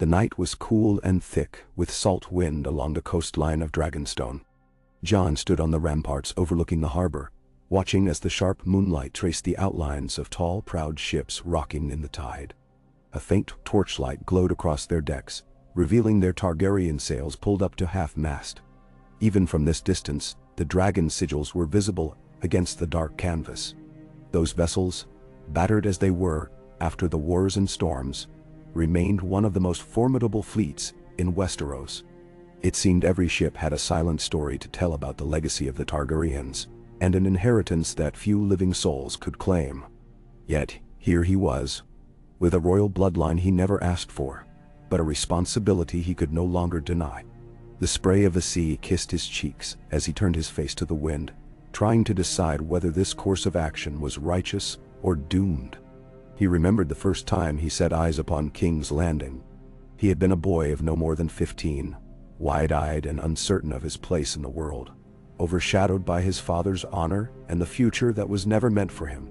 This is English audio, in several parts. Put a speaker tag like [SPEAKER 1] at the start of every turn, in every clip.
[SPEAKER 1] The night was cool and thick, with salt wind along the coastline of Dragonstone. Jon stood on the ramparts overlooking the harbor, watching as the sharp moonlight traced the outlines of tall, proud ships rocking in the tide. A faint torchlight glowed across their decks, revealing their Targaryen sails pulled up to half-mast. Even from this distance, the dragon sigils were visible against the dark canvas. Those vessels, battered as they were after the wars and storms, remained one of the most formidable fleets in Westeros. It seemed every ship had a silent story to tell about the legacy of the Targaryens, and an inheritance that few living souls could claim. Yet, here he was, with a royal bloodline he never asked for, but a responsibility he could no longer deny. The spray of the sea kissed his cheeks as he turned his face to the wind, trying to decide whether this course of action was righteous or doomed. He remembered the first time he set eyes upon King's Landing. He had been a boy of no more than 15, wide-eyed and uncertain of his place in the world, overshadowed by his father's honor and the future that was never meant for him.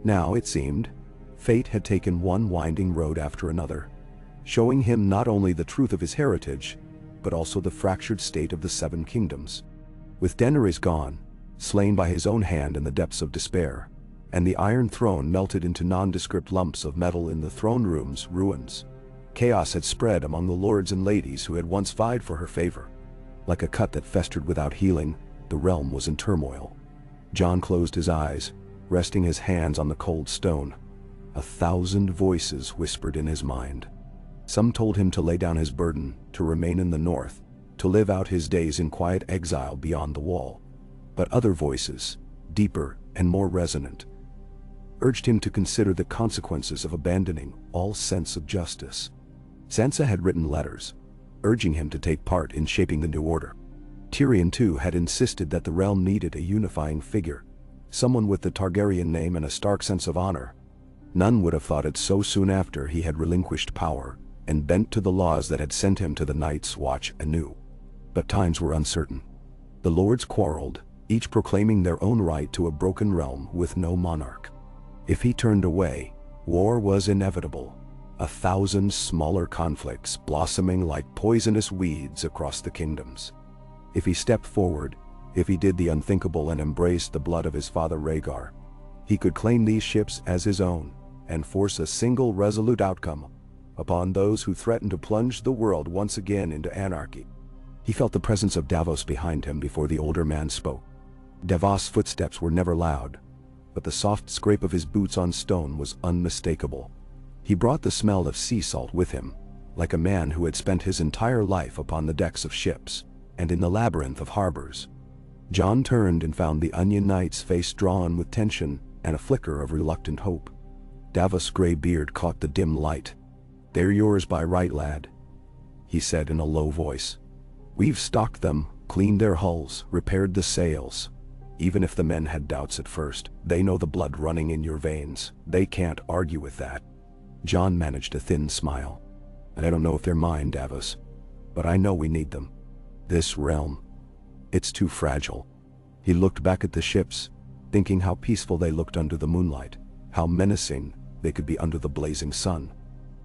[SPEAKER 1] Now, it seemed, fate had taken one winding road after another, showing him not only the truth of his heritage, but also the fractured state of the Seven Kingdoms. With Daenerys gone, slain by his own hand in the depths of despair, and the Iron Throne melted into nondescript lumps of metal in the throne room's ruins, chaos had spread among the lords and ladies who had once vied for her favor. Like a cut that festered without healing, the realm was in turmoil. Jon closed his eyes, resting his hands on the cold stone. 1,000 voices whispered in his mind. Some told him to lay down his burden, to remain in the north, to live out his days in quiet exile beyond the wall. But other voices, deeper and more resonant, urged him to consider the consequences of abandoning all sense of justice. Sansa had written letters, urging him to take part in shaping the new order. Tyrion too had insisted that the realm needed a unifying figure, someone with the Targaryen name and a stark sense of honor. None would have thought it so soon after he had relinquished power and bent to the laws that had sent him to the Night's Watch anew. But times were uncertain. The lords quarreled, each proclaiming their own right to a broken realm with no monarch. If he turned away, war was inevitable, 1,000 smaller conflicts blossoming like poisonous weeds across the kingdoms. If he stepped forward, if he did the unthinkable and embraced the blood of his father Rhaegar, he could claim these ships as his own and force a single resolute outcome upon those who threatened to plunge the world once again into anarchy. He felt the presence of Davos behind him before the older man spoke. Davos' footsteps were never loud, but the soft scrape of his boots on stone was unmistakable. He brought the smell of sea salt with him, like a man who had spent his entire life upon the decks of ships and in the labyrinth of harbors. Jon turned and found the Onion Knight's face drawn with tension and a flicker of reluctant hope. Davos' gray beard caught the dim light. "They're yours by right, lad," he said in a low voice. "We've stocked them, cleaned their hulls, repaired the sails. Even if the men had doubts at first, they know the blood running in your veins. They can't argue with that." Jon managed a thin smile. "I don't know if they're mine, Davos, but I know we need them. This realm, it's too fragile." He looked back at the ships, thinking how peaceful they looked under the moonlight, how menacing they could be under the blazing sun.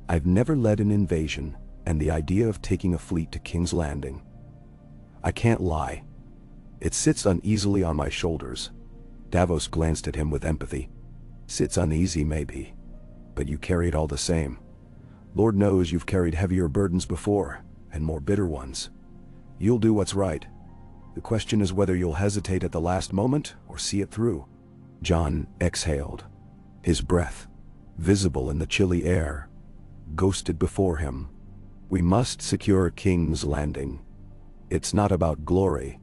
[SPEAKER 1] "I've never led an invasion, and the idea of taking a fleet to King's Landing, I can't lie, it sits uneasily on my shoulders." Davos glanced at him with empathy. "Sits uneasy maybe, but you carry it all the same. Lord knows you've carried heavier burdens before, and more bitter ones. You'll do what's right. The question is whether you'll hesitate at the last moment or see it through." Jon exhaled. His breath, visible in the chilly air, ghosted before him. "We must secure King's Landing. It's not about glory.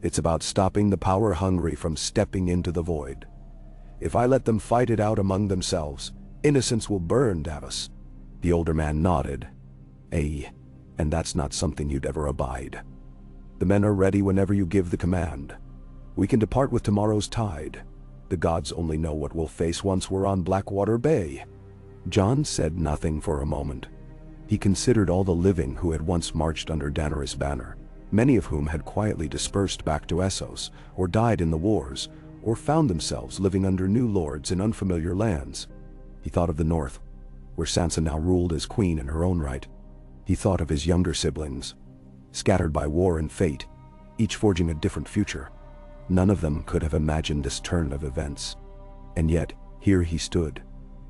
[SPEAKER 1] It's about stopping the power-hungry from stepping into the void. If I let them fight it out among themselves, innocence will burn, Davos." The older man nodded. "Aye, and that's not something you'd ever abide. The men are ready whenever you give the command. We can depart with tomorrow's tide. The gods only know what we'll face once we're on Blackwater Bay." Jon said nothing for a moment. He considered all the living who had once marched under Daenerys' banner, many of whom had quietly dispersed back to Essos, or died in the wars, or found themselves living under new lords in unfamiliar lands. He thought of the north, where Sansa now ruled as queen in her own right. He thought of his younger siblings, scattered by war and fate, each forging a different future. None of them could have imagined this turn of events. And yet, here he stood,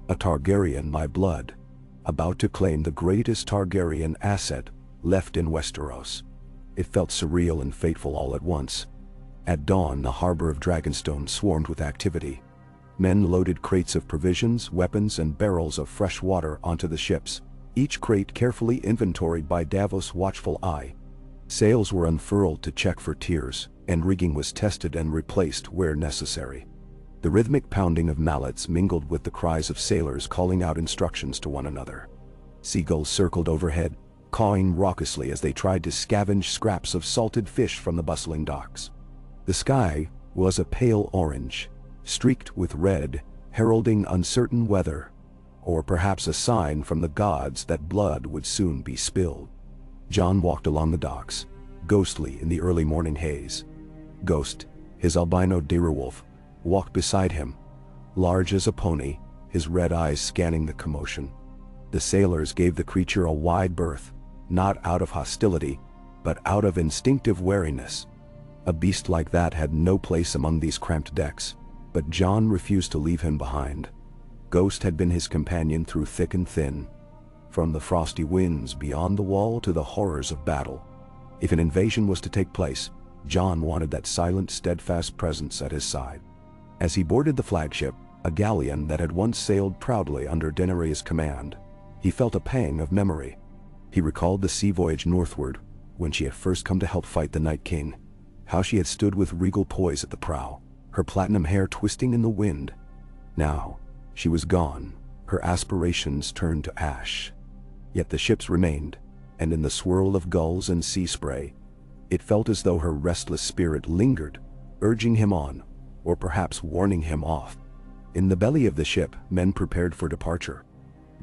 [SPEAKER 1] a Targaryen by blood, about to claim the greatest Targaryen asset left in Westeros. It felt surreal and fateful all at once. At dawn, the harbor of Dragonstone swarmed with activity. Men loaded crates of provisions, weapons, and barrels of fresh water onto the ships, each crate carefully inventoried by Davos' watchful eye. Sails were unfurled to check for tiers, and rigging was tested and replaced where necessary. The rhythmic pounding of mallets mingled with the cries of sailors calling out instructions to one another. Seagulls circled overhead, cawing raucously as they tried to scavenge scraps of salted fish from the bustling docks. The sky was a pale orange, streaked with red, heralding uncertain weather, or perhaps a sign from the gods that blood would soon be spilled. Jon walked along the docks, ghostly in the early morning haze. Ghost, his albino direwolf, walked beside him, large as a pony, his red eyes scanning the commotion. The sailors gave the creature a wide berth, not out of hostility, but out of instinctive wariness. A beast like that had no place among these cramped decks, but Jon refused to leave him behind. Ghost had been his companion through thick and thin, from the frosty winds beyond the wall to the horrors of battle. If an invasion was to take place, Jon wanted that silent, steadfast presence at his side. As he boarded the flagship, a galleon that had once sailed proudly under Daenerys' command, he felt a pang of memory. He recalled the sea voyage northward, when she had first come to help fight the Night King, how she had stood with regal poise at the prow, her platinum hair twisting in the wind. Now, she was gone, her aspirations turned to ash. Yet the ships remained, and in the swirl of gulls and sea spray, it felt as though her restless spirit lingered, urging him on, or perhaps warning him off. In the belly of the ship, men prepared for departure.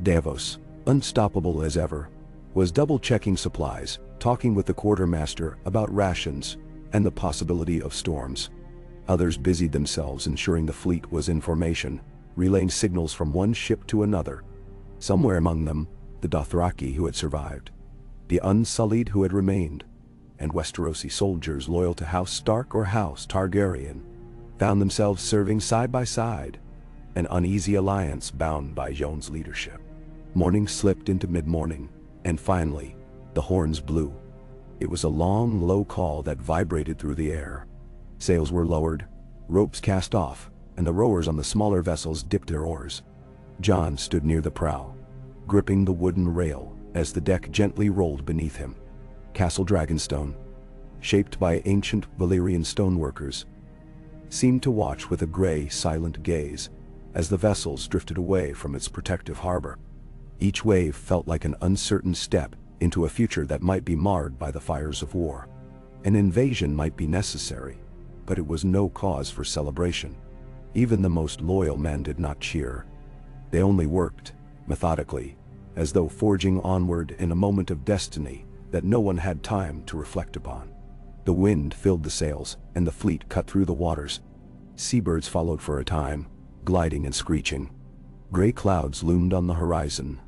[SPEAKER 1] Davos, unstoppable as ever, was double-checking supplies, talking with the quartermaster about rations and the possibility of storms. Others busied themselves ensuring the fleet was in formation, relaying signals from one ship to another. Somewhere among them, the Dothraki who had survived, the Unsullied who had remained, and Westerosi soldiers loyal to House Stark or House Targaryen, found themselves serving side by side, an uneasy alliance bound by Jon's leadership. Morning slipped into mid-morning, and finally, the horns blew. It was a long, low call that vibrated through the air. Sails were lowered, ropes cast off, and the rowers on the smaller vessels dipped their oars. Jon stood near the prow, gripping the wooden rail as the deck gently rolled beneath him. Castle Dragonstone, shaped by ancient Valyrian stoneworkers, seemed to watch with a gray, silent gaze as the vessels drifted away from its protective harbor. Each wave felt like an uncertain step into a future that might be marred by the fires of war. An invasion might be necessary, but it was no cause for celebration. Even the most loyal men did not cheer. They only worked, methodically, as though forging onward in a moment of destiny that no one had time to reflect upon. The wind filled the sails, and the fleet cut through the waters. Seabirds followed for a time, gliding and screeching. Gray clouds loomed on the horizon,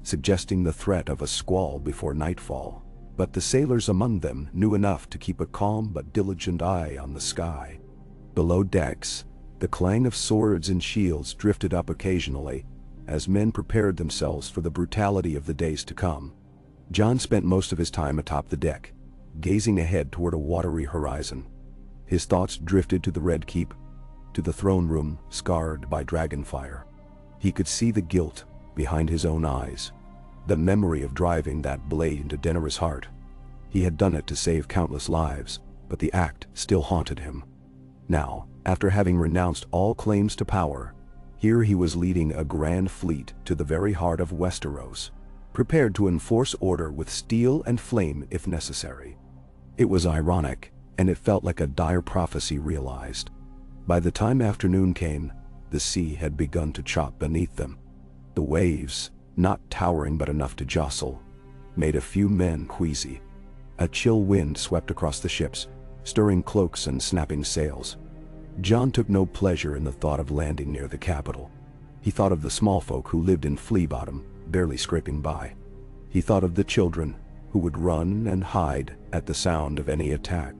[SPEAKER 1] suggesting the threat of a squall before nightfall, but the sailors among them knew enough to keep a calm but diligent eye on the sky. Below decks, the clang of swords and shields drifted up occasionally, as men prepared themselves for the brutality of the days to come. Jon spent most of his time atop the deck, gazing ahead toward a watery horizon. His thoughts drifted to the Red Keep, to the throne room scarred by dragonfire. He could see the guilt behind his own eyes, the memory of driving that blade into Daenerys' heart. He had done it to save countless lives, but the act still haunted him. Now, after having renounced all claims to power, here he was leading a grand fleet to the very heart of Westeros, prepared to enforce order with steel and flame if necessary. It was ironic, and it felt like a dire prophecy realized. By the time afternoon came, the sea had begun to chop beneath them. The waves, not towering but enough to jostle, made a few men queasy. A chill wind swept across the ships, stirring cloaks and snapping sails. Jon took no pleasure in the thought of landing near the capital. He thought of the small folk who lived in Flea Bottom, barely scraping by. He thought of the children, who would run and hide at the sound of any attack.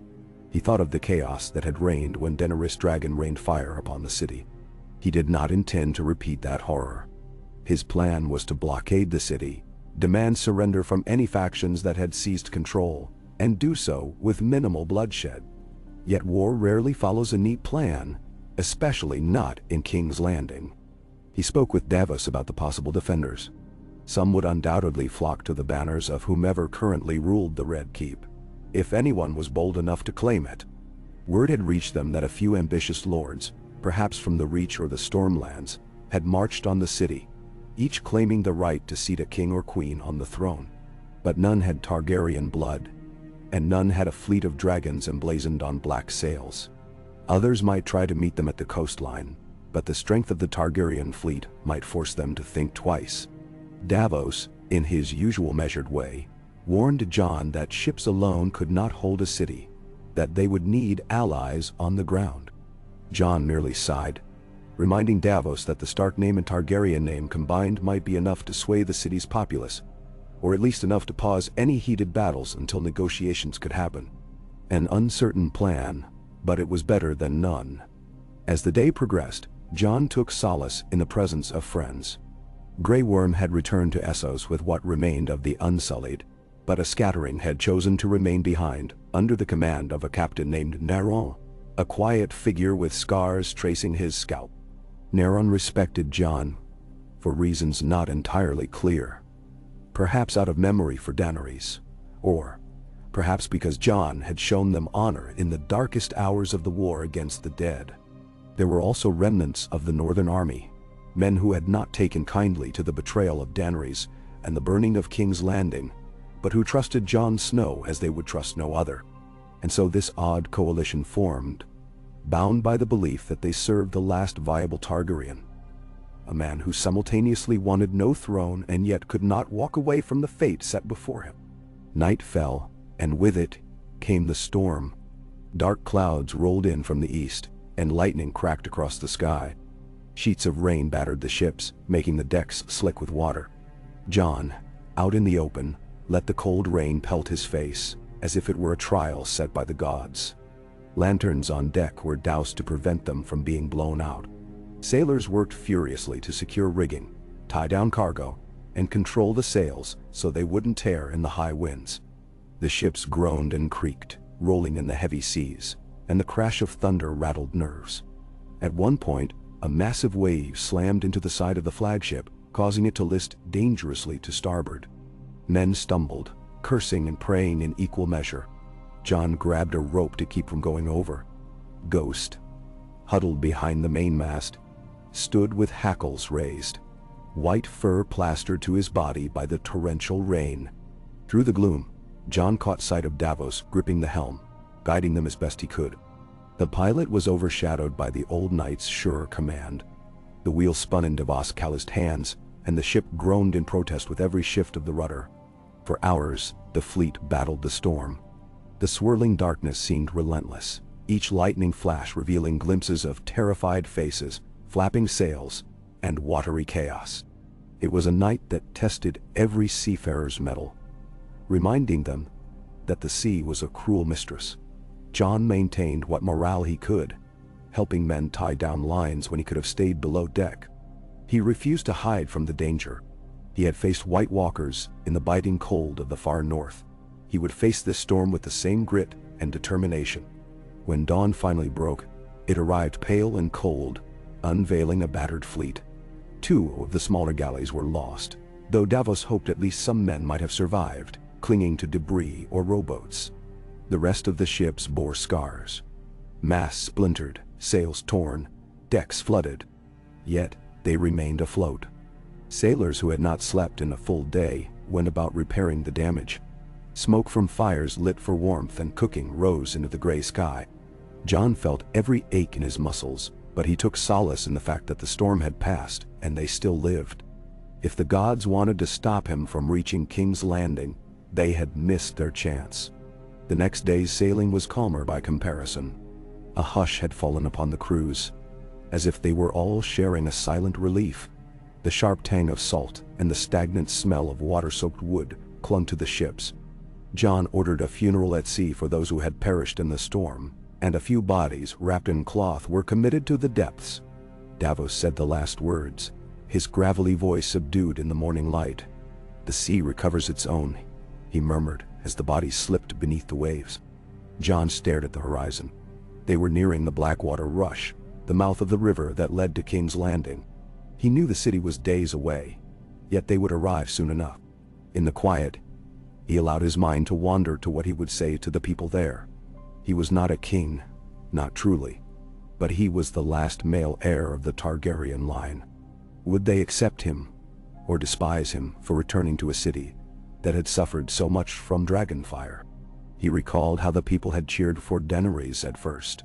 [SPEAKER 1] He thought of the chaos that had reigned when Daenerys Dragon rained fire upon the city. He did not intend to repeat that horror. His plan was to blockade the city, demand surrender from any factions that had seized control, and do so with minimal bloodshed. Yet war rarely follows a neat plan, especially not in King's Landing. He spoke with Davos about the possible defenders. Some would undoubtedly flock to the banners of whomever currently ruled the Red Keep, if anyone was bold enough to claim it. Word had reached them that a few ambitious lords, perhaps from the Reach or the Stormlands, had marched on the city, each claiming the right to seat a king or queen on the throne. But none had Targaryen blood, and none had a fleet of dragons emblazoned on black sails. Others might try to meet them at the coastline, but the strength of the Targaryen fleet might force them to think twice. Davos, in his usual measured way, warned Jon that ships alone could not hold a city, that they would need allies on the ground. Jon merely sighed, reminding Davos that the Stark name and Targaryen name combined might be enough to sway the city's populace, or at least enough to pause any heated battles until negotiations could happen. An uncertain plan, but it was better than none. As the day progressed, Jon took solace in the presence of friends. Grey Worm had returned to Essos with what remained of the Unsullied, but a scattering had chosen to remain behind, under the command of a captain named Neron, a quiet figure with scars tracing his scalp. Neron respected Jon, for reasons not entirely clear. Perhaps out of memory for Daenerys, or perhaps because Jon had shown them honor in the darkest hours of the war against the dead. There were also remnants of the Northern Army, men who had not taken kindly to the betrayal of Daenerys and the burning of King's Landing, but who trusted Jon Snow as they would trust no other. And so this odd coalition formed, bound by the belief that they served the last viable Targaryen, a man who simultaneously wanted no throne and yet could not walk away from the fate set before him. Night fell, and with it came the storm. Dark clouds rolled in from the east, and lightning cracked across the sky. Sheets of rain battered the ships, making the decks slick with water. Jon, out in the open, let the cold rain pelt his face, as if it were a trial set by the gods. Lanterns on deck were doused to prevent them from being blown out. Sailors worked furiously to secure rigging, tie down cargo, and control the sails so they wouldn't tear in the high winds. The ships groaned and creaked, rolling in the heavy seas, and the crash of thunder rattled nerves. At one point, a massive wave slammed into the side of the flagship, causing it to list dangerously to starboard. Men stumbled, cursing and praying in equal measure. Jon grabbed a rope to keep from going over. Ghost, huddled behind the mainmast, stood with hackles raised, white fur plastered to his body by the torrential rain. Through the gloom, Jon caught sight of Davos gripping the helm, guiding them as best he could. The pilot was overshadowed by the old knight's sure command. The wheel spun in Davos' calloused hands, and the ship groaned in protest with every shift of the rudder. For hours, the fleet battled the storm. The swirling darkness seemed relentless, each lightning flash revealing glimpses of terrified faces, flapping sails, and watery chaos. It was a night that tested every seafarer's mettle, reminding them that the sea was a cruel mistress. Jon maintained what morale he could, helping men tie down lines when he could have stayed below deck. He refused to hide from the danger. He had faced White Walkers in the biting cold of the far north. He would face this storm with the same grit and determination. When dawn finally broke, it arrived pale and cold, unveiling a battered fleet. 2 of the smaller galleys were lost, though Davos hoped at least some men might have survived, clinging to debris or rowboats. The rest of the ships bore scars. Masts splintered, sails torn, decks flooded. Yet they remained afloat. Sailors who had not slept in a full day went about repairing the damage. Smoke from fires lit for warmth and cooking rose into the gray sky. Jon felt every ache in his muscles, but he took solace in the fact that the storm had passed and they still lived. If the gods wanted to stop him from reaching King's Landing, they had missed their chance. The next day's sailing was calmer by comparison. A hush had fallen upon the crews, as if they were all sharing a silent relief. The sharp tang of salt and the stagnant smell of water-soaked wood clung to the ships. Jon ordered a funeral at sea for those who had perished in the storm, and a few bodies wrapped in cloth were committed to the depths. Davos said the last words, his gravelly voice subdued in the morning light. "The sea recovers its own," he murmured as the bodies slipped beneath the waves. Jon stared at the horizon. They were nearing the Blackwater Rush, the mouth of the river that led to King's Landing. He knew the city was days away, yet they would arrive soon enough. In the quiet, he allowed his mind to wander to what he would say to the people there. He was not a king, not truly, but he was the last male heir of the Targaryen line. Would they accept him, or despise him for returning to a city that had suffered so much from dragonfire? He recalled how the people had cheered for Daenerys at first,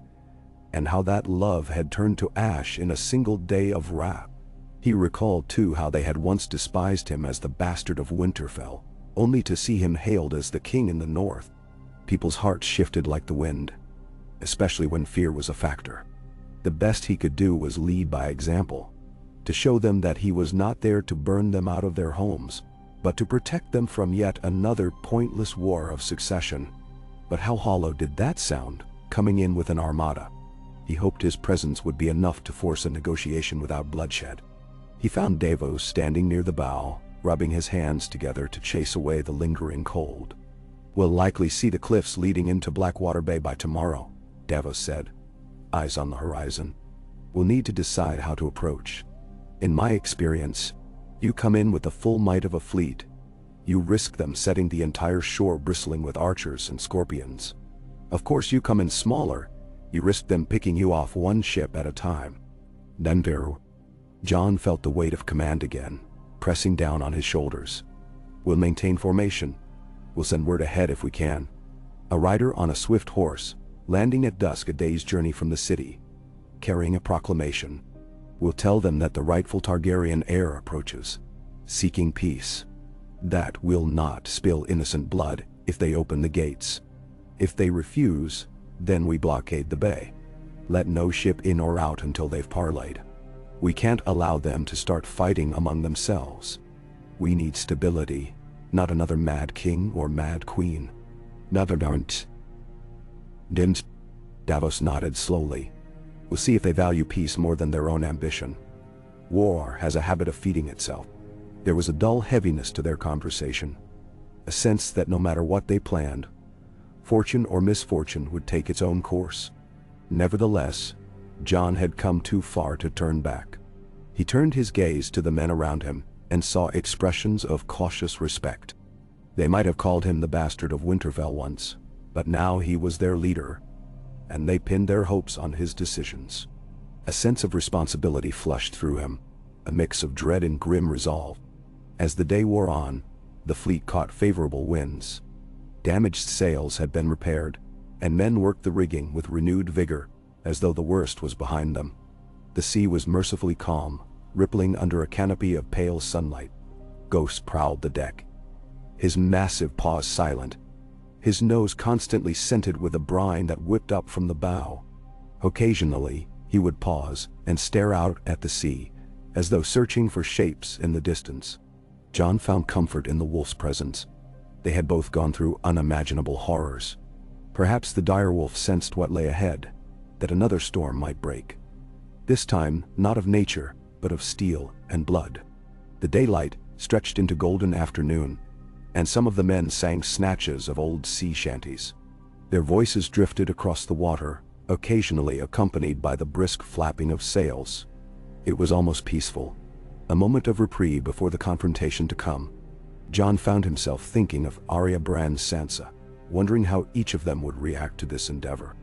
[SPEAKER 1] and how that love had turned to ash in a single day of wrath. He recalled too how they had once despised him as the bastard of Winterfell, only to see him hailed as the king in the north. People's hearts shifted like the wind, especially when fear was a factor. The best he could do was lead by example, to show them that he was not there to burn them out of their homes, but to protect them from yet another pointless war of succession. But how hollow did that sound, coming in with an armada? He hoped his presence would be enough to force a negotiation without bloodshed. He found Davos standing near the bow, rubbing his hands together to chase away the lingering cold. "We'll likely see the cliffs leading into Blackwater Bay by tomorrow," Davos said, eyes on the horizon. "We'll need to decide how to approach. In my experience, you come in with the full might of a fleet. You risk them setting the entire shore bristling with archers and scorpions. Of course, you come in smaller. You risk them picking you off one ship at a time." Denver. Jon felt the weight of command again, pressing down on his shoulders. "We'll maintain formation. We'll send word ahead if we can." A rider on a swift horse, landing at dusk a day's journey from the city, carrying a proclamation. "We'll tell them that the rightful Targaryen heir approaches, seeking peace. That will not spill innocent blood if they open the gates. If they refuse, then we blockade the bay. Let no ship in or out until they've parleyed. We can't allow them to start fighting among themselves. We need stability, not another mad king or mad queen. Never don't." Didn't? Davos nodded slowly. "We'll see if they value peace more than their own ambition. War has a habit of feeding itself." There was a dull heaviness to their conversation, a sense that no matter what they planned, fortune or misfortune would take its own course. Nevertheless, Jon had come too far to turn back. He turned his gaze to the men around him and saw expressions of cautious respect. They might have called him the bastard of Winterfell once, but now he was their leader, and they pinned their hopes on his decisions. A sense of responsibility flushed through him, a mix of dread and grim resolve. As the day wore on, the fleet caught favorable winds. Damaged sails had been repaired, and men worked the rigging with renewed vigor, as though the worst was behind them. The sea was mercifully calm, rippling under a canopy of pale sunlight. Ghost prowled the deck, his massive paws silent, his nose constantly scented with the brine that whipped up from the bow. Occasionally, he would pause and stare out at the sea, as though searching for shapes in the distance. Jon found comfort in the wolf's presence. They had both gone through unimaginable horrors. Perhaps the direwolf sensed what lay ahead, that another storm might break. This time, not of nature, but of steel and blood. The daylight stretched into golden afternoon, and some of the men sang snatches of old sea shanties. Their voices drifted across the water, occasionally accompanied by the brisk flapping of sails. It was almost peaceful, a moment of reprieve before the confrontation to come. Jon found himself thinking of Arya Brand's Sansa, wondering how each of them would react to this endeavor.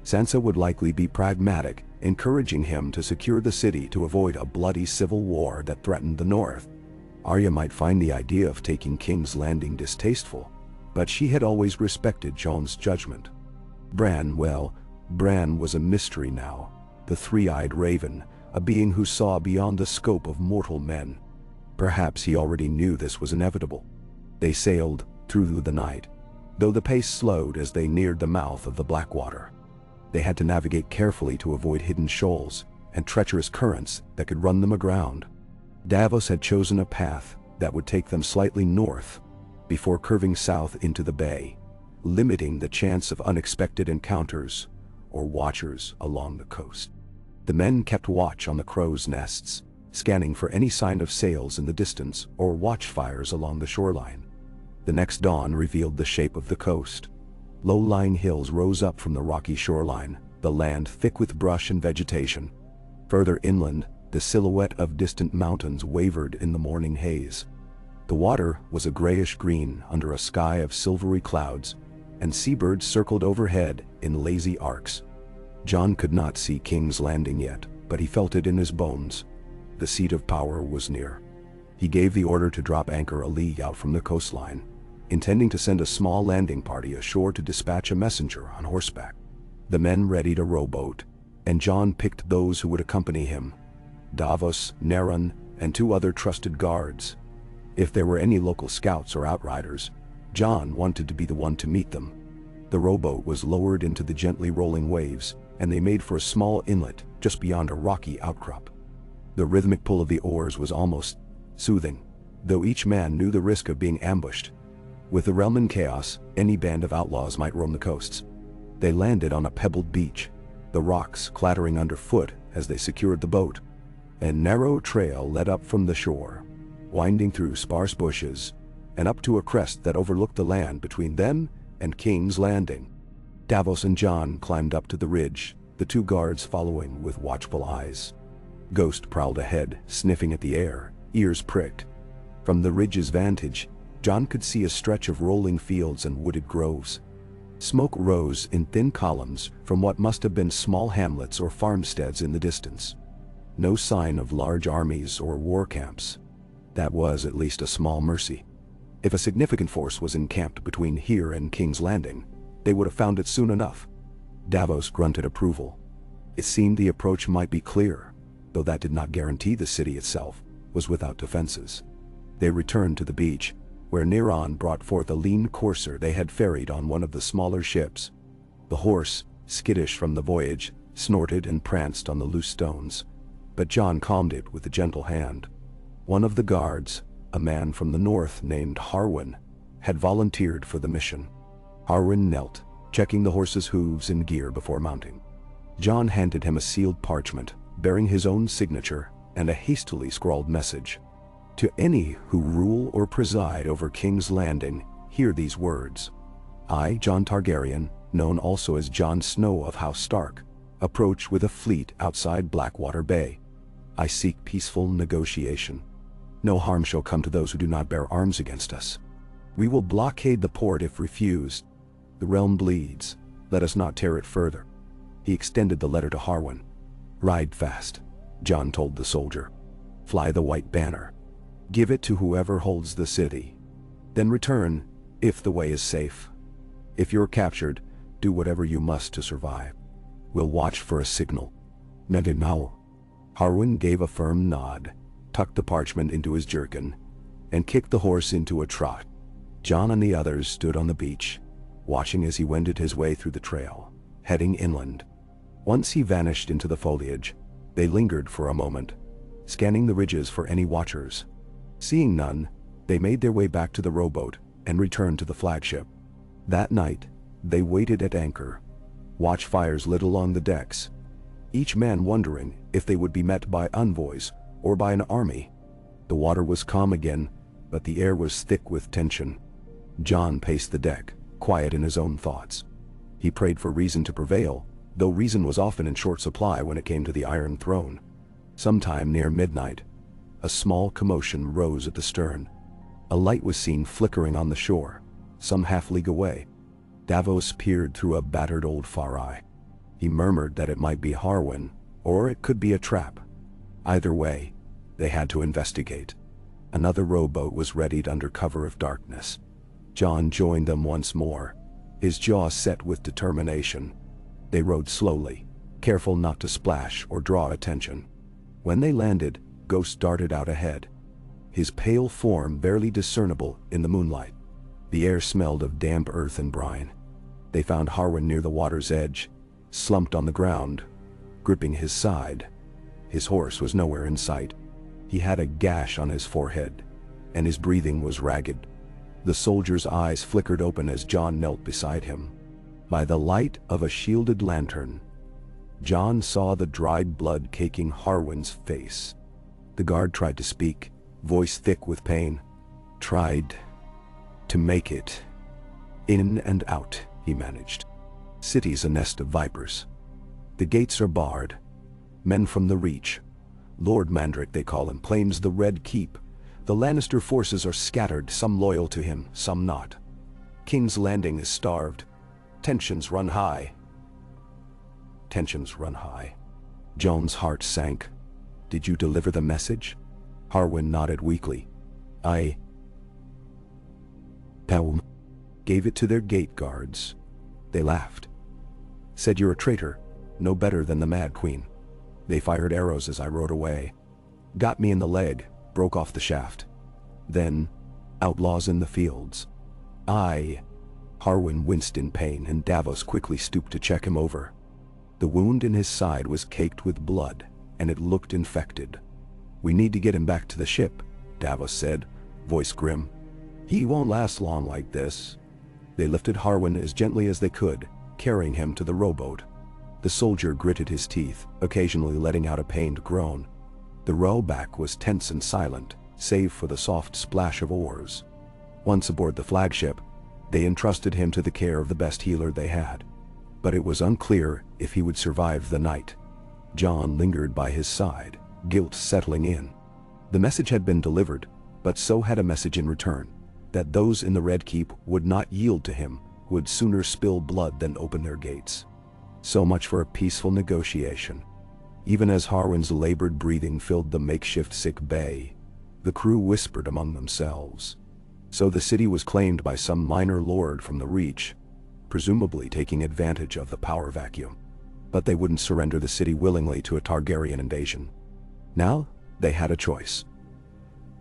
[SPEAKER 1] Sansa would likely be pragmatic, encouraging him to secure the city to avoid a bloody civil war that threatened the north. Arya might find the idea of taking King's Landing distasteful, but she had always respected Jon's judgment. Bran was a mystery now, the three-eyed raven, a being who saw beyond the scope of mortal men. Perhaps he already knew this was inevitable. They sailed through the night, though the pace slowed as they neared the mouth of the Blackwater. They had to navigate carefully to avoid hidden shoals and treacherous currents that could run them aground. Davos had chosen a path that would take them slightly north before curving south into the bay, limiting the chance of unexpected encounters or watchers along the coast. The men kept watch on the crows' nests, scanning for any sign of sails in the distance or watchfires along the shoreline. The next dawn revealed the shape of the coast. Low-lying hills rose up from the rocky shoreline, the land thick with brush and vegetation. Further inland, the silhouette of distant mountains wavered in the morning haze. The water was a grayish-green under a sky of silvery clouds, and seabirds circled overhead in lazy arcs. Jon could not see King's Landing yet, but he felt it in his bones. The seat of power was near. He gave the order to drop anchor a league out from the coastline, intending to send a small landing party ashore to dispatch a messenger on horseback. The men readied a rowboat, and Jon picked those who would accompany him: Davos, Neron, and 2 other trusted guards. If there were any local scouts or outriders, Jon wanted to be the one to meet them. The rowboat was lowered into the gently rolling waves, and they made for a small inlet just beyond a rocky outcrop. The rhythmic pull of the oars was almost soothing, though each man knew the risk of being ambushed. With the realm in chaos, any band of outlaws might roam the coasts. They landed on a pebbled beach, the rocks clattering underfoot as they secured the boat. A narrow trail led up from the shore, winding through sparse bushes, and up to a crest that overlooked the land between them and King's Landing. Davos and Jon climbed up to the ridge, the 2 guards following with watchful eyes. Ghost prowled ahead, sniffing at the air, ears pricked. From the ridge's vantage, Jon could see a stretch of rolling fields and wooded groves. Smoke rose in thin columns from what must have been small hamlets or farmsteads in the distance. No sign of large armies or war camps. That was at least a small mercy. If a significant force was encamped between here and King's Landing, they would have found it soon enough. Davos grunted approval. It seemed the approach might be clear, though that did not guarantee the city itself was without defenses. They returned to the beach, where Neron brought forth a lean courser they had ferried on one of the smaller ships. The horse, skittish from the voyage, snorted and pranced on the loose stones, but Jon calmed it with a gentle hand. One of the guards, a man from the north named Harwin, had volunteered for the mission. Harwin knelt, checking the horse's hooves and gear before mounting. Jon handed him a sealed parchment, bearing his own signature and a hastily scrawled message. To any who rule or preside over King's Landing, hear these words. I, Jon Targaryen, known also as Jon Snow of House Stark, approach with a fleet outside Blackwater Bay. I seek peaceful negotiation. No harm shall come to those who do not bear arms against us. We will blockade the port if refused. The realm bleeds. Let us not tear it further. He extended the letter to Harwin. Ride fast, Jon told the soldier. Fly the white banner. Give it to whoever holds the city. Then return, if the way is safe. If you're captured, do whatever you must to survive. We'll watch for a signal. Now. Harwin gave a firm nod, tucked the parchment into his jerkin, and kicked the horse into a trot. Jon and the others stood on the beach, watching as he wended his way through the trail, heading inland. Once he vanished into the foliage, they lingered for a moment, scanning the ridges for any watchers. Seeing none, they made their way back to the rowboat and returned to the flagship. That night, they waited at anchor. Watchfires lit along the decks, each man wondering if they would be met by envoys or by an army. The water was calm again, but the air was thick with tension. Jon paced the deck, quiet in his own thoughts. He prayed for reason to prevail, though reason was often in short supply when it came to the Iron Throne. Sometime near midnight, a small commotion rose at the stern. A light was seen flickering on the shore, some half-league away. Davos peered through a battered old far eye. He murmured that it might be Harwin, or it could be a trap. Either way, they had to investigate. Another rowboat was readied under cover of darkness. Jon joined them once more, his jaw set with determination. They rowed slowly, careful not to splash or draw attention. When they landed, Ghost darted out ahead, his pale form barely discernible in the moonlight. The air smelled of damp earth and brine. They found Harwin near the water's edge, slumped on the ground, gripping his side. His horse was nowhere in sight. He had a gash on his forehead, and his breathing was ragged. The soldier's eyes flickered open as Jon knelt beside him. By the light of a shielded lantern, Jon saw the dried blood caking Harwin's face. The guard tried to speak, voice thick with pain. Tried to make it. In and out, he managed. City's a nest of vipers. The gates are barred. Men from the Reach, Lord Mandrick they call him, claims the Red Keep. The Lannister forces are scattered, some loyal to him, some not. King's Landing is starved. Tensions run high. Tensions run high. Jon's heart sank. Did you deliver the message? Harwin nodded weakly. I gave it to their gate guards. They laughed. Said you're a traitor, no better than the Mad Queen. They fired arrows as I rode away. Got me in the leg, broke off the shaft. Then, outlaws in the fields. Harwin winced in pain, and Davos quickly stooped to check him over. The wound in his side was caked with blood, and it looked infected. We need to get him back to the ship, Davos said, voice grim. He won't last long like this. They lifted Harwin as gently as they could, carrying him to the rowboat. The soldier gritted his teeth, occasionally letting out a pained groan. The rowback was tense and silent, save for the soft splash of oars. Once aboard the flagship, they entrusted him to the care of the best healer they had. But it was unclear if he would survive the night. Jon lingered by his side, guilt settling in. The message had been delivered, but so had a message in return, that those in the Red Keep would not yield to him, would sooner spill blood than open their gates. So much for a peaceful negotiation. Even as Harwin's labored breathing filled the makeshift sick bay, the crew whispered among themselves. So the city was claimed by some minor lord from the Reach, presumably taking advantage of the power vacuum. But they wouldn't surrender the city willingly to a Targaryen invasion. Now, they had a choice.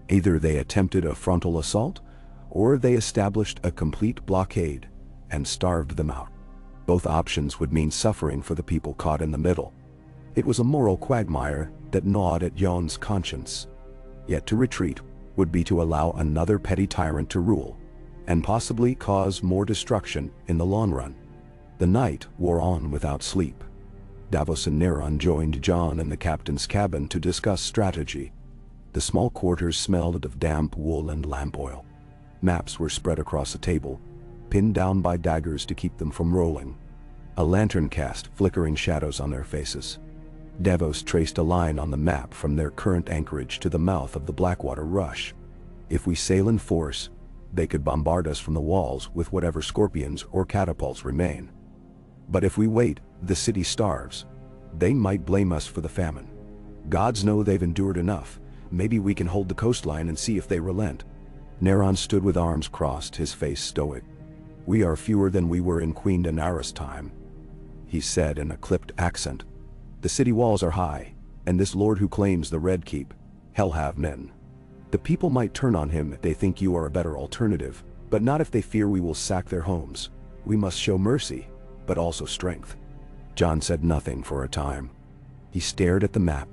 [SPEAKER 1] Either they attempted a frontal assault, or they established a complete blockade and starved them out. Both options would mean suffering for the people caught in the middle. It was a moral quagmire that gnawed at Jon's conscience. Yet to retreat would be to allow another petty tyrant to rule, and possibly cause more destruction in the long run. The night wore on without sleep. Davos and Neron joined Jon in the captain's cabin to discuss strategy. The small quarters smelled of damp wool and lamp oil. Maps were spread across a table, pinned down by daggers to keep them from rolling. A lantern cast flickering shadows on their faces. Davos traced a line on the map from their current anchorage to the mouth of the Blackwater Rush. If we sail in force, they could bombard us from the walls with whatever scorpions or catapults remain. But if we wait, the city starves. They might blame us for the famine. Gods know they've endured enough. Maybe we can hold the coastline and see if they relent. Neron stood with arms crossed, his face stoic. We are fewer than we were in Queen Daenerys' time, he said in a clipped accent. The city walls are high, and this lord who claims the Red Keep, he'll have men. The people might turn on him if they think you are a better alternative, but not if they fear we will sack their homes. We must show mercy, but also strength. Jon said nothing for a time. He stared at the map,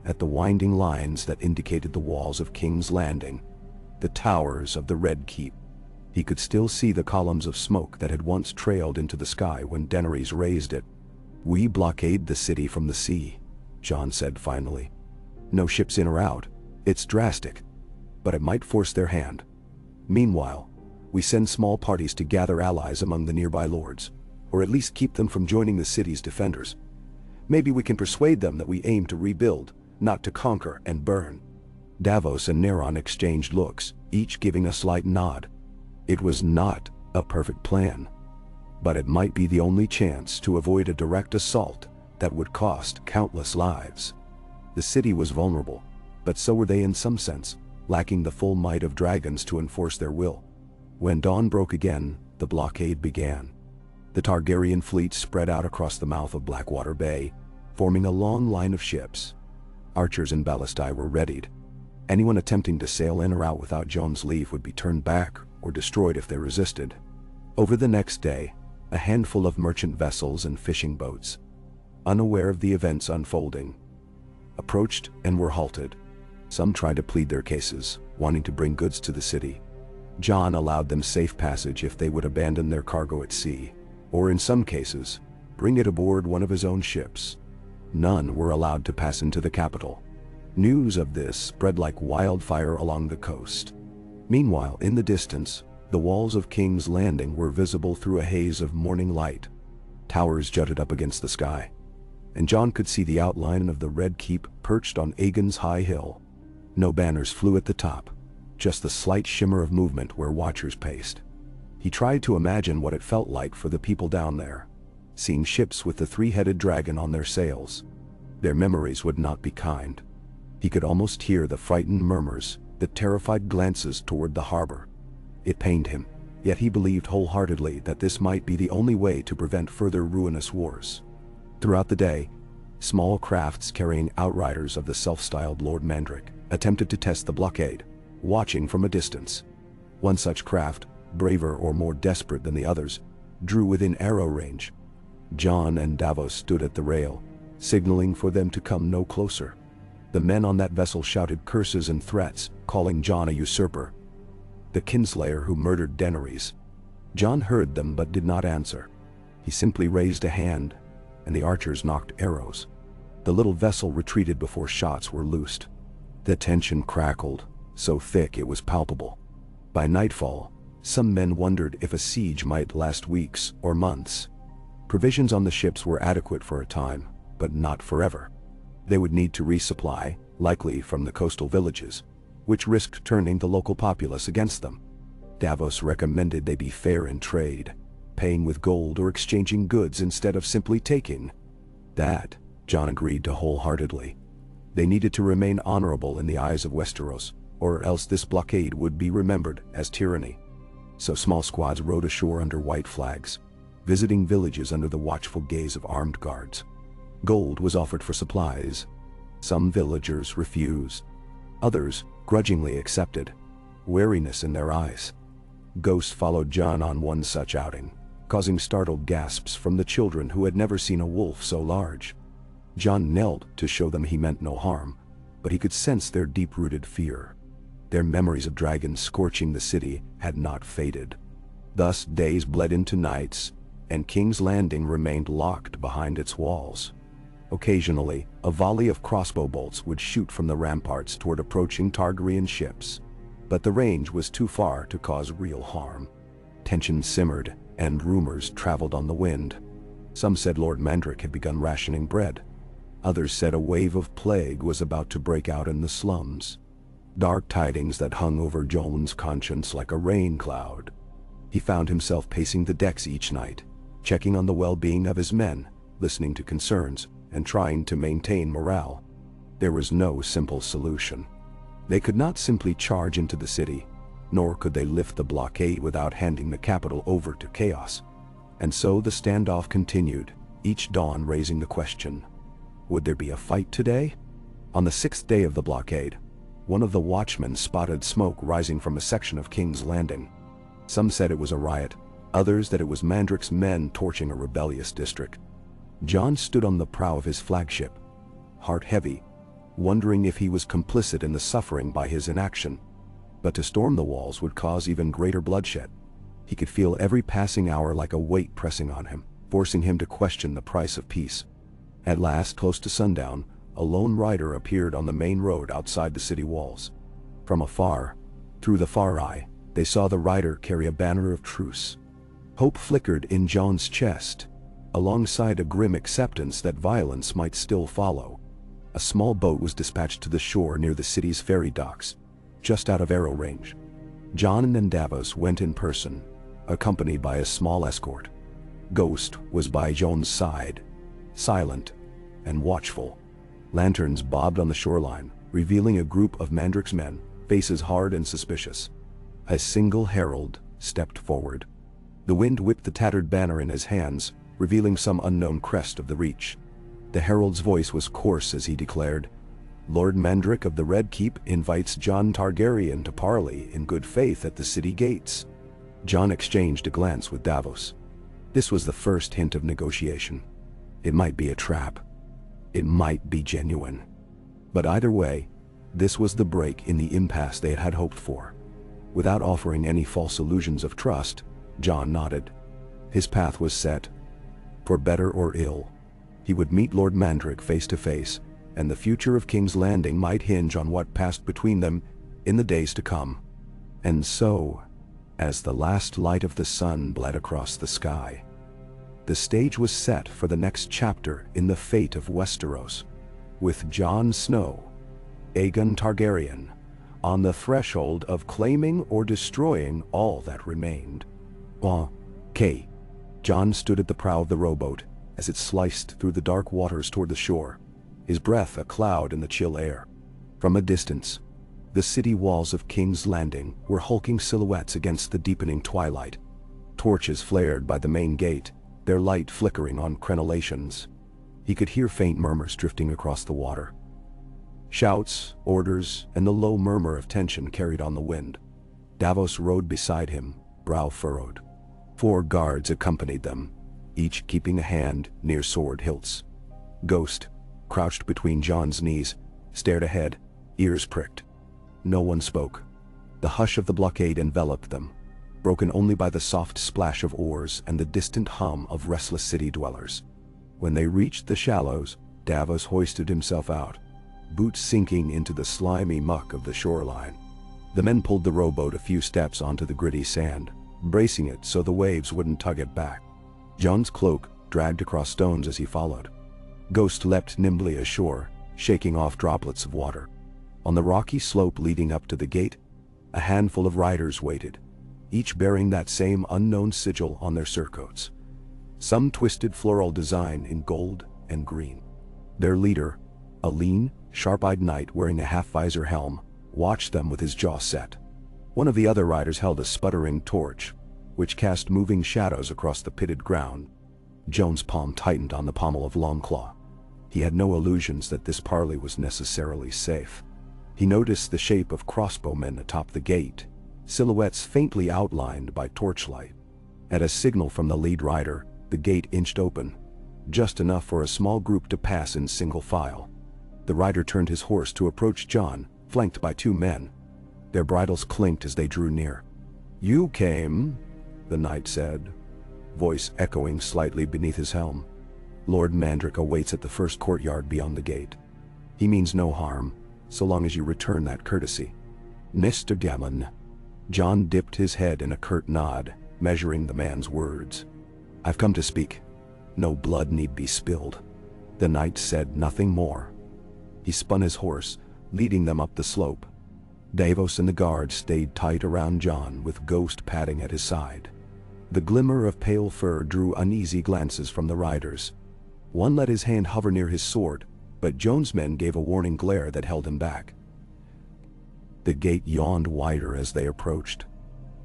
[SPEAKER 1] at the winding lines that indicated the walls of King's Landing, the towers of the Red Keep. He could still see the columns of smoke that had once trailed into the sky when Daenerys raised it. We blockade the city from the sea, Jon said finally. No ships in or out. It's drastic, but it might force their hand. Meanwhile, we send small parties to gather allies among the nearby lords, or at least keep them from joining the city's defenders. Maybe we can persuade them that we aim to rebuild, not to conquer and burn. Davos and Neron exchanged looks, each giving a slight nod. It was not a perfect plan, but it might be the only chance to avoid a direct assault that would cost countless lives. The city was vulnerable, but so were they in some sense, lacking the full might of dragons to enforce their will. When dawn broke again, the blockade began. The Targaryen fleet spread out across the mouth of Blackwater Bay, forming a long line of ships. Archers and ballistae were readied. Anyone attempting to sail in or out without Jon's leave would be turned back or destroyed if they resisted. Over the next day, a handful of merchant vessels and fishing boats, unaware of the events unfolding, approached and were halted. Some tried to plead their cases, wanting to bring goods to the city. Jon allowed them safe passage if they would abandon their cargo at sea, or in some cases, bring it aboard one of his own ships. None were allowed to pass into the capital. News of this spread like wildfire along the coast. Meanwhile, in the distance, the walls of King's Landing were visible through a haze of morning light. Towers jutted up against the sky, and Jon could see the outline of the Red Keep perched on Aegon's high hill. No banners flew at the top, just the slight shimmer of movement where watchers paced. He tried to imagine what it felt like for the people down there, seeing ships with the three-headed dragon on their sails. Their memories would not be kind. He could almost hear the frightened murmurs, the terrified glances toward the harbor. It pained him, yet he believed wholeheartedly that this might be the only way to prevent further ruinous wars. Throughout the day, small crafts carrying outriders of the self-styled Lord Mandrake attempted to test the blockade, watching from a distance. One such craft, braver or more desperate than the others, drew within arrow range. Jon and Davos stood at the rail, signaling for them to come no closer. The men on that vessel shouted curses and threats, calling Jon a usurper, the kinslayer who murdered Daenerys. Jon heard them but did not answer. He simply raised a hand, and the archers knocked arrows. The little vessel retreated before shots were loosed. The tension crackled, so thick it was palpable. By nightfall, some men wondered if a siege might last weeks or months. Provisions on the ships were adequate for a time, but not forever. They would need to resupply, likely from the coastal villages, which risked turning the local populace against them. Davos recommended they be fair in trade, paying with gold or exchanging goods instead of simply taking. That, Jon agreed to wholeheartedly. They needed to remain honorable in the eyes of Westeros, or else this blockade would be remembered as tyranny. So small squads rowed ashore under white flags, visiting villages under the watchful gaze of armed guards. Gold was offered for supplies. Some villagers refused. Others grudgingly accepted, wariness in their eyes. Ghost followed Jon on one such outing, causing startled gasps from the children who had never seen a wolf so large. Jon knelt to show them he meant no harm, but he could sense their deep-rooted fear. Their memories of dragons scorching the city had not faded. Thus days bled into nights, and King's Landing remained locked behind its walls. Occasionally, a volley of crossbow bolts would shoot from the ramparts toward approaching Targaryen ships, but the range was too far to cause real harm. Tension simmered, and rumors traveled on the wind. Some said Lord Mandrake had begun rationing bread. Others said a wave of plague was about to break out in the slums. Dark tidings that hung over Jon's conscience like a rain cloud. He found himself pacing the decks each night, checking on the well-being of his men, listening to concerns, and trying to maintain morale. There was no simple solution. They could not simply charge into the city, nor could they lift the blockade without handing the capital over to chaos. And so the standoff continued, each dawn raising the question, would there be a fight today? On the 6th day of the blockade, one of the watchmen spotted smoke rising from a section of King's Landing. Some said it was a riot, others that it was Mandrake's men torching a rebellious district. Jon stood on the prow of his flagship, heart heavy, wondering if he was complicit in the suffering by his inaction. But to storm the walls would cause even greater bloodshed. He could feel every passing hour like a weight pressing on him, forcing him to question the price of peace. At last, close to sundown, a lone rider appeared on the main road outside the city walls. From afar, through the far eye, they saw the rider carry a banner of truce. Hope flickered in Jon's chest, alongside a grim acceptance that violence might still follow. A small boat was dispatched to the shore near the city's ferry docks, just out of arrow range. Jon and Davos went in person, accompanied by a small escort. Ghost was by Jon's side, silent and watchful. Lanterns bobbed on the shoreline, revealing a group of Mandrake's men, faces hard and suspicious. A single herald stepped forward. The wind whipped the tattered banner in his hands, revealing some unknown crest of the Reach. The herald's voice was coarse as he declared, "Lord Mandrake of the Red Keep invites Jon Targaryen to parley in good faith at the city gates." Jon exchanged a glance with Davos. This was the first hint of negotiation. It might be a trap. It might be genuine. But either way, This was the break in the impasse they had hoped for. Without offering any false illusions of trust, Jon nodded. His path was set. For better or ill, he would meet Lord Mandrick face to face, and the future of King's Landing might hinge on what passed between them in the days to come. And so, as the last light of the sun bled across the sky, the stage was set for the next chapter in the fate of Westeros, with Jon Snow, Aegon Targaryen, on the threshold of claiming or destroying all that remained. Okay. Jon stood at the prow of the rowboat as it sliced through the dark waters toward the shore, his breath a cloud in the chill air. From a distance, the city walls of King's Landing were hulking silhouettes against the deepening twilight. Torches flared by the main gate, their light flickering on crenellations. He could hear faint murmurs drifting across the water. Shouts, orders, and the low murmur of tension carried on the wind. Davos rode beside him, brow furrowed. 4 guards accompanied them, each keeping a hand near sword hilts. Ghost, crouched between Jon's knees, stared ahead, ears pricked. No one spoke. The hush of the blockade enveloped them, broken only by the soft splash of oars and the distant hum of restless city dwellers. When they reached the shallows, Davos hoisted himself out, boots sinking into the slimy muck of the shoreline. The men pulled the rowboat a few steps onto the gritty sand, bracing it so the waves wouldn't tug it back. Jon's cloak dragged across stones as he followed. Ghost leapt nimbly ashore, shaking off droplets of water. On the rocky slope leading up to the gate, a handful of riders waited, each bearing that same unknown sigil on their surcoats, some twisted floral design in gold and green. Their leader, a lean, sharp-eyed knight wearing a half-visor helm, watched them with his jaw set. One of the other riders held a sputtering torch, which cast moving shadows across the pitted ground. Jon's palm tightened on the pommel of Longclaw. He had no illusions that this parley was necessarily safe. He noticed the shape of crossbowmen atop the gate, silhouettes faintly outlined by torchlight. At a signal from the lead rider, the gate inched open, just enough for a small group to pass in single file. The rider turned his horse to approach Jon, flanked by 2 men. Their bridles clinked as they drew near. "You came," the knight said, voice echoing slightly beneath his helm. "Lord Mandrick awaits at the first courtyard beyond the gate. He means no harm, so long as you return that courtesy." "Mr. Gammon." Jon dipped his head in a curt nod, measuring the man's words. "I've come to speak. No blood need be spilled." The knight said nothing more. He spun his horse, leading them up the slope. Davos and the guards stayed tight around Jon, with Ghost padding at his side. The glimmer of pale fur drew uneasy glances from the riders. One let his hand hover near his sword, but Jon's men gave a warning glare that held him back. The gate yawned wider as they approached.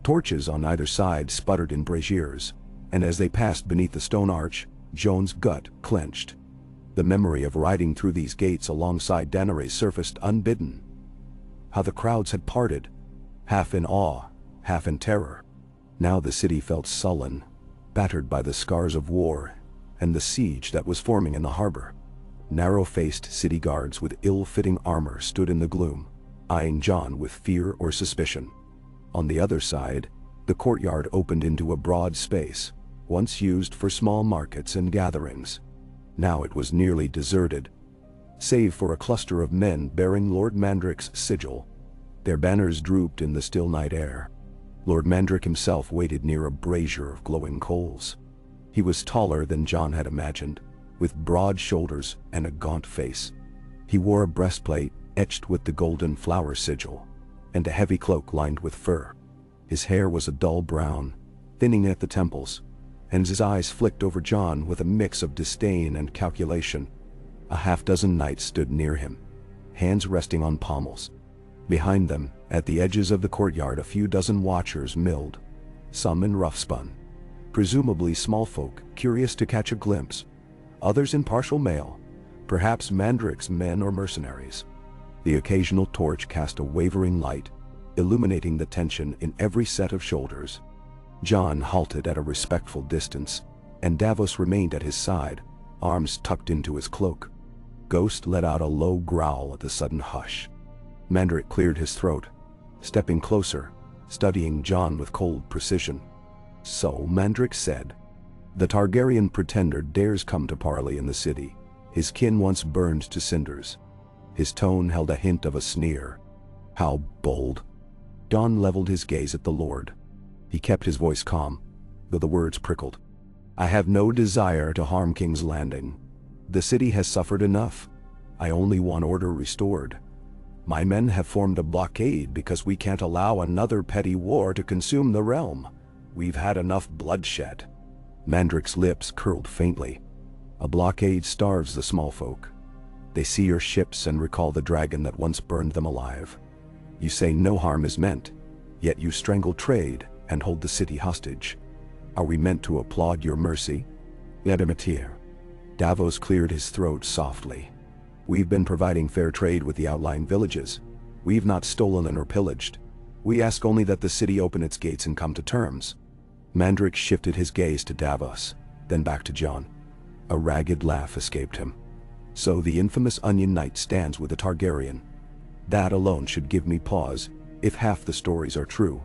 [SPEAKER 1] Torches on either side sputtered in braziers, and as they passed beneath the stone arch, Jon's gut clenched. The memory of riding through these gates alongside Daenerys surfaced unbidden. How the crowds had parted, half in awe, half in terror. Now the city felt sullen, battered by the scars of war and the siege that was forming in the harbor. Narrow-faced city guards with ill-fitting armor stood in the gloom, eyeing Jon with fear or suspicion. On the other side, the courtyard opened into a broad space, once used for small markets and gatherings. Now it was nearly deserted, save for a cluster of men bearing Lord Mandrick's sigil. Their banners drooped in the still night air. Lord Mandrick himself waited near a brazier of glowing coals. He was taller than Jon had imagined, with broad shoulders and a gaunt face. He wore a breastplate etched with the golden flower sigil, and a heavy cloak lined with fur. His hair was a dull brown, thinning at the temples, and his eyes flicked over Jon with a mix of disdain and calculation. A half-dozen knights stood near him, hands resting on pommels. Behind them, at the edges of the courtyard, a few dozen watchers milled, some in rough-spun, presumably small folk curious to catch a glimpse, others in partial mail, perhaps Mandrick's men or mercenaries. The occasional torch cast a wavering light, illuminating the tension in every set of shoulders. Jon halted at a respectful distance, and Davos remained at his side, arms tucked into his cloak. Ghost let out a low growl at the sudden hush. Mandric cleared his throat, stepping closer, studying Jon with cold precision. "So," Mandric said, "the Targaryen pretender dares come to parley in the city, his kin once burned to cinders." His tone held a hint of a sneer. "How bold." Jon leveled his gaze at the Lord. He kept his voice calm, though the words prickled. "I have no desire to harm King's Landing. The city has suffered enough. I only want order restored. My men have formed a blockade because we can't allow another petty war to consume the realm. We've had enough bloodshed." Mandric's lips curled faintly. "A blockade starves the small folk. They see your ships and recall the dragon that once burned them alive. You say no harm is meant, yet you strangle trade and hold the city hostage. Are we meant to applaud your mercy?" "Ledimitir." Davos cleared his throat softly. "We've been providing fair trade with the outlying villages. We've not stolen or pillaged. We ask only that the city open its gates and come to terms." Mandric shifted his gaze to Davos, then back to Jon. A ragged laugh escaped him. "So the infamous Onion Knight stands with a Targaryen. That alone should give me pause, if half the stories are true."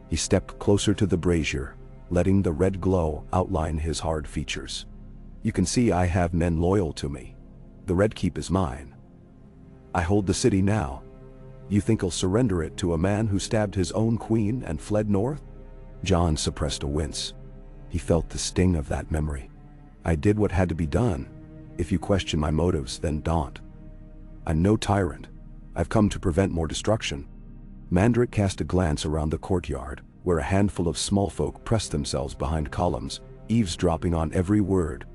[SPEAKER 1] He stepped closer to the brazier, letting the red glow outline his hard features. "You can see I have men loyal to me. The Red Keep is mine. I hold the city now. You think I'll surrender it to a man who stabbed his own queen and fled north?" Jon suppressed a wince. He felt the sting of that memory. "I did what had to be done. If you question my motives, then don't. I'm no tyrant. I've come to prevent more destruction." Mandric cast a glance around the courtyard, where a handful of small folk pressed themselves behind columns, eavesdropping on every word.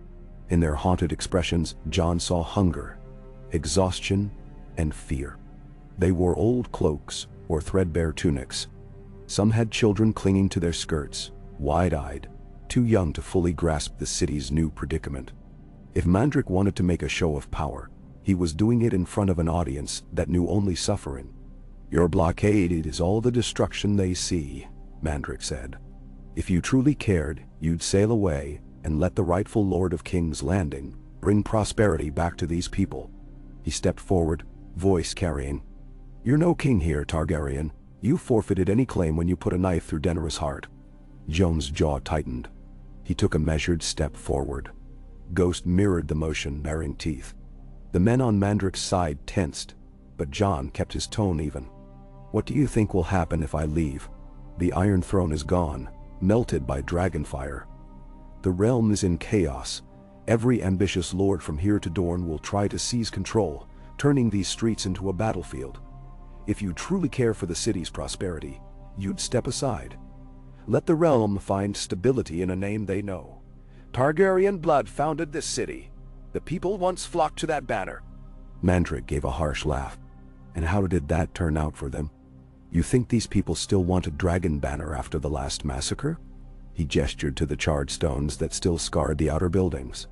[SPEAKER 1] In their haunted expressions, Jon saw hunger, exhaustion, and fear. They wore old cloaks or threadbare tunics. Some had children clinging to their skirts, wide-eyed, too young to fully grasp the city's new predicament. If Mandric wanted to make a show of power, he was doing it in front of an audience that knew only suffering. "Your blockade is all the destruction they see," Mandric said. "If you truly cared, you'd sail away and let the rightful Lord of King's Landing bring prosperity back to these people." He stepped forward, voice carrying. "You're no king here, Targaryen. You forfeited any claim when you put a knife through Daenerys' heart." Jon's jaw tightened. He took a measured step forward. Ghost mirrored the motion, baring teeth. The men on Mandric's side tensed, but Jon kept his tone even. "What do you think will happen if I leave? The Iron Throne is gone, melted by dragonfire. The realm is in chaos. Every ambitious lord from here to Dorne will try to seize control, turning these streets into a battlefield. If you truly care for the city's prosperity, you'd step aside. Let the realm find stability in a name they know. Targaryen blood founded this city. The people once flocked to that banner." Mandric gave a harsh laugh. "And how did that turn out for them? You think these people still want a dragon banner after the last massacre?" He gestured to the charred stones that still scarred the outer buildings.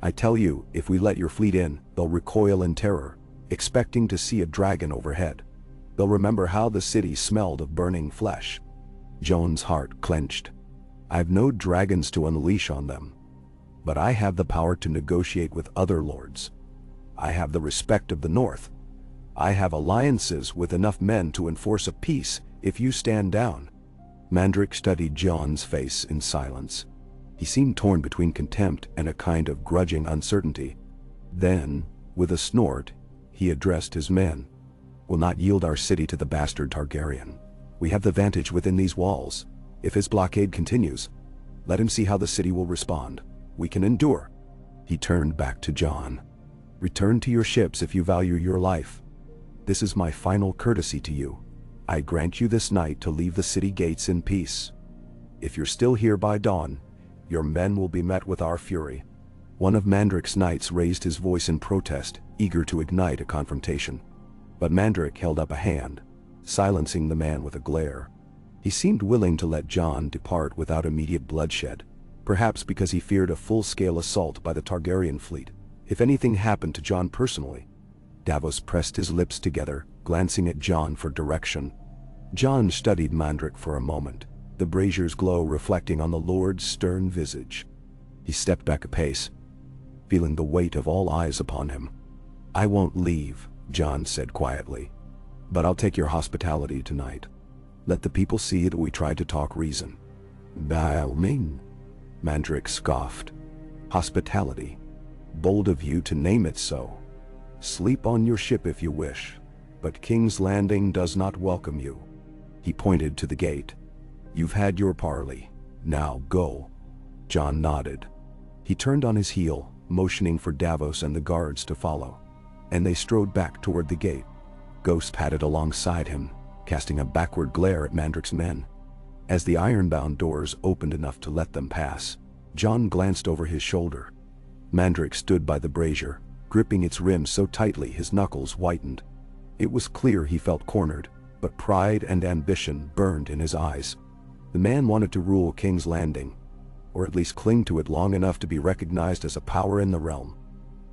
[SPEAKER 1] "I tell you, if we let your fleet in, they'll recoil in terror, expecting to see a dragon overhead. They'll remember how the city smelled of burning flesh." Jon's heart clenched. "I've no dragons to unleash on them. But I have the power to negotiate with other lords. I have the respect of the North. I have alliances with enough men to enforce a peace if you stand down." Mandric studied Jon's face in silence. He seemed torn between contempt and a kind of grudging uncertainty. Then, with a snort, he addressed his men. "We'll not yield our city to the bastard Targaryen. We have the vantage within these walls. If his blockade continues, let him see how the city will respond. We can endure." He turned back to Jon. "Return to your ships if you value your life. This is my final courtesy to you. I grant you this night to leave the city gates in peace. If you're still here by dawn, your men will be met with our fury." One of Mandric's knights raised his voice in protest, eager to ignite a confrontation. But Mandric held up a hand, silencing the man with a glare. He seemed willing to let Jon depart without immediate bloodshed, perhaps because he feared a full-scale assault by the Targaryen fleet, if anything happened to Jon personally. Davos pressed his lips together, glancing at Jon for direction. Jon studied Mandric for a moment, the brazier's glow reflecting on the Lord's stern visage. He stepped back a pace, feeling the weight of all eyes upon him. "I won't leave," Jon said quietly. But I'll take your hospitality tonight. Let the people see that we tried to talk reason." "By all means," Mandrick scoffed. "Hospitality. Bold of you to name it so. Sleep on your ship if you wish, but King's Landing does not welcome you." He pointed to the gate. "You've had your parley. Now go." Jon nodded. He turned on his heel, motioning for Davos and the guards to follow, and they strode back toward the gate. Ghost padded alongside him, casting a backward glare at Mandrick's men. As the iron-bound doors opened enough to let them pass, Jon glanced over his shoulder. Mandrick stood by the brazier, gripping its rim so tightly his knuckles whitened. It was clear he felt cornered, but pride and ambition burned in his eyes. The man wanted to rule King's Landing, or at least cling to it long enough to be recognized as a power in the realm.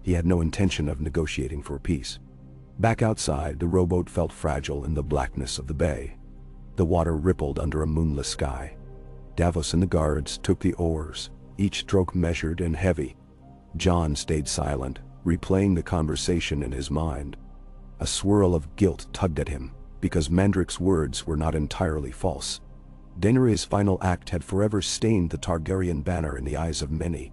[SPEAKER 1] He had no intention of negotiating for peace. Back outside, the rowboat felt fragile in the blackness of the bay. The water rippled under a moonless sky. Davos and the guards took the oars, each stroke measured and heavy. Jon stayed silent, replaying the conversation in his mind. A swirl of guilt tugged at him, because Mandrick's words were not entirely false. Daenerys' final act had forever stained the Targaryen banner in the eyes of many.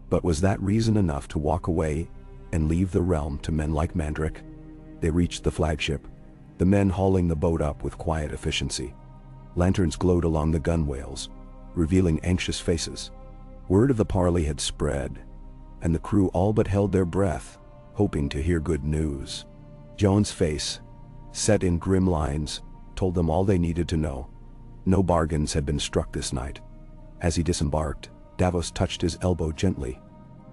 [SPEAKER 1] But was that reason enough to walk away and leave the realm to men like Mandrick? They reached the flagship, the men hauling the boat up with quiet efficiency. Lanterns glowed along the gunwales, revealing anxious faces. Word of the parley had spread, and the crew all but held their breath, hoping to hear good news. Jon's face, set in grim lines, told them all they needed to know. No bargains had been struck this night. As he disembarked, Davos touched his elbow gently.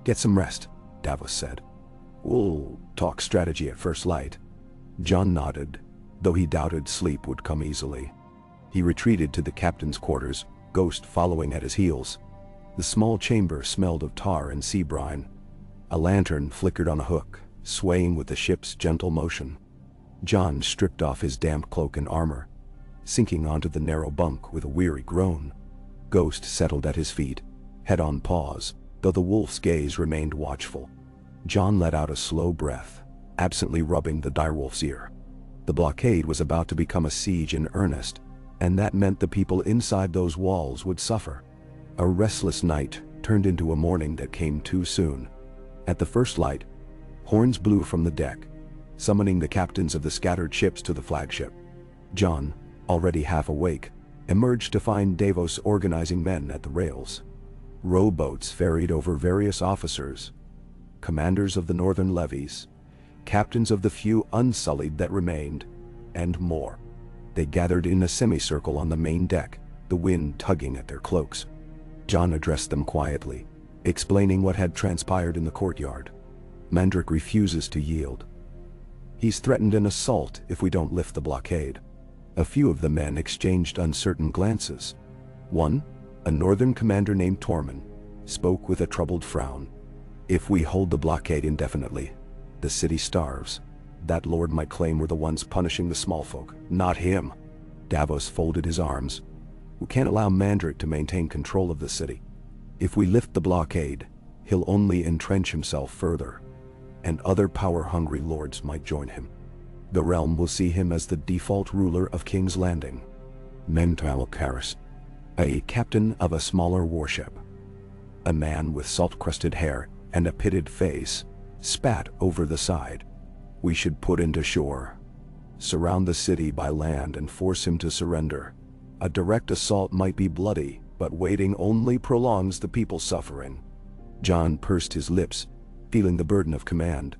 [SPEAKER 1] "Get some rest," Davos said. "We'll talk strategy at first light." Jon nodded, though he doubted sleep would come easily. He retreated to the captain's quarters, Ghost following at his heels. The small chamber smelled of tar and sea brine. A lantern flickered on a hook, swaying with the ship's gentle motion. Jon stripped off his damp cloak and armor, sinking onto the narrow bunk with a weary groan. Ghost settled at his feet, head on pause, though the wolf's gaze remained watchful. Jon let out a slow breath, absently rubbing the direwolf's ear. The blockade was about to become a siege in earnest, and that meant the people inside those walls would suffer. A restless night turned into a morning that came too soon. At the first light, horns blew from the deck, summoning the captains of the scattered ships to the flagship. Jon, already half awake, emerged to find Davos organizing men at the rails. Rowboats ferried over various officers, commanders of the northern levies, captains of the few unsullied that remained, and more. They gathered in a semicircle on the main deck, the wind tugging at their cloaks. Jon addressed them quietly, explaining what had transpired in the courtyard. Mandrick refuses to yield. He's threatened an assault if we don't lift the blockade. A few of the men exchanged uncertain glances. One, a northern commander named Tormund, spoke with a troubled frown. "If we hold the blockade indefinitely, the city starves. That lord might claim we're the ones punishing the small folk, not him." Davos folded his arms. "We can't allow Mandrick to maintain control of the city. If we lift the blockade, he'll only entrench himself further, and other power-hungry lords might join him. The realm will see him as the default ruler of King's Landing." Mental Karis, a captain of a smaller warship, a man with salt-crusted hair and a pitted face, spat over the side. "We should put him to shore, surround the city by land and force him to surrender. A direct assault might be bloody, but waiting only prolongs the people's suffering." Jon pursed his lips, feeling the burden of command.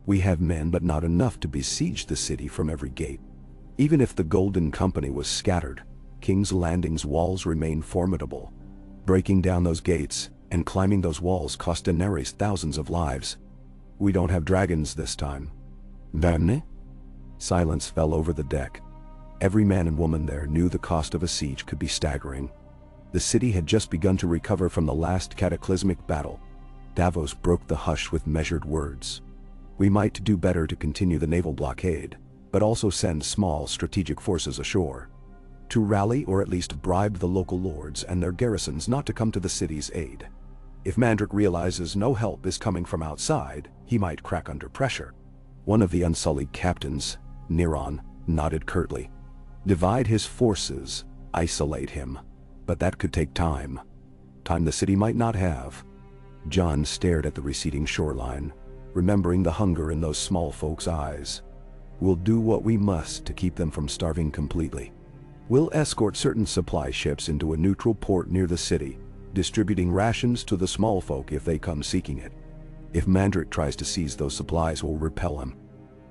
[SPEAKER 1] "We have men, but not enough to besiege the city from every gate. Even if the Golden Company was scattered, King's Landing's walls remain formidable. Breaking down those gates and climbing those walls cost Daenerys thousands of lives. We don't have dragons this time." "Damn." Silence fell over the deck. Every man and woman there knew the cost of a siege could be staggering. The city had just begun to recover from the last cataclysmic battle. Davos broke the hush with measured words. "We might do better to continue the naval blockade, but also send small strategic forces ashore. To rally or at least bribe the local lords and their garrisons not to come to the city's aid. If Mandrick realizes no help is coming from outside, he might crack under pressure." One of the unsullied captains, Neron, nodded curtly. Divide his forces, isolate him. But that could take time. Time the city might not have. Jon stared at the receding shoreline, remembering the hunger in those small folks' eyes. We'll do what we must to keep them from starving completely. We'll escort certain supply ships into a neutral port near the city, distributing rations to the small folk if they come seeking it. If Mandrick tries to seize those supplies, we'll repel him.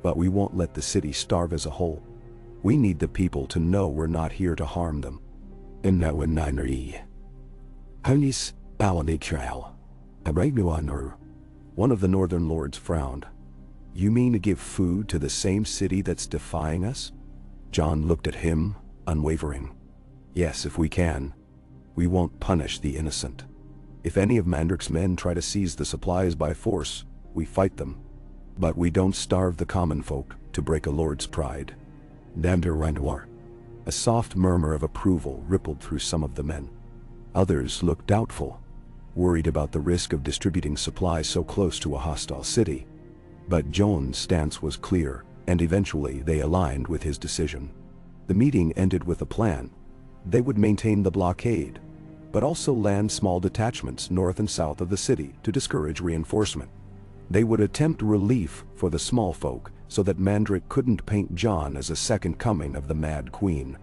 [SPEAKER 1] But we won't let the city starve as a whole. We need the people to know we're not here to harm them. One of the northern lords frowned. You mean to give food to the same city that's defying us? Jon looked at him, unwavering. Yes, if we can. We won't punish the innocent. If any of Mandrick's men try to seize the supplies by force, we fight them. But we don't starve the common folk to break a lord's pride. A soft murmur of approval rippled through some of the men. Others looked doubtful, worried about the risk of distributing supplies so close to a hostile city. But Jon's stance was clear, and eventually they aligned with his decision. The meeting ended with a plan. They would maintain the blockade, but also land small detachments north and south of the city to discourage reinforcement. They would attempt relief for the small folk so that Mandrick couldn't paint Jon as a second coming of the Mad Queen.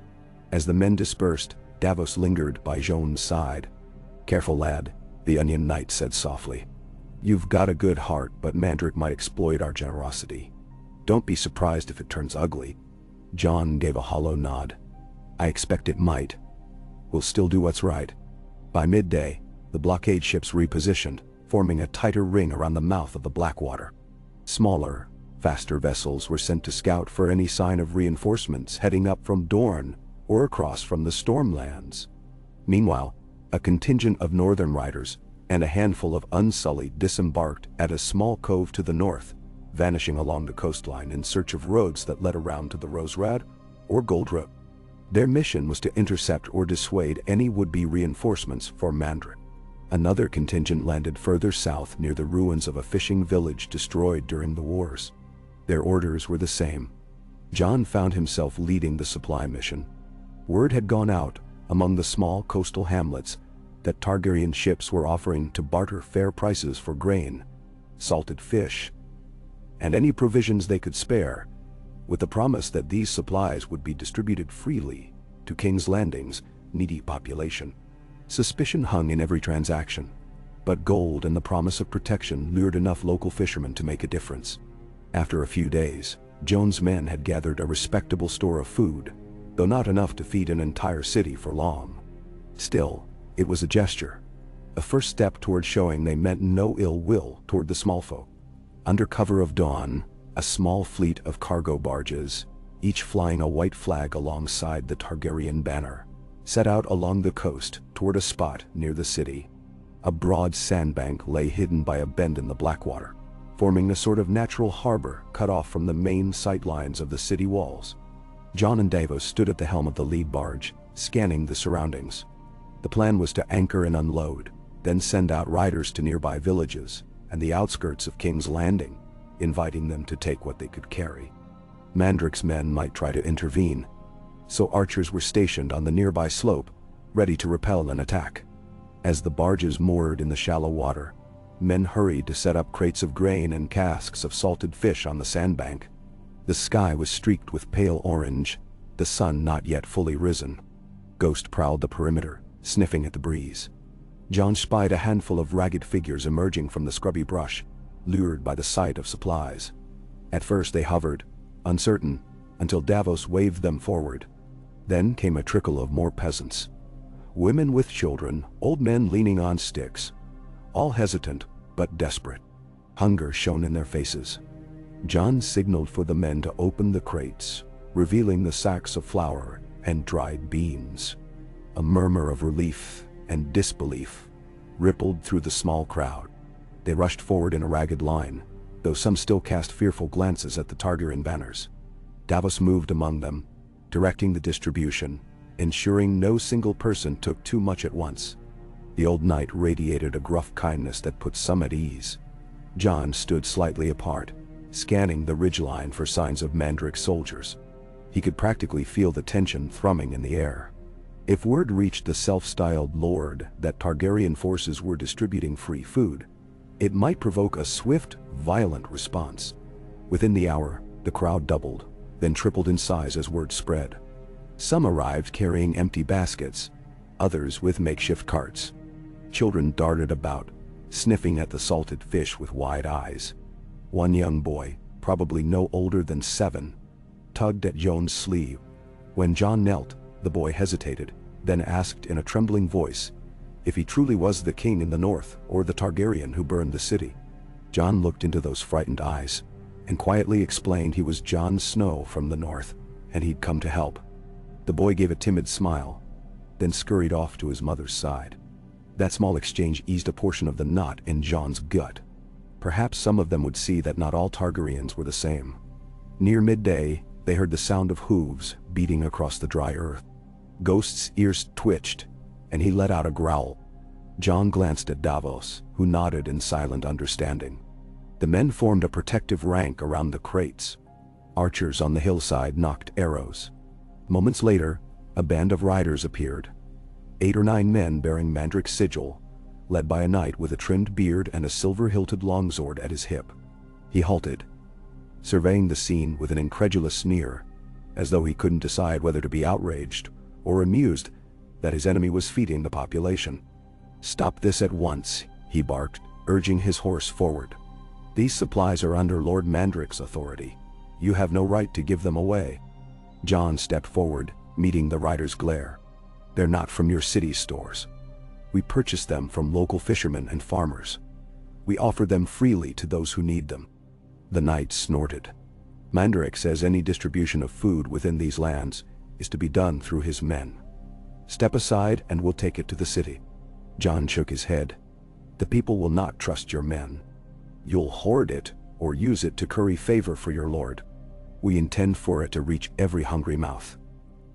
[SPEAKER 1] As the men dispersed, Davos lingered by Jon's side. Careful, lad, the Onion Knight said softly. You've got a good heart, but Mandrick might exploit our generosity. Don't be surprised if it turns ugly. Jon gave a hollow nod. I expect it might. We'll still do what's right. By midday, the blockade ships repositioned, forming a tighter ring around the mouth of the Blackwater. Smaller, faster vessels were sent to scout for any sign of reinforcements heading up from Dorne or across from the Stormlands. Meanwhile, a contingent of northern riders and a handful of Unsullied disembarked at a small cove to the north, vanishing along the coastline in search of roads that led around to the Roserad or Gold Road. Their mission was to intercept or dissuade any would-be reinforcements for Mandrick. Another contingent landed further south near the ruins of a fishing village destroyed during the wars. Their orders were the same. Jon found himself leading the supply mission. Word had gone out among the small coastal hamlets that Targaryen ships were offering to barter fair prices for grain, salted fish, and any provisions they could spare, with the promise that these supplies would be distributed freely to King's Landing's needy population. Suspicion hung in every transaction, but gold and the promise of protection lured enough local fishermen to make a difference. After a few days, Jon's men had gathered a respectable store of food, though not enough to feed an entire city for long. Still, it was a gesture, a first step toward showing they meant no ill will toward the small folk. Under cover of dawn, a small fleet of cargo barges, each flying a white flag alongside the Targaryen banner, set out along the coast toward a spot near the city. A broad sandbank lay hidden by a bend in the Blackwater, forming a sort of natural harbor cut off from the main sightlines of the city walls. Jon and Davos stood at the helm of the lead barge, scanning the surroundings. The plan was to anchor and unload, then send out riders to nearby villages and the outskirts of King's Landing, inviting them to take what they could carry. Mandrick's men might try to intervene, so archers were stationed on the nearby slope, ready to repel an attack. As the barges moored in the shallow water, men hurried to set up crates of grain and casks of salted fish on the sandbank. The sky was streaked with pale orange, the sun not yet fully risen. Ghost prowled the perimeter, sniffing at the breeze. Jon spied a handful of ragged figures emerging from the scrubby brush, lured by the sight of supplies. At first they hovered, uncertain, until Davos waved them forward. Then came a trickle of more peasants. Women with children, old men leaning on sticks, all hesitant but desperate. Hunger shone in their faces. Jon signaled for the men to open the crates, revealing the sacks of flour and dried beans. A murmur of relief and disbelief rippled through the small crowd. They rushed forward in a ragged line, though some still cast fearful glances at the Targaryen banners. Davos moved among them, directing the distribution, ensuring no single person took too much at once. The old knight radiated a gruff kindness that put some at ease. Jon stood slightly apart, scanning the ridgeline for signs of Mandrick soldiers. He could practically feel the tension thrumming in the air. If word reached the self-styled lord that Targaryen forces were distributing free food, it might provoke a swift, violent response. Within the hour, the crowd doubled, then tripled in size as word spread. Some arrived carrying empty baskets, others with makeshift carts. Children darted about, sniffing at the salted fish with wide eyes. One young boy, probably no older than 7, tugged at Jon's sleeve. When Jon knelt, the boy hesitated, then asked in a trembling voice if he truly was the king in the north or the Targaryen who burned the city. Jon looked into those frightened eyes and quietly explained he was Jon Snow from the north, and he'd come to help. The boy gave a timid smile, then scurried off to his mother's side. That small exchange eased a portion of the knot in Jon's gut. Perhaps some of them would see that not all Targaryens were the same. Near midday, they heard the sound of hooves beating across the dry earth. Ghost's ears twitched, and he let out a growl. Jon glanced at Davos, who nodded in silent understanding. The men formed a protective rank around the crates. Archers on the hillside nocked arrows. Moments later, a band of riders appeared. 8 or 9 men bearing Mandrik's sigil, led by a knight with a trimmed beard and a silver-hilted longsword at his hip. He halted, surveying the scene with an incredulous sneer, as though he couldn't decide whether to be outraged or amused that his enemy was feeding the population. "Stop this at once," he barked, urging his horse forward. "These supplies are under Lord Mandrik's authority. You have no right to give them away." Jon stepped forward, meeting the rider's glare. "They're not from your city's stores. We purchase them from local fishermen and farmers. We offer them freely to those who need them." The knight snorted. "Mandrik says any distribution of food within these lands is to be done through his men. Step aside and we'll take it to the city." Jon shook his head. "The people will not trust your men. You'll hoard it or use it to curry favor for your lord. We intend for it to reach every hungry mouth.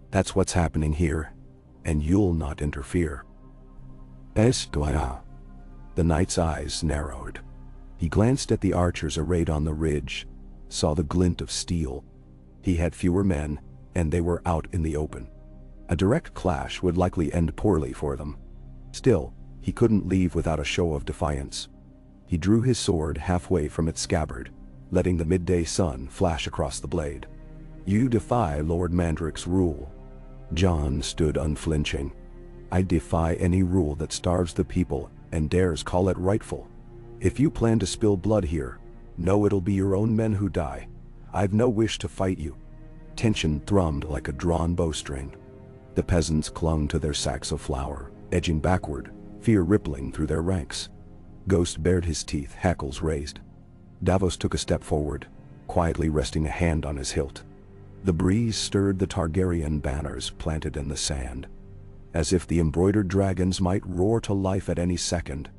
[SPEAKER 1] That's what's happening here, and you'll not interfere." The knight's eyes narrowed. He glanced at the archers arrayed on the ridge, saw the glint of steel. He had fewer men, and they were out in the open. A direct clash would likely end poorly for them. Still, he couldn't leave without a show of defiance. He drew his sword halfway from its scabbard, letting the midday sun flash across the blade. "You defy Lord Mandrik's rule." Jon stood unflinching. "I defy any rule that starves the people and dares call it rightful. If you plan to spill blood here, know it'll be your own men who die. I've no wish to fight you." Tension thrummed like a drawn bowstring. The peasants clung to their sacks of flour, edging backward, fear rippling through their ranks. Ghost bared his teeth, hackles raised. Davos took a step forward, quietly resting a hand on his hilt. The breeze stirred the Targaryen banners planted in the sand, as if the embroidered dragons might roar to life at any second.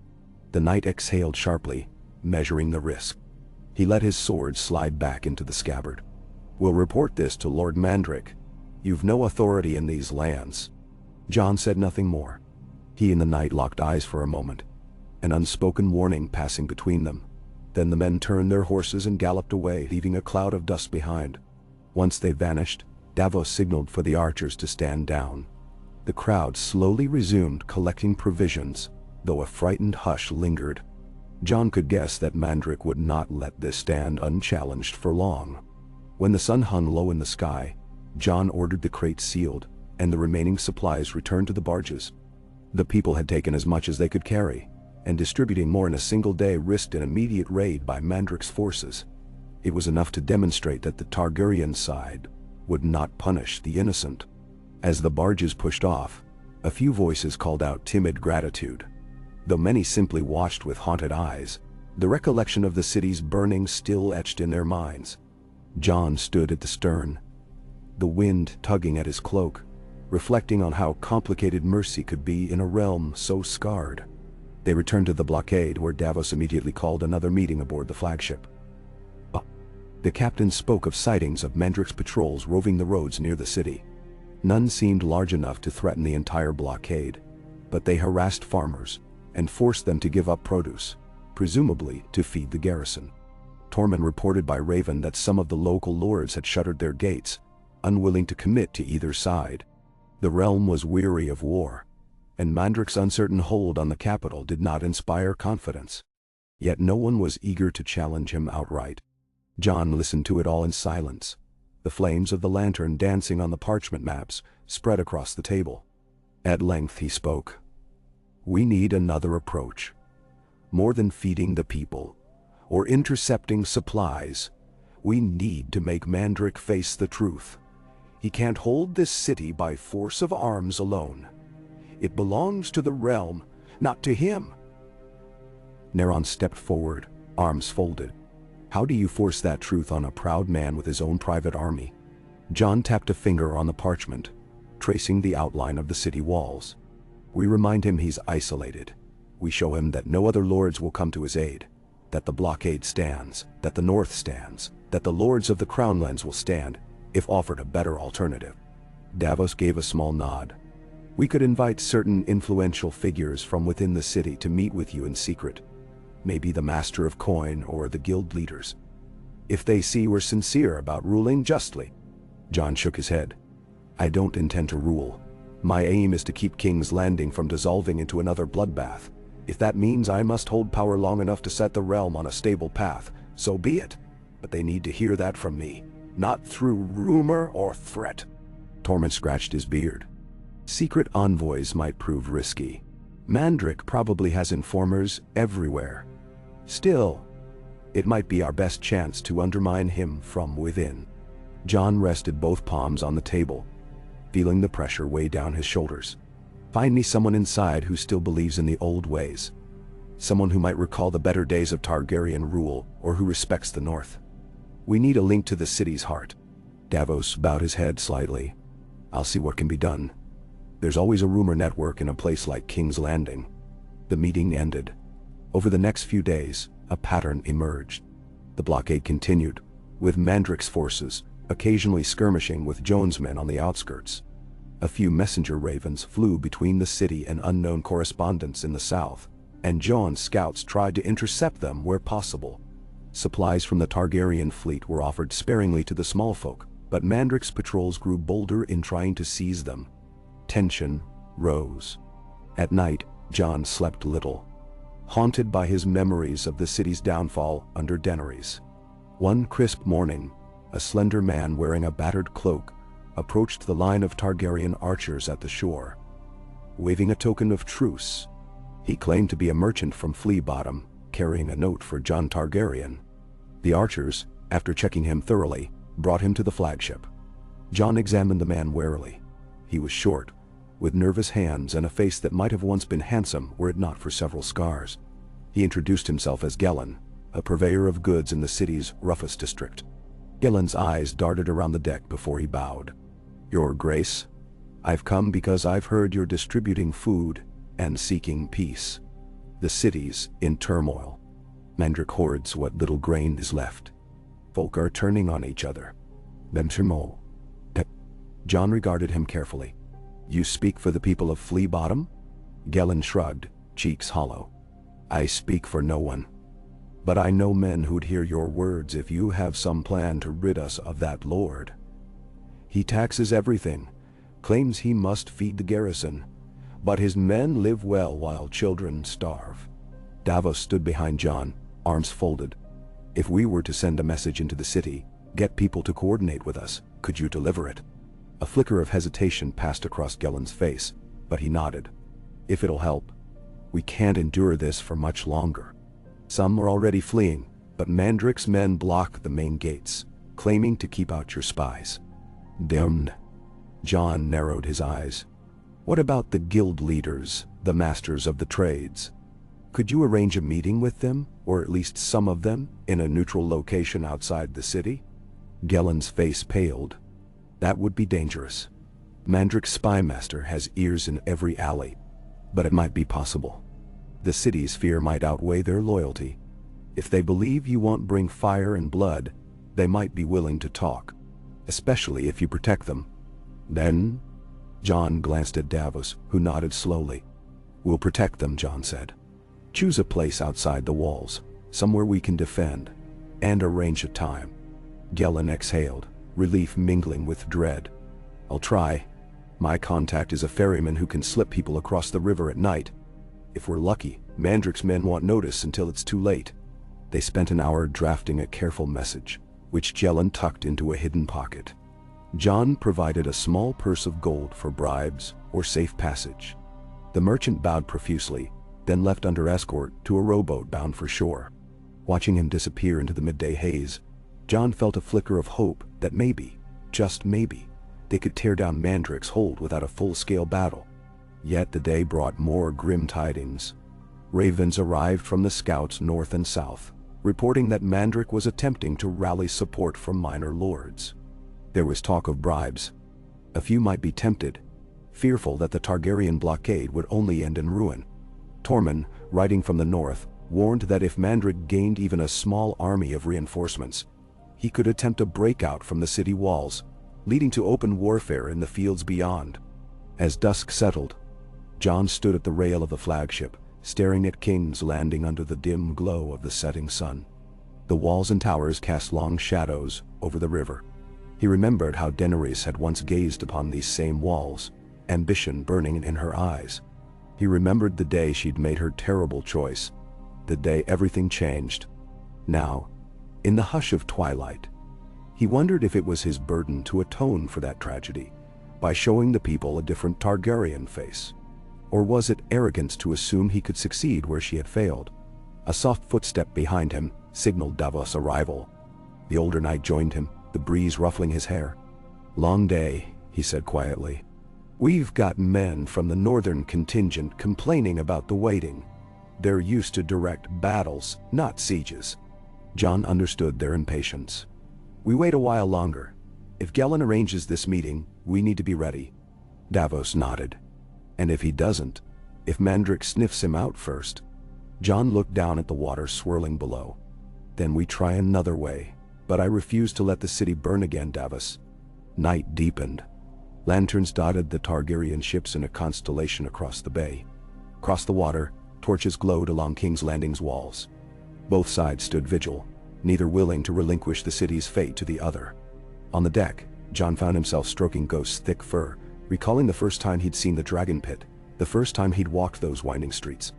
[SPEAKER 1] The knight exhaled sharply, measuring the risk. He let his sword slide back into the scabbard. "We'll report this to Lord Mandrik. You've no authority in these lands." Jon said nothing more. He and the knight locked eyes for a moment, an unspoken warning passing between them. Then the men turned their horses and galloped away, leaving a cloud of dust behind. Once they vanished, Davos signaled for the archers to stand down. The crowd slowly resumed collecting provisions, though a frightened hush lingered. Jon could guess that Mandrik would not let this stand unchallenged for long. When the sun hung low in the sky, Jon ordered the crates sealed, and the remaining supplies returned to the barges. The people had taken as much as they could carry, and distributing more in a single day risked an immediate raid by Mandrik's forces. It was enough to demonstrate that the Targaryen side would not punish the innocent. As the barges pushed off, a few voices called out timid gratitude. Though many simply watched with haunted eyes, the recollection of the city's burning still etched in their minds. Jon stood at the stern, the wind tugging at his cloak, reflecting on how complicated mercy could be in a realm so scarred. They returned to the blockade, where Davos immediately called another meeting aboard the flagship. The captain spoke of sightings of Mandrik's patrols roving the roads near the city. None seemed large enough to threaten the entire blockade, but they harassed farmers and forced them to give up produce, presumably to feed the garrison. Tormund reported by Raven that some of the local lords had shuttered their gates, unwilling to commit to either side. The realm was weary of war, and Mandrik's uncertain hold on the capital did not inspire confidence. Yet no one was eager to challenge him outright. Jon listened to it all in silence, the flames of the lantern dancing on the parchment maps spread across the table. At length he spoke. "We need another approach. More than feeding the people, or intercepting supplies, we need to make Mandrik face the truth. He can't hold this city by force of arms alone. It belongs to the realm, not to him." Neron stepped forward, arms folded. "How do you force that truth on a proud man with his own private army?" Jon tapped a finger on the parchment, tracing the outline of the city walls. "We remind him he's isolated. We show him that no other lords will come to his aid, that the blockade stands, that the North stands, that the lords of the Crownlands will stand, if offered a better alternative." Davos gave a small nod. "We could invite certain influential figures from within the city to meet with you in secret. Maybe the Master of Coin or the guild leaders. If they see we're sincere about ruling justly." Jon shook his head. "I don't intend to rule. My aim is to keep King's Landing from dissolving into another bloodbath. If that means I must hold power long enough to set the realm on a stable path, so be it. But they need to hear that from me, not through rumor or threat." Tormund scratched his beard. "Secret envoys might prove risky. Mandrik probably has informers everywhere. Still, it might be our best chance to undermine him from within." Jon rested both palms on the table, feeling the pressure weigh down his shoulders. "Find me someone inside who still believes in the old ways. Someone who might recall the better days of Targaryen rule or who respects the North. We need a link to the city's heart." Davos bowed his head slightly. "I'll see what can be done. There's always a rumor network in a place like King's Landing." The meeting ended. Over the next few days, a pattern emerged. The blockade continued, with Mandrik's forces occasionally skirmishing with Jon's men on the outskirts. A few messenger ravens flew between the city and unknown correspondents in the south, and Jon's scouts tried to intercept them where possible. Supplies from the Targaryen fleet were offered sparingly to the small folk, but Mandrik's patrols grew bolder in trying to seize them. Tension rose. At night, Jon slept little, haunted by his memories of the city's downfall under Daenerys. One crisp morning, a slender man wearing a battered cloak approached the line of Targaryen archers at the shore. Waving a token of truce, he claimed to be a merchant from Flea Bottom, carrying a note for Jon Targaryen. The archers, after checking him thoroughly, brought him to the flagship. Jon examined the man warily. He was short, with nervous hands and a face that might have once been handsome were it not for several scars. He introduced himself as Gellin, a purveyor of goods in the city's roughest district. Gellin's eyes darted around the deck before he bowed. "Your Grace, I've come because I've heard you're distributing food and seeking peace. The city's in turmoil. Mandrik hoards what little grain is left. Folk are turning on each other." Jon regarded him carefully. "You speak for the people of Flea Bottom?" Gellin shrugged, cheeks hollow. "I speak for no one. But I know men who'd hear your words if you have some plan to rid us of that lord. He taxes everything, claims he must feed the garrison, but his men live well while children starve." Davos stood behind Jon, arms folded. "If we were to send a message into the city, get people to coordinate with us, could you deliver it?" A flicker of hesitation passed across Gellin's face, but he nodded. "If it'll help. We can't endure this for much longer. Some are already fleeing, but Mandrik's men block the main gates, claiming to keep out your spies." "Damned." Jon narrowed his eyes. "What about the guild leaders, the masters of the trades? Could you arrange a meeting with them, or at least some of them, in a neutral location outside the city?" Gellin's face paled. "That would be dangerous. Mandrik's spymaster has ears in every alley, but it might be possible. The city's fear might outweigh their loyalty. If they believe you won't bring fire and blood, they might be willing to talk, especially if you protect them." "Then?" Jon glanced at Davos, who nodded slowly. "We'll protect them," Jon said. "Choose a place outside the walls, somewhere we can defend, and arrange a time." Gellin exhaled. relief mingling with dread. "I'll try. My contact is a ferryman who can slip people across the river at night. If we're lucky, Mandrik's men won't notice until it's too late." They spent an hour drafting a careful message, which Jellin tucked into a hidden pocket. Jon provided a small purse of gold for bribes or safe passage. The merchant bowed profusely, then left under escort to a rowboat bound for shore. Watching him disappear into the midday haze, Jon felt a flicker of hope that maybe, just maybe, they could tear down Mandrik's hold without a full-scale battle. Yet the day brought more grim tidings. Ravens arrived from the scouts north and south, reporting that Mandrik was attempting to rally support from minor lords. There was talk of bribes. A few might be tempted, fearful that the Targaryen blockade would only end in ruin. Tormund, writing from the north, warned that if Mandrik gained even a small army of reinforcements, he could attempt a breakout from the city walls, leading to open warfare in the fields beyond. As dusk settled, Jon stood at the rail of the flagship, staring at King's Landing under the dim glow of the setting sun. The walls and towers cast long shadows over the river. He remembered how Daenerys had once gazed upon these same walls, ambition burning in her eyes. He remembered the day she'd made her terrible choice, the day everything changed. Now, in the hush of twilight, he wondered if it was his burden to atone for that tragedy by showing the people a different Targaryen face. Or was it arrogance to assume he could succeed where she had failed? A soft footstep behind him signaled Davos' arrival. The older knight joined him, the breeze ruffling his hair. "Long day," he said quietly. "We've got men from the northern contingent complaining about the waiting. They're used to direct battles, not sieges." Jon understood their impatience. "We wait a while longer. If Gellin arranges this meeting, we need to be ready." Davos nodded. "And if he doesn't, if Mandrik sniffs him out first?" Jon looked down at the water swirling below. "Then we try another way, but I refuse to let the city burn again, Davos." Night deepened. Lanterns dotted the Targaryen ships in a constellation across the bay. Across the water, torches glowed along King's Landing's walls. Both sides stood vigil, neither willing to relinquish the city's fate to the other. On the deck, Jon found himself stroking Ghost's thick fur, recalling the first time he'd seen the dragon pit, the first time he'd walked those winding streets.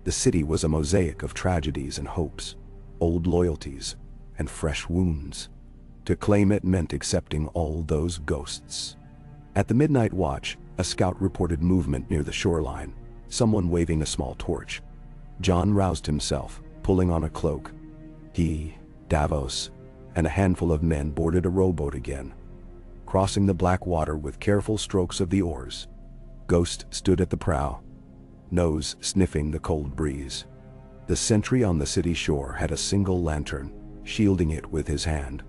[SPEAKER 1] The city was a mosaic of tragedies and hopes, old loyalties, and fresh wounds. To claim it meant accepting all those ghosts. At the midnight watch, a scout reported movement near the shoreline, someone waving a small torch. Jon roused himself, pulling on a cloak. He, Davos, and a handful of men boarded a rowboat again, crossing the black water with careful strokes of the oars. Ghost stood at the prow, nose sniffing the cold breeze. The sentry on the city shore had a single lantern, shielding it with his hand.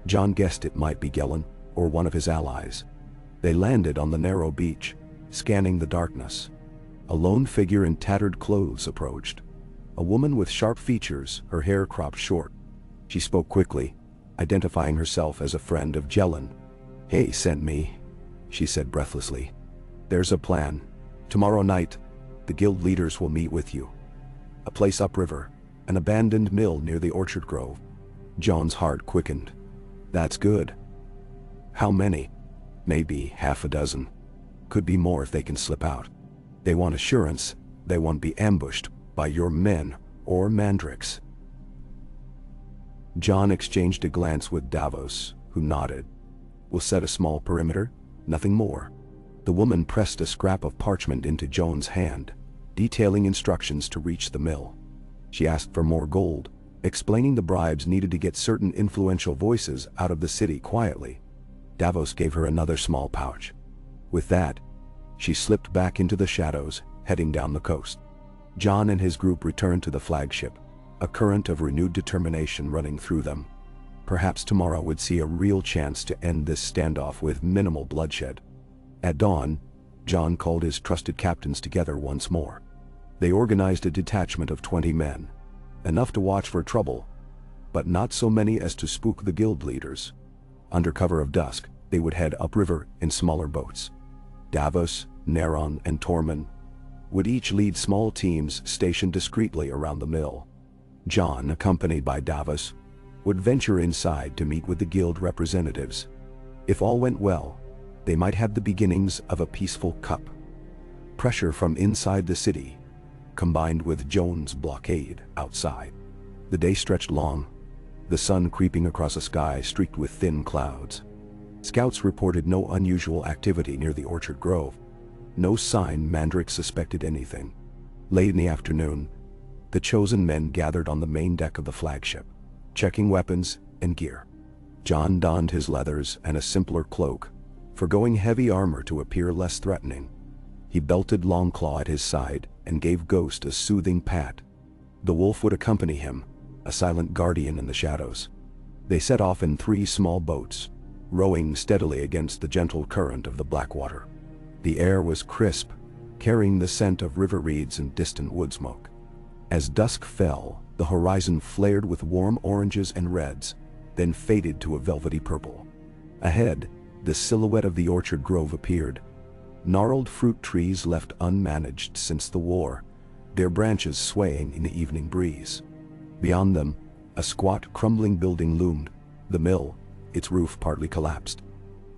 [SPEAKER 1] Jon guessed it might be Gellin, or one of his allies. They landed on the narrow beach, scanning the darkness. A lone figure in tattered clothes approached. A woman with sharp features, her hair cropped short. She spoke quickly, identifying herself as a friend of Gellin. "He sent me," she said breathlessly. "There's a plan. Tomorrow night, the guild leaders will meet with you. A place upriver, an abandoned mill near the orchard grove." Jon's heart quickened. "That's good. How many?" "Maybe half a dozen. Could be more if they can slip out. They want assurance they won't be ambushed by your men or Mandrik's." Jon exchanged a glance with Davos, who nodded. "We'll set a small perimeter, nothing more." The woman pressed a scrap of parchment into Jon's hand, detailing instructions to reach the mill. She asked for more gold, explaining the bribes needed to get certain influential voices out of the city quietly. Davos gave her another small pouch. With that, she slipped back into the shadows, heading down the coast. Jon and his group returned to the flagship, a current of renewed determination running through them. Perhaps tomorrow would see a real chance to end this standoff with minimal bloodshed. At dawn, Jon called his trusted captains together once more. They organized a detachment of 20 men, enough to watch for trouble, but not so many as to spook the guild leaders. Under cover of dusk, they would head upriver in smaller boats. Davos, Neron, and Tormund would each lead small teams stationed discreetly around the mill. Jon, accompanied by Davos, would venture inside to meet with the guild representatives, If all went well, they might have the beginnings of a peaceful cup. Pressure from inside the city, combined with Joan's blockade outside. The day stretched long, the sun creeping across a sky streaked with thin clouds. Scouts reported no unusual activity near the orchard grove. No sign Mandrick suspected anything. Late in the afternoon, the chosen men gathered on the main deck of the flagship, checking weapons and gear. Jon donned his leathers and a simpler cloak, forgoing heavy armor to appear less threatening. He belted Longclaw at his side and gave Ghost a soothing pat. The wolf would accompany him, a silent guardian in the shadows. They set off in 3 small boats, rowing steadily against the gentle current of the Blackwater. The air was crisp, carrying the scent of river reeds and distant wood smoke. As dusk fell, the horizon flared with warm oranges and reds, then faded to a velvety purple. Ahead, the silhouette of the orchard grove appeared. Gnarled fruit trees left unmanaged since the war, their branches swaying in the evening breeze. Beyond them, a squat, crumbling building loomed, the mill, its roof partly collapsed.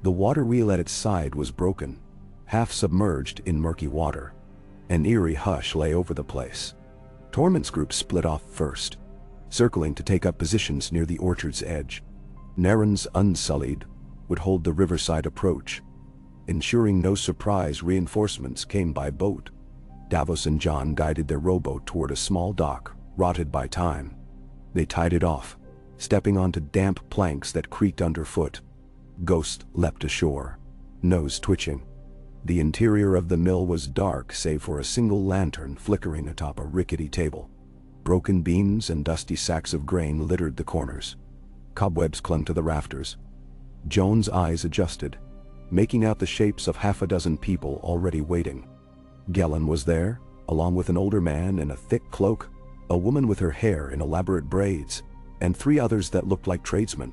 [SPEAKER 1] The water wheel at its side was broken, half submerged in murky water. An eerie hush lay over the place. Tormund's group split off first, circling to take up positions near the orchard's edge. Naren's Unsullied would hold the riverside approach, ensuring no surprise reinforcements came by boat. Davos and Jon guided their rowboat toward a small dock, rotted by time. They tied it off, stepping onto damp planks that creaked underfoot. Ghost leapt ashore, nose twitching. The interior of the mill was dark save for a single lantern flickering atop a rickety table. Broken beams and dusty sacks of grain littered the corners. Cobwebs clung to the rafters. Joan's eyes adjusted, making out the shapes of half a dozen people already waiting. Gellin was there, along with an older man in a thick cloak, a woman with her hair in elaborate braids, and 3 others that looked like tradesmen.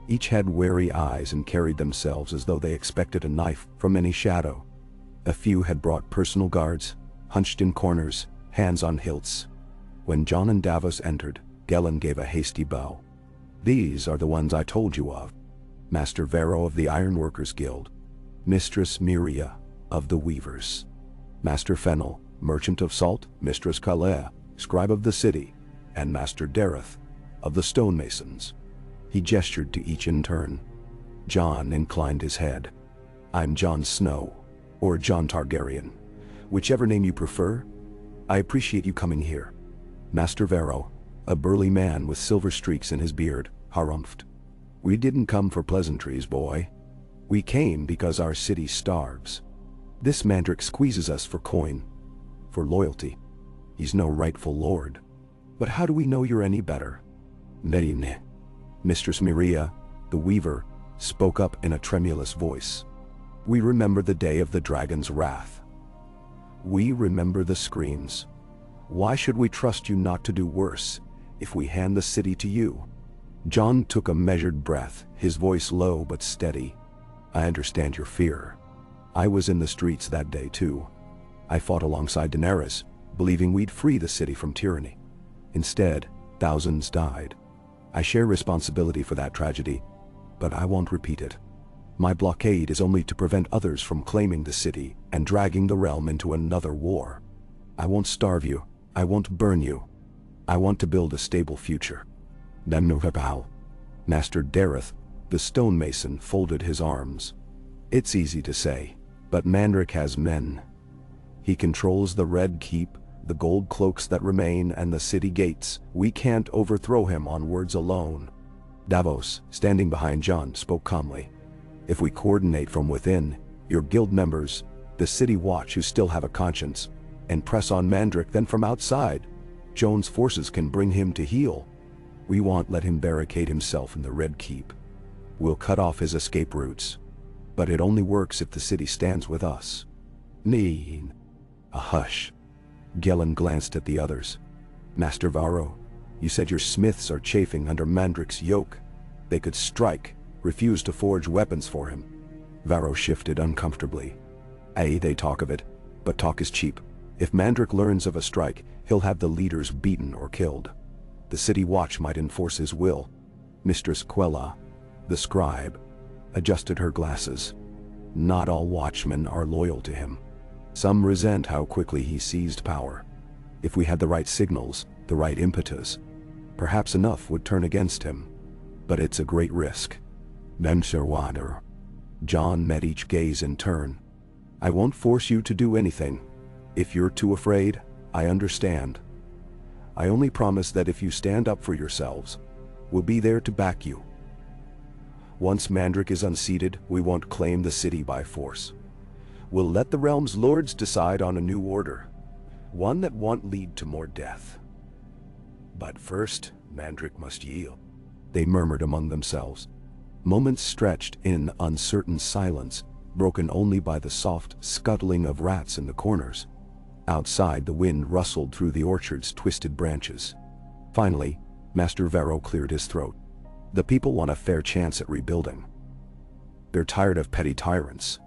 [SPEAKER 1] Each had wary eyes and carried themselves as though they expected a knife from any shadow. A few had brought personal guards, hunched in corners, hands on hilts. When Jon and Davos entered, Gellin gave a hasty bow. "These are the ones I told you of. Master Varro of the Ironworkers Guild, Mistress Miria of the Weavers, Master Fennel, Merchant of Salt, Mistress Kalea, Scribe of the City, and Master Dareth of the Stonemasons." He gestured to each in turn. Jon inclined his head. "I'm Jon Snow, or Jon Targaryen, whichever name you prefer. I appreciate you coming here." Master Varro, a burly man with silver streaks in his beard, harumphed. "We didn't come for pleasantries, boy. We came because our city starves. This Mandrick squeezes us for coin, for loyalty. He's no rightful lord. But how do we know you're any better?" "Medine." Mistress Miria, the weaver, spoke up in a tremulous voice. "We remember the day of the dragon's wrath. We remember the screams. Why should we trust you not to do worse if we hand the city to you?" Jon took a measured breath, his voice low but steady. "I understand your fear. I was in the streets that day too. I fought alongside Daenerys, believing we'd free the city from tyranny. Instead, thousands died. I share responsibility for that tragedy, but I won't repeat it. My blockade is only to prevent others from claiming the city and dragging the realm into another war. I won't starve you. I won't burn you. I want to build a stable future." Master Dareth, the stonemason, folded his arms. "It's easy to say, but Mandrick has men. He controls the Red Keep, the gold cloaks that remain, and the city gates. We can't overthrow him on words alone." Davos, standing behind Jon, spoke calmly. "If we coordinate from within, your guild members, the city watch who still have a conscience, and press on Mandrick, then from outside, Joan's forces can bring him to heel. We won't let him barricade himself in the Red Keep. We'll cut off his escape routes. But it only works if the city stands with us." "Neen." A hush. Gellin glanced at the others. "Master Varro, you said your smiths are chafing under Mandrick's yoke. They could strike, refuse to forge weapons for him." Varro shifted uncomfortably. "Aye, they talk of it, but talk is cheap. If Mandrick learns of a strike, he'll have the leaders beaten or killed. The city watch might enforce his will. Mistress Quella, the scribe, adjusted her glasses. Not all watchmen are loyal to him. Some resent how quickly he seized power. If we had the right signals, the right impetus, perhaps enough would turn against him. But it's a great risk. Memserwader. Jon met each gaze in turn. I won't force you to do anything. If you're too afraid, I understand. I only promise that if you stand up for yourselves, we'll be there to back you. Once Mandrick is unseated, we won't claim the city by force. We'll let the realm's lords decide on a new order, one that won't lead to more death. But first, Mandrick must yield, they murmured among themselves. Moments stretched in uncertain silence, broken only by the soft scuttling of rats in the corners. Outside, the wind rustled through the orchard's twisted branches. Finally, Master Varro cleared his throat. The people want a fair chance at rebuilding. They're tired of petty tyrants.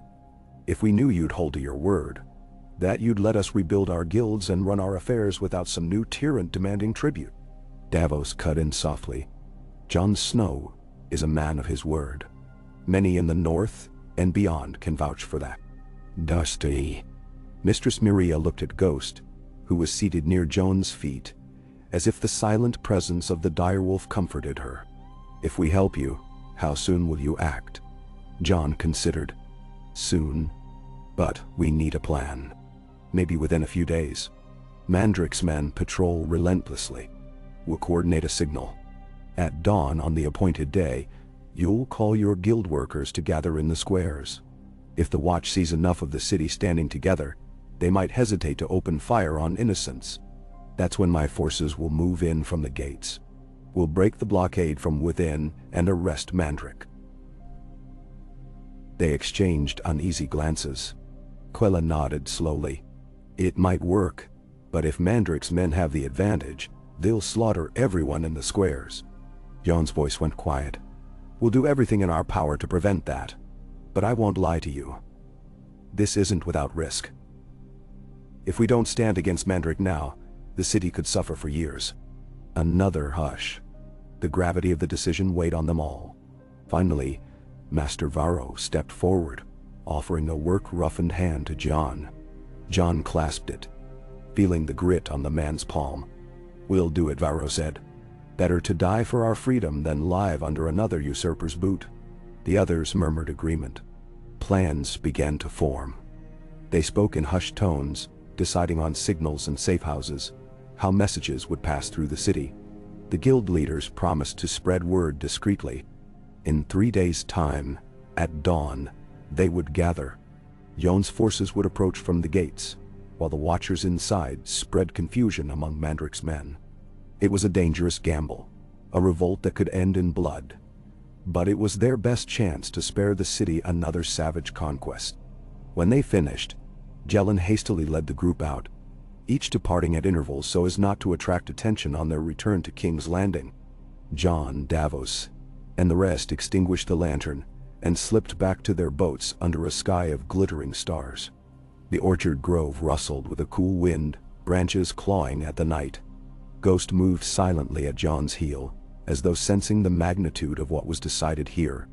[SPEAKER 1] If we knew you'd hold to your word, that you'd let us rebuild our guilds and run our affairs without some new tyrant demanding tribute. Davos cut in softly. Jon Snow is a man of his word. Many in the north and beyond can vouch for that. Dusty. Mistress Miria looked at Ghost, who was seated near Jon's feet, as if the silent presence of the direwolf comforted her. If we help you, how soon will you act? Jon considered. Soon. But we need a plan. Maybe within a few days. Mandrick's men patrol relentlessly. We'll coordinate a signal. At dawn on the appointed day, you'll call your guild workers to gather in the squares. If the watch sees enough of the city standing together, they might hesitate to open fire on innocents. That's when my forces will move in from the gates. We'll break the blockade from within and arrest Mandrick. They exchanged uneasy glances. Quella nodded slowly. It might work, but if Mandrick's men have the advantage, they'll slaughter everyone in the squares. Jon's voice went quiet. We'll do everything in our power to prevent that, but I won't lie to you. This isn't without risk. If we don't stand against Mandrick now, the city could suffer for years. Another hush. The gravity of the decision weighed on them all. Finally, Master Varro stepped forward, offering a work-roughened hand to Jon. Jon clasped it, feeling the grit on the man's palm. We'll do it, Varro said. Better to die for our freedom than live under another usurper's boot. The others murmured agreement. Plans began to form. They spoke in hushed tones, deciding on signals and safe houses, how messages would pass through the city. The guild leaders promised to spread word discreetly. In 3 days' time, at dawn, they would gather. Jon's forces would approach from the gates, while the watchers inside spread confusion among Mandrick's men. It was a dangerous gamble, a revolt that could end in blood. But it was their best chance to spare the city another savage conquest. When they finished, Jellin hastily led the group out, each departing at intervals so as not to attract attention on their return to King's Landing. Jon, Davos, and the rest extinguished the lantern and slipped back to their boats under a sky of glittering stars. The orchard grove rustled with a cool wind, branches clawing at the night. Ghost moved silently at Jon's heel, as though sensing the magnitude of what was decided here.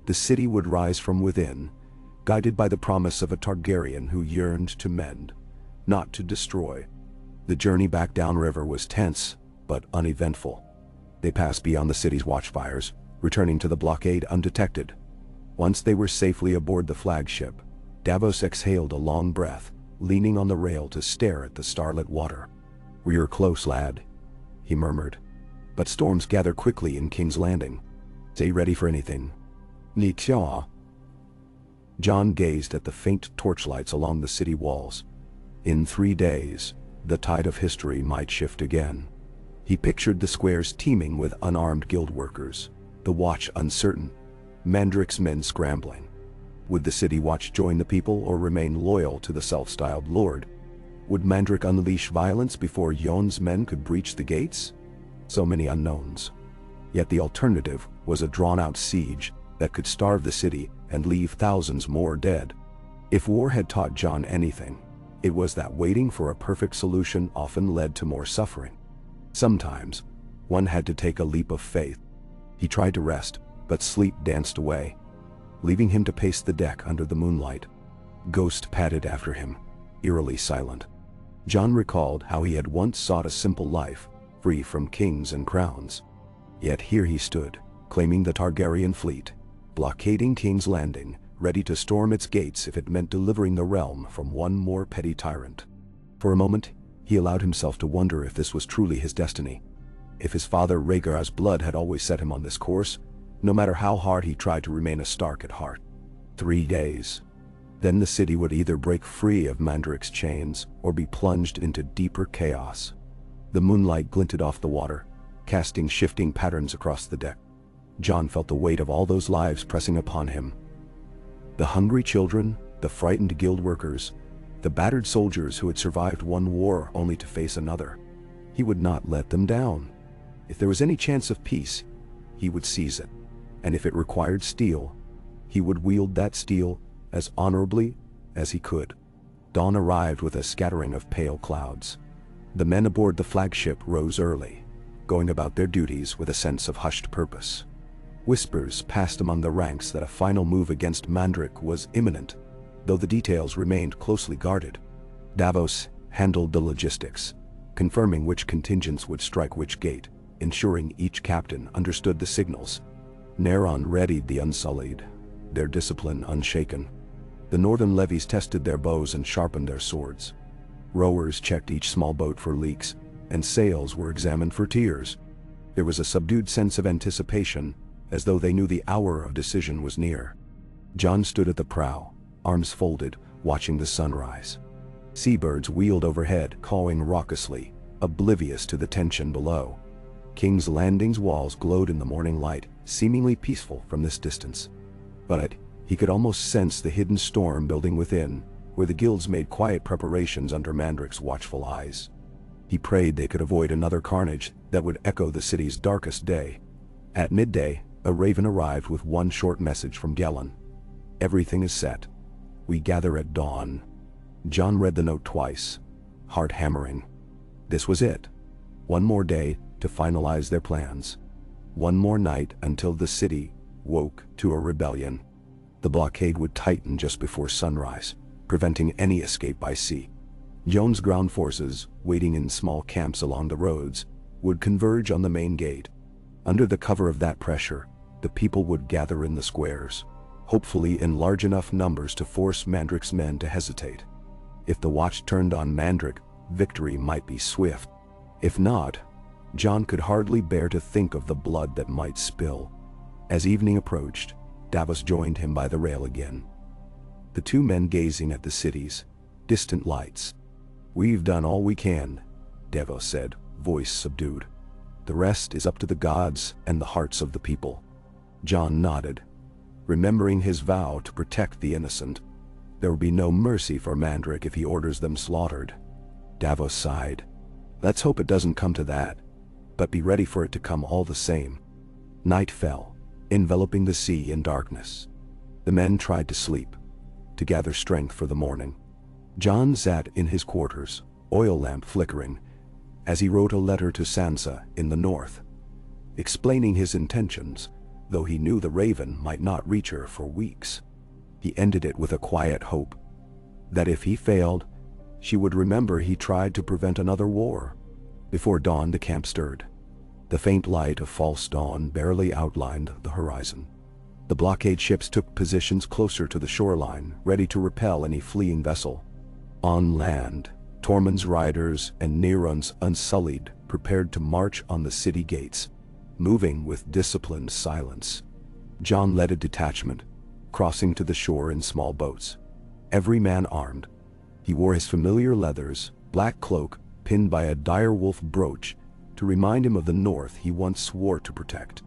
[SPEAKER 1] The city would rise from within, guided by the promise of a Targaryen who yearned to mend, not to destroy. The journey back downriver was tense, but uneventful. They passed beyond the city's watchfires, returning to the blockade undetected. Once they were safely aboard the flagship, Davos exhaled a long breath, leaning on the rail to stare at the starlit water. "We're close, lad," he murmured. "But storms gather quickly in King's Landing. Stay ready for anything." Nikshaw. Jon gazed at the faint torchlights along the city walls. In 3 days, the tide of history might shift again. He pictured the squares teeming with unarmed guild workers, the watch uncertain, Mandrick's men scrambling. Would the city watch join the people or remain loyal to the self-styled lord? Would Mandrick unleash violence before Jon's men could breach the gates? So many unknowns. Yet the alternative was a drawn-out siege that could starve the city and leave thousands more dead. If war had taught Jon anything, it was that waiting for a perfect solution often led to more suffering. Sometimes, one had to take a leap of faith. He tried to rest, but sleep danced away. leaving him to pace the deck under the moonlight. Ghost padded after him, eerily silent. Jon recalled how he had once sought a simple life, free from kings and crowns. Yet here he stood, claiming the Targaryen fleet, blockading King's Landing, ready to storm its gates if it meant delivering the realm from one more petty tyrant. For a moment, he allowed himself to wonder if this was truly his destiny. If his father Rhaegar's blood had always set him on this course, no matter how hard he tried to remain a Stark at heart. 3 days. Then the city would either break free of Mandrik's chains or be plunged into deeper chaos. The moonlight glinted off the water, casting shifting patterns across the deck. Jon felt the weight of all those lives pressing upon him. The hungry children, the frightened guild workers, the battered soldiers who had survived one war only to face another. He would not let them down. If there was any chance of peace, he would seize it. And if it required steel, he would wield that steel as honorably as he could. Dawn arrived with a scattering of pale clouds. The men aboard the flagship rose early, going about their duties with a sense of hushed purpose. Whispers passed among the ranks that a final move against Mandrik was imminent, though the details remained closely guarded. Davos handled the logistics, confirming which contingents would strike which gate, ensuring each captain understood the signals. Neron readied the Unsullied, their discipline unshaken. The northern levies tested their bows and sharpened their swords. Rowers checked each small boat for leaks, and sails were examined for tears. There was a subdued sense of anticipation, as though they knew the hour of decision was near. Jon stood at the prow, arms folded, watching the sunrise. Seabirds wheeled overhead, cawing raucously, oblivious to the tension below. King's Landing's walls glowed in the morning light, seemingly peaceful from this distance. But he could almost sense the hidden storm building within, where the guilds made quiet preparations under Mandrik's watchful eyes. He prayed they could avoid another carnage that would echo the city's darkest day. At midday, a raven arrived with one short message from Gellan. "Everything is set. We gather at dawn." Jon read the note twice, heart hammering. This was it. One more day to finalize their plans. One more night until the city woke to a rebellion. The blockade would tighten just before sunrise, preventing any escape by sea. Jon's ground forces, waiting in small camps along the roads, would converge on the main gate. Under the cover of that pressure, the people would gather in the squares, hopefully in large enough numbers to force Mandrik's men to hesitate. If the watch turned on Mandrik, victory might be swift. If not, Jon could hardly bear to think of the blood that might spill. As evening approached, Davos joined him by the rail again. The two men gazing at the city's distant lights. "We've done all we can," Davos said, voice subdued. "The rest is up to the gods and the hearts of the people." Jon nodded, remembering his vow to protect the innocent. There will be no mercy for Mandrik if he orders them slaughtered. Davos sighed. "Let's hope it doesn't come to that, but be ready for it to come all the same." Night fell, enveloping the sea in darkness. The men tried to sleep, to gather strength for the morning. Jon sat in his quarters, oil lamp flickering, as he wrote a letter to Sansa in the north, explaining his intentions, though he knew the Raven might not reach her for weeks. He ended it with a quiet hope that if he failed, she would remember he tried to prevent another war. Before dawn, the camp stirred. The faint light of false dawn barely outlined the horizon. The blockade ships took positions closer to the shoreline, ready to repel any fleeing vessel. On land, Tormund's riders and Neron's Unsullied prepared to march on the city gates, moving with disciplined silence. Jon led a detachment, crossing to the shore in small boats, every man armed. He wore his familiar leathers, black cloak pinned by a direwolf brooch to remind him of the north he once swore to protect.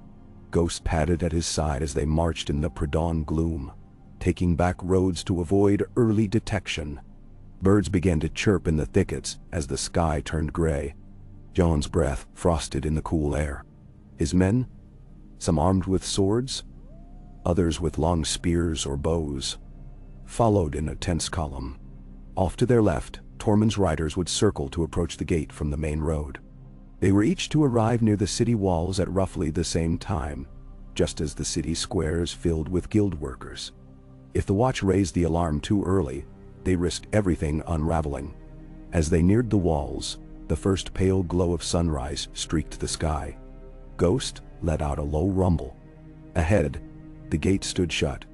[SPEAKER 1] Ghost padded at his side as they marched in the pre-dawn gloom, taking back roads to avoid early detection. Birds began to chirp in the thickets as the sky turned gray. Jon's breath frosted in the cool air. His men, some armed with swords, others with long spears or bows, followed in a tense column. Off to their left, Tormund's riders would circle to approach the gate from the main road. They were each to arrive near the city walls at roughly the same time, just as the city squares filled with guild workers. If the watch raised the alarm too early, they risked everything unraveling. As they neared the walls, the first pale glow of sunrise streaked the sky. Ghost let out a low rumble. Ahead, the gate stood shut,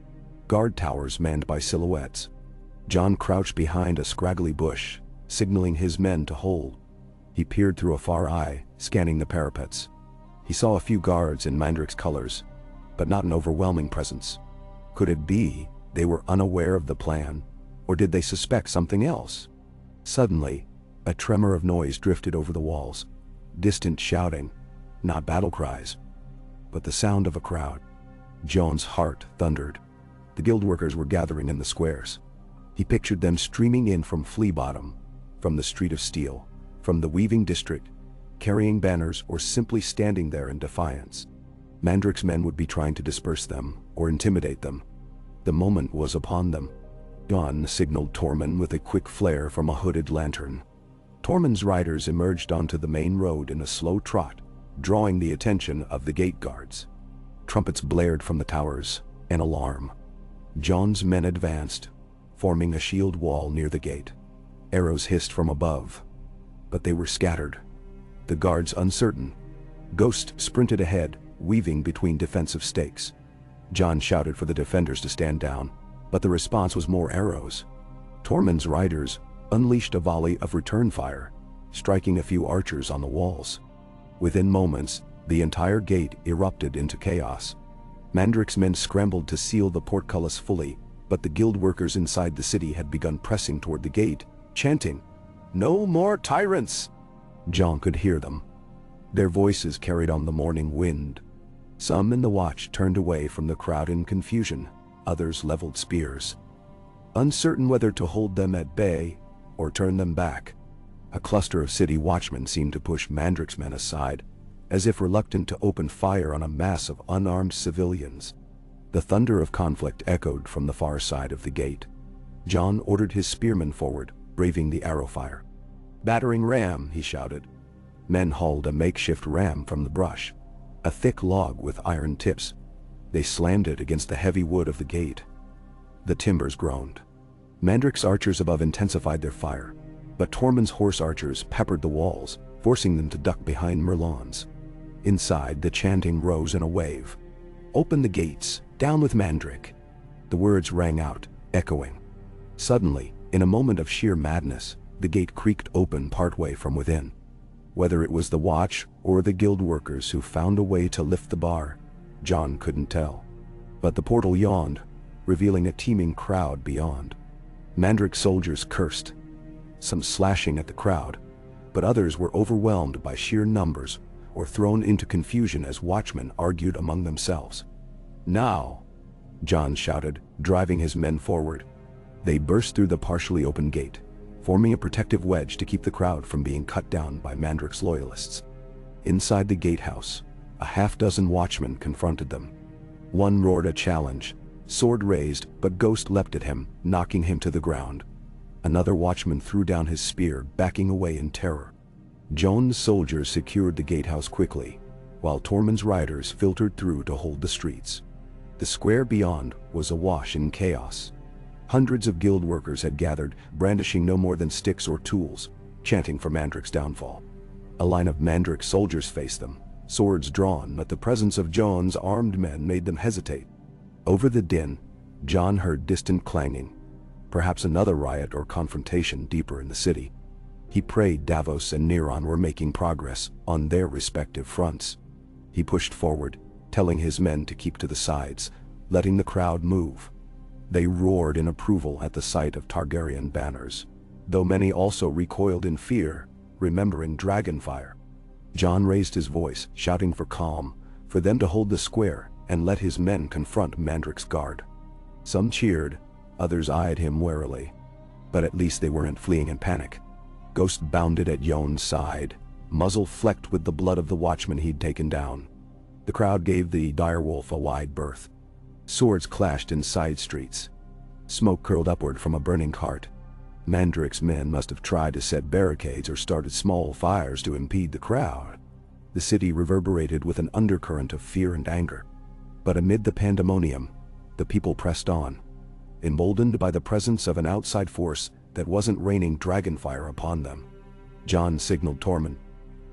[SPEAKER 1] guard towers manned by silhouettes. Jon crouched behind a scraggly bush, signaling his men to hold. He peered through a far eye, scanning the parapets. He saw a few guards in Mandrik's colors, but not an overwhelming presence. Could it be they were unaware of the plan, or did they suspect something else? Suddenly, a tremor of noise drifted over the walls. Distant shouting, not battle cries, but the sound of a crowd. Jon's heart thundered. The guild workers were gathering in the squares. He pictured them streaming in from Flea Bottom, from the Street of Steel, from the Weaving District, carrying banners or simply standing there in defiance. Mandrik's men would be trying to disperse them or intimidate them. The moment was upon them. Jon signaled Tormund with a quick flare from a hooded lantern. Tormund's riders emerged onto the main road in a slow trot, drawing the attention of the gate guards. Trumpets blared from the towers, an alarm. Jon's men advanced, forming a shield wall near the gate. Arrows hissed from above, but they were scattered. The guards uncertain. Ghost sprinted ahead, weaving between defensive stakes. Jon shouted for the defenders to stand down, but the response was more arrows. Tormund's riders unleashed a volley of return fire, striking a few archers on the walls. Within moments, the entire gate erupted into chaos. Mandrik's men scrambled to seal the portcullis fully, but the guild workers inside the city had begun pressing toward the gate, chanting, "No more tyrants!" Jon could hear them. Their voices carried on the morning wind. Some in the watch turned away from the crowd in confusion, others leveled spears, uncertain whether to hold them at bay or turn them back. A cluster of city watchmen seemed to push Mandrik's men aside, as if reluctant to open fire on a mass of unarmed civilians. The thunder of conflict echoed from the far side of the gate. Jon ordered his spearmen forward, braving the arrow fire. "Battering ram," he shouted. Men hauled a makeshift ram from the brush, a thick log with iron tips. They slammed it against the heavy wood of the gate. The timbers groaned. Mandrik's archers above intensified their fire, but Tormund's horse archers peppered the walls, forcing them to duck behind Merlons. Inside, the chanting rose in a wave. "Open the gates! Down with Mandrik!" The words rang out, echoing. Suddenly, in a moment of sheer madness, the gate creaked open partway from within. Whether it was the watch or the guild workers who found a way to lift the bar, Jon couldn't tell. But the portal yawned, revealing a teeming crowd beyond. Mandrik's soldiers cursed, some slashing at the crowd, but others were overwhelmed by sheer numbers or thrown into confusion as watchmen argued among themselves. "Now!" Jon shouted, driving his men forward. They burst through the partially open gate, forming a protective wedge to keep the crowd from being cut down by Mandrik's loyalists. Inside the gatehouse, a half-dozen watchmen confronted them. One roared a challenge, sword raised, but Ghost leapt at him, knocking him to the ground. Another watchman threw down his spear, backing away in terror. Jon's soldiers secured the gatehouse quickly, while Tormund's riders filtered through to hold the streets. The square beyond was awash in chaos. Hundreds of guild workers had gathered, brandishing no more than sticks or tools, chanting for Mandrik's downfall. A line of Mandrik soldiers faced them, swords drawn, but the presence of Jon's armed men made them hesitate. Over the din, Jon heard distant clanging, perhaps another riot or confrontation deeper in the city. He prayed Davos and Neron were making progress on their respective fronts. He pushed forward, telling his men to keep to the sides, letting the crowd move. They roared in approval at the sight of Targaryen banners, though many also recoiled in fear, remembering Dragonfire. Jon raised his voice, shouting for calm, for them to hold the square and let his men confront Mandrik's guard. Some cheered, others eyed him warily, but at least they weren't fleeing in panic. Ghost bounded at Jon's side, muzzle flecked with the blood of the watchman he'd taken down. The crowd gave the direwolf a wide berth. Swords clashed in side streets. Smoke curled upward from a burning cart. Mandrik's men must have tried to set barricades or started small fires to impede the crowd. The city reverberated with an undercurrent of fear and anger. But amid the pandemonium, the people pressed on, emboldened by the presence of an outside force that wasn't raining dragonfire upon them. Jon signaled Tormund.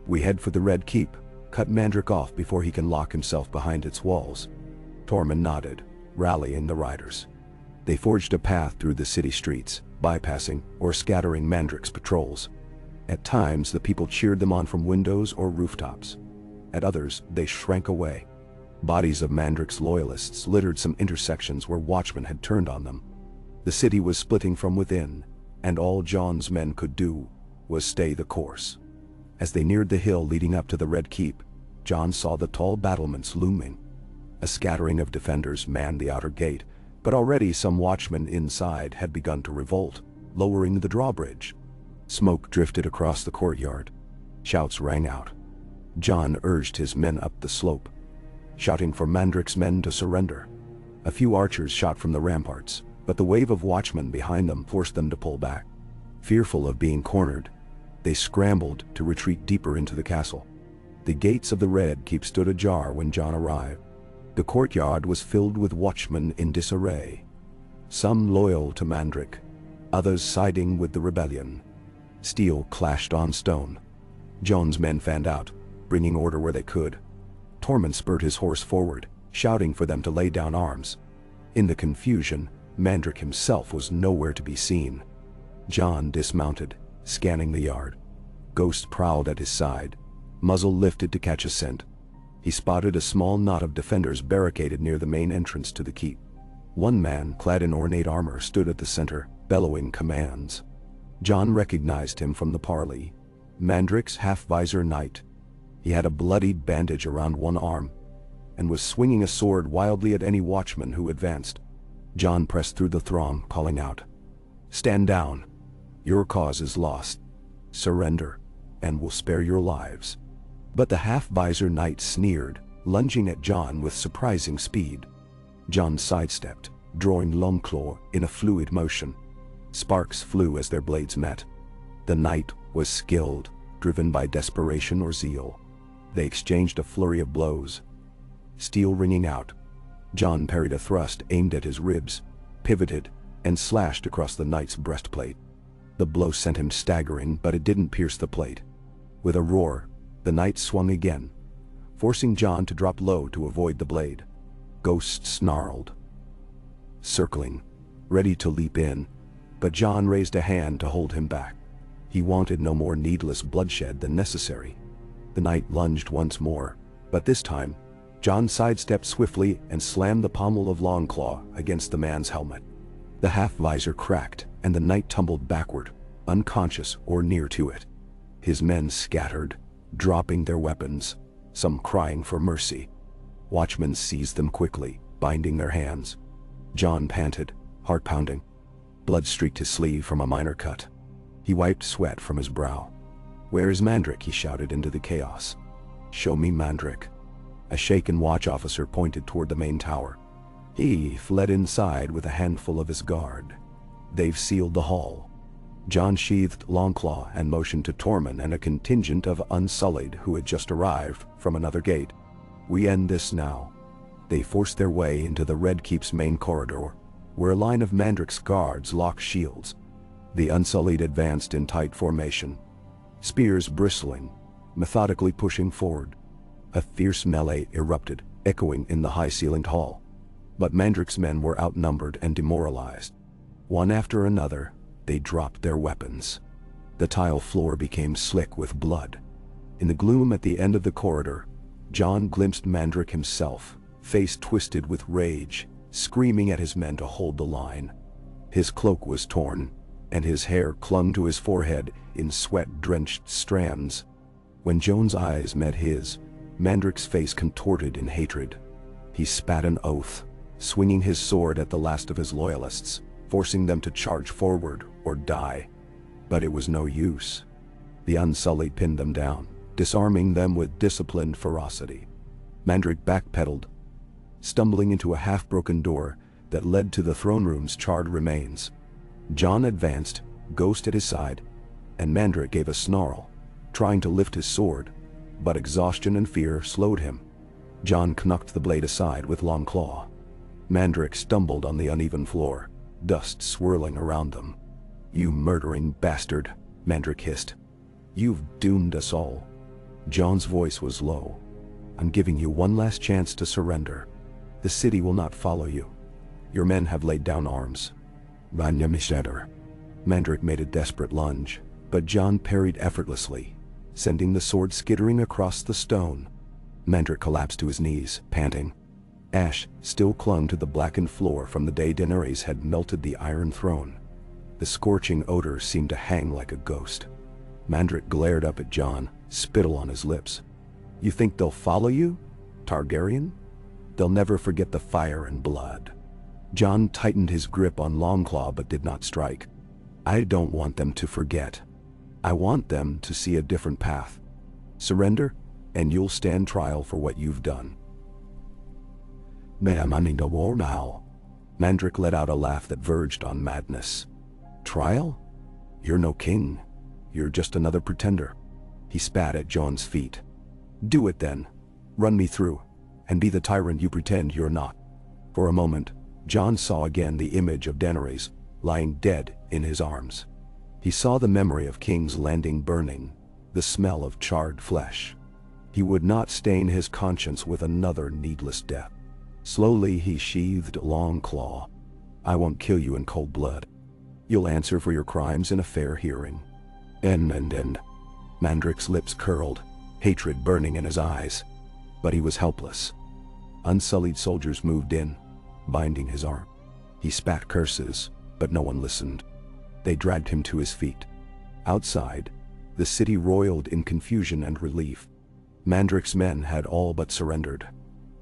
[SPEAKER 1] "We head for the Red Keep. Cut Mandrick off before he can lock himself behind its walls." Tormund nodded, rallying the riders. They forged a path through the city streets, bypassing or scattering Mandrick's patrols. At times, the people cheered them on from windows or rooftops. At others, they shrank away. Bodies of Mandrick's loyalists littered some intersections where watchmen had turned on them. The city was splitting from within, and all Jon's men could do was stay the course. As they neared the hill leading up to the Red Keep, Jon saw the tall battlements looming. A scattering of defenders manned the outer gate, but already some watchmen inside had begun to revolt, lowering the drawbridge. Smoke drifted across the courtyard. Shouts rang out. Jon urged his men up the slope, shouting for Mandrick's men to surrender. A few archers shot from the ramparts, but the wave of watchmen behind them forced them to pull back. Fearful of being cornered, they scrambled to retreat deeper into the castle. The gates of the Red Keep stood ajar when Jon arrived. The courtyard was filled with watchmen in disarray, some loyal to Mandrick, others siding with the rebellion. Steel clashed on stone. Jon's men fanned out, bringing order where they could. Tormund spurred his horse forward, shouting for them to lay down arms. In the confusion, Mandrick himself was nowhere to be seen. Jon dismounted, scanning the yard. Ghost prowled at his side, muzzle lifted to catch a scent. He spotted a small knot of defenders barricaded near the main entrance to the keep. One man, clad in ornate armor, stood at the center, bellowing commands. Jon recognized him from the parley. Mandrick's half-visor knight. He had a bloodied bandage around one arm, and was swinging a sword wildly at any watchman who advanced. Jon pressed through the throng, calling out, "Stand down. Your cause is lost. Surrender, and we'll spare your lives." But the half-visor knight sneered, lunging at Jon with surprising speed. Jon sidestepped, drawing Longclaw in a fluid motion. Sparks flew as their blades met. The knight was skilled, driven by desperation or zeal. They exchanged a flurry of blows, steel ringing out. Jon parried a thrust aimed at his ribs, pivoted, and slashed across the knight's breastplate. The blow sent him staggering, but it didn't pierce the plate. With a roar, the knight swung again, forcing Jon to drop low to avoid the blade. Ghost snarled, circling, ready to leap in, but Jon raised a hand to hold him back. He wanted no more needless bloodshed than necessary. The knight lunged once more, but this time, Jon sidestepped swiftly and slammed the pommel of Longclaw against the man's helmet. The half-visor cracked, and the knight tumbled backward, unconscious or near to it. His men scattered, dropping their weapons, some crying for mercy. Watchmen seized them quickly, binding their hands. Jon panted, heart pounding. Blood streaked his sleeve from a minor cut. He wiped sweat from his brow. "Where is Mandrick?" he shouted into the chaos. "Show me Mandrick." A shaken watch officer pointed toward the main tower. He fled inside with a handful of his guard. "They've sealed the hall." Jon sheathed Longclaw and motioned to Tormund and a contingent of Unsullied who had just arrived from another gate. "We end this now." They forced their way into the Red Keep's main corridor, where a line of Mandrick's guards locked shields. The Unsullied advanced in tight formation, spears bristling, methodically pushing forward. A fierce melee erupted, echoing in the high-ceilinged hall. But Mandrick's men were outnumbered and demoralized. One after another, they dropped their weapons. The tile floor became slick with blood. In the gloom at the end of the corridor, Jon glimpsed Mandrick himself, face twisted with rage, screaming at his men to hold the line. His cloak was torn, and his hair clung to his forehead in sweat-drenched strands. When Jon's eyes met his, Mandrick's face contorted in hatred. He spat an oath, swinging his sword at the last of his loyalists, forcing them to charge forward or die. But it was no use. The Unsullied pinned them down, disarming them with disciplined ferocity. Mandrick backpedaled, stumbling into a half-broken door that led to the throne room's charred remains. Jon advanced, Ghost at his side, and Mandrick gave a snarl, trying to lift his sword, but exhaustion and fear slowed him. Jon knocked the blade aside with long claw. Mandric stumbled on the uneven floor, dust swirling around them. "You murdering bastard," Mandric hissed. "You've doomed us all." Jon's voice was low. "I'm giving you one last chance to surrender. The city will not follow you. Your men have laid down arms." Mandric made a desperate lunge, but Jon parried effortlessly, sending the sword skittering across the stone. Mandric collapsed to his knees, panting. Ash still clung to the blackened floor from the day Daenerys had melted the Iron Throne. The scorching odor seemed to hang like a ghost. Mandric glared up at Jon, spittle on his lips. "You think they'll follow you, Targaryen? They'll never forget the fire and blood." Jon tightened his grip on Longclaw but did not strike. "I don't want them to forget. I want them to see a different path. Surrender, and you'll stand trial for what you've done." "I'm running to war now." Mandric let out a laugh that verged on madness. "Trial? You're no king. You're just another pretender." He spat at Jon's feet. "Do it then. Run me through, and be the tyrant you pretend you're not." For a moment, Jon saw again the image of Daenerys, lying dead in his arms. He saw the memory of King's Landing burning, the smell of charred flesh. He would not stain his conscience with another needless death. Slowly he sheathed Longclaw. "I won't kill you in cold blood. You'll answer for your crimes in a fair hearing." End. Mandric's lips curled, hatred burning in his eyes. But he was helpless. Unsullied soldiers moved in, binding his arm. He spat curses, but no one listened. They dragged him to his feet. Outside, the city roiled in confusion and relief. Mandric's men had all but surrendered.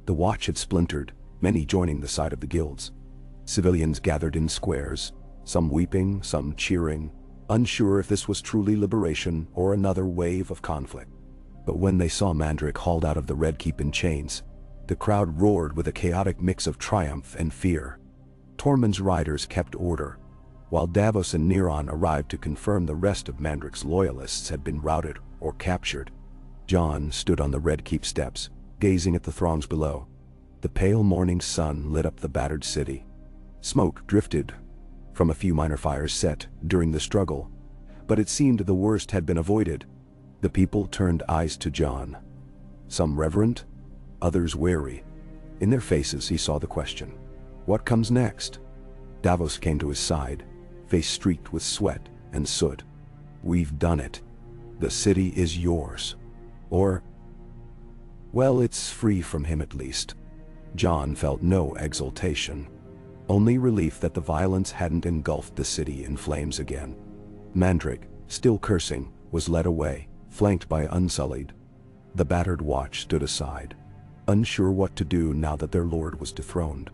[SPEAKER 1] The watch had splintered, many joining the side of the guilds. Civilians gathered in squares, some weeping, some cheering, unsure if this was truly liberation or another wave of conflict. But when they saw Mandric hauled out of the Red Keep in chains, the crowd roared with a chaotic mix of triumph and fear. Tormund's riders kept order, while Davos and Neron arrived to confirm the rest of Mandric's loyalists had been routed or captured. Jon stood on the Red Keep steps, gazing at the throngs below. The pale morning sun lit up the battered city. Smoke drifted from a few minor fires set during the struggle, but it seemed the worst had been avoided. The people turned eyes to Jon, some reverent, others wary. In their faces he saw the question, "What comes next?" Davos came to his side, face streaked with sweat and soot. "We've done it. The city is yours. Or, well, it's free from him at least." Jon felt no exultation, only relief that the violence hadn't engulfed the city in flames again. Mandric, still cursing, was led away, flanked by Unsullied. The battered watch stood aside, unsure what to do now that their lord was dethroned.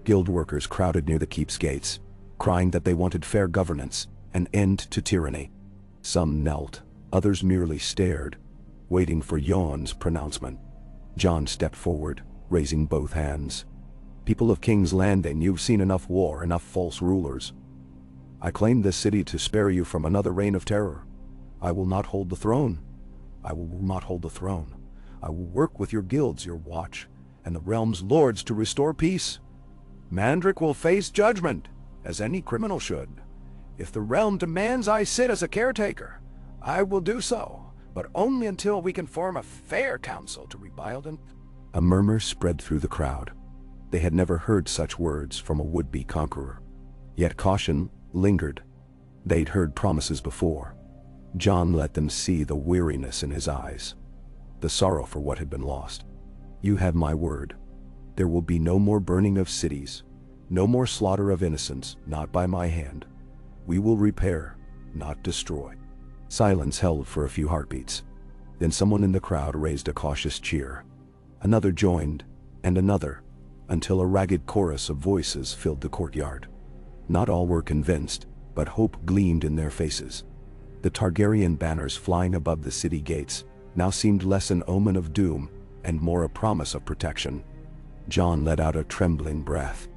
[SPEAKER 1] Guild workers crowded near the keep's gates, crying that they wanted fair governance, an end to tyranny. Some knelt, others merely stared, waiting for Jon's pronouncement. Jon stepped forward, raising both hands. "People of King's Landing, you've seen enough war, enough false rulers. I claim this city to spare you from another reign of terror. I will not hold the throne. I will not hold the throne. I will work with your guilds, your watch, and the realm's lords to restore peace. Mandric will face judgment, as any criminal should. If the realm demands I sit as a caretaker, I will do so, but only until we can form a fair council to rebuild and—" A murmur spread through the crowd. They had never heard such words from a would-be conqueror. Yet caution lingered. They'd heard promises before. Jon let them see the weariness in his eyes, the sorrow for what had been lost. "You have my word. There will be no more burning of cities, no more slaughter of innocents, not by my hand. We will repair, not destroy." Silence held for a few heartbeats. Then someone in the crowd raised a cautious cheer. Another joined, and another, until a ragged chorus of voices filled the courtyard. Not all were convinced, but hope gleamed in their faces. The Targaryen banners flying above the city gates now seemed less an omen of doom and more a promise of protection. Jon let out a trembling breath.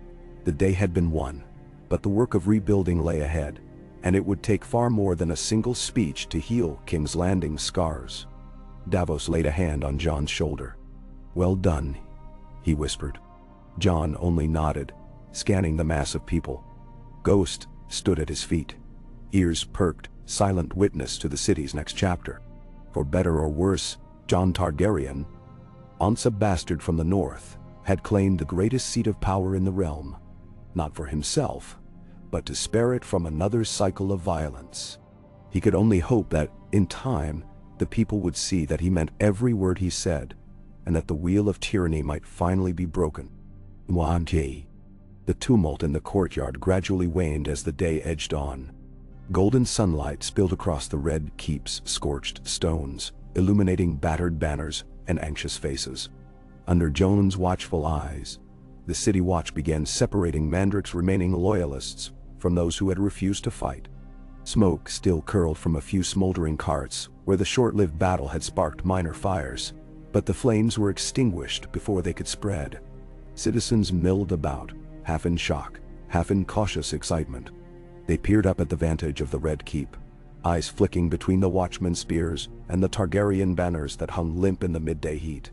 [SPEAKER 1] The day had been won, but the work of rebuilding lay ahead, and it would take far more than a single speech to heal King's Landing's scars. Davos laid a hand on Jon's shoulder. "Well done," he whispered. Jon only nodded, scanning the mass of people. Ghost stood at his feet, ears perked, silent witness to the city's next chapter. For better or worse, Jon Targaryen, once a bastard from the north, had claimed the greatest seat of power in the realm, not for himself, but to spare it from another cycle of violence. He could only hope that, in time, the people would see that he meant every word he said, and that the wheel of tyranny might finally be broken. The tumult in the courtyard gradually waned as the day edged on. Golden sunlight spilled across the red keep's scorched stones, illuminating battered banners and anxious faces. Under Jon's watchful eyes, the city watch began separating Mandrik's remaining loyalists from those who had refused to fight. Smoke still curled from a few smoldering carts where the short-lived battle had sparked minor fires, but the flames were extinguished before they could spread. Citizens milled about, half in shock, half in cautious excitement. They peered up at the vantage of the Red Keep, eyes flicking between the watchmen's spears and the Targaryen banners that hung limp in the midday heat.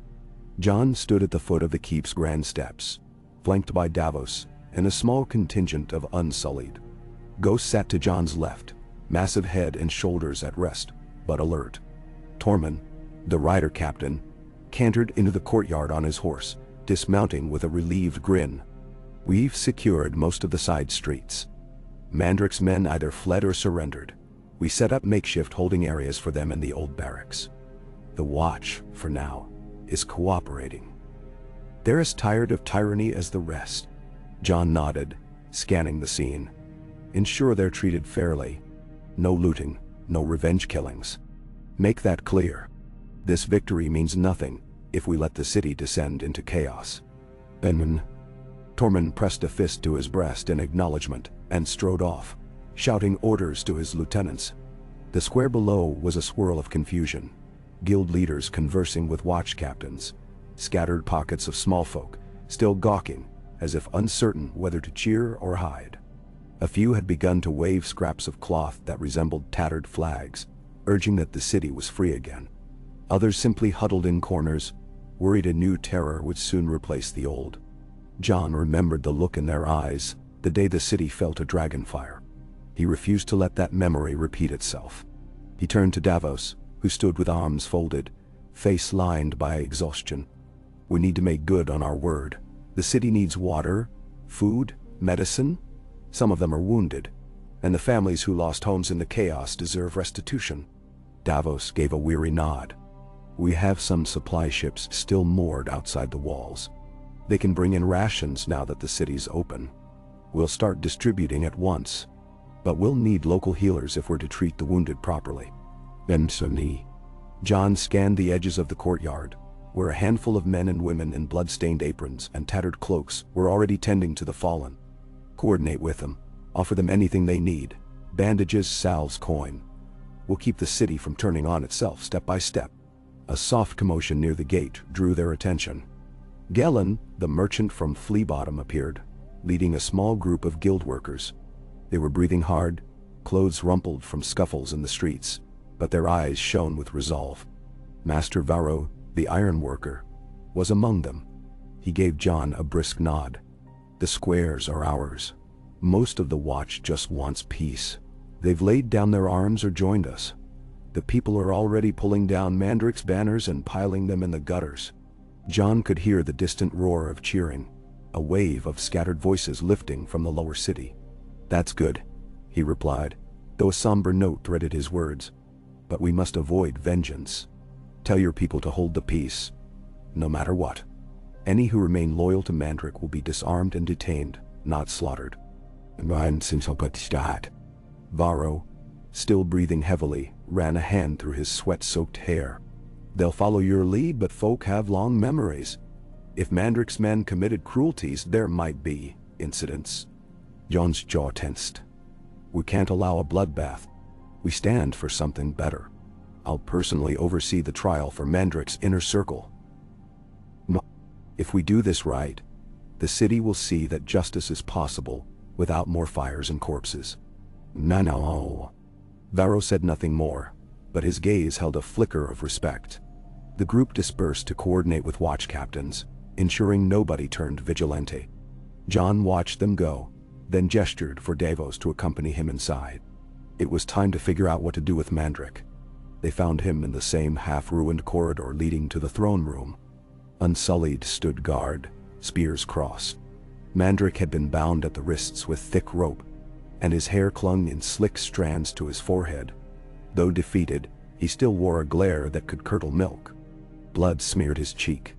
[SPEAKER 1] Jon stood at the foot of the keep's grand steps, flanked by Davos and a small contingent of Unsullied. Ghost sat to Jon's left, massive head and shoulders at rest, but alert. Tormund, the rider captain, cantered into the courtyard on his horse, dismounting with a relieved grin. "We've secured most of the side streets. Mandrik's men either fled or surrendered. We set up makeshift holding areas for them in the old barracks. The Watch, for now, is cooperating. They're as tired of tyranny as the rest." Jon nodded, scanning the scene. "Ensure they're treated fairly. No looting, no revenge killings. Make that clear. This victory means nothing if we let the city descend into chaos." Tormund pressed a fist to his breast in acknowledgement and strode off, shouting orders to his lieutenants. The square below was a swirl of confusion. Guild leaders conversing with watch captains, scattered pockets of small folk, still gawking, as if uncertain whether to cheer or hide. A few had begun to wave scraps of cloth that resembled tattered flags, urging that the city was free again. Others simply huddled in corners, worried a new terror would soon replace the old. Jon remembered the look in their eyes the day the city felt a dragonfire. He refused to let that memory repeat itself. He turned to Davos, who stood with arms folded, face lined by exhaustion. "We need to make good on our word. The city needs water, food, medicine. Some of them are wounded, and the families who lost homes in the chaos deserve restitution." Davos gave a weary nod. "We have some supply ships still moored outside the walls. They can bring in rations now that the city's open. We'll start distributing at once, but we'll need local healers if we're to treat the wounded properly." Jon scanned the edges of the courtyard, where a handful of men and women in blood-stained aprons and tattered cloaks were already tending to the fallen. "Coordinate with them. Offer them anything they need. Bandages, salves, coin. We'll keep the city from turning on itself step by step." A soft commotion near the gate drew their attention. Gellin, the merchant from Flea Bottom, appeared, leading a small group of guild workers. They were breathing hard, clothes rumpled from scuffles in the streets, but their eyes shone with resolve. Master Varro, the iron worker, was among them. He gave Jon a brisk nod. "The squares are ours. Most of the Watch just wants peace. They've laid down their arms or joined us. The people are already pulling down Mandrik's banners and piling them in the gutters." Jon could hear the distant roar of cheering, a wave of scattered voices lifting from the lower city. "That's good," he replied, though a somber note threaded his words. "But we must avoid vengeance. Tell your people to hold the peace, no matter what. Any who remain loyal to Mandrik will be disarmed and detained, not slaughtered." Varro, still breathing heavily, ran a hand through his sweat-soaked hair. "They'll follow your lead, but folk have long memories. If Mandrik's men committed cruelties, there might be incidents." Jon's jaw tensed. "We can't allow a bloodbath. We stand for something better. I'll personally oversee the trial for Mandrik's inner circle. If we do this right, the city will see that justice is possible without more fires and corpses." "No." Varro said nothing more, but his gaze held a flicker of respect. The group dispersed to coordinate with watch captains, ensuring nobody turned vigilante. Jon watched them go, then gestured for Davos to accompany him inside. It was time to figure out what to do with Mandrik. They found him in the same half-ruined corridor leading to the throne room. Unsullied stood guard, spears crossed. Mandrik had been bound at the wrists with thick rope, and his hair clung in slick strands to his forehead. Though defeated, he still wore a glare that could curdle milk. Blood smeared his cheek.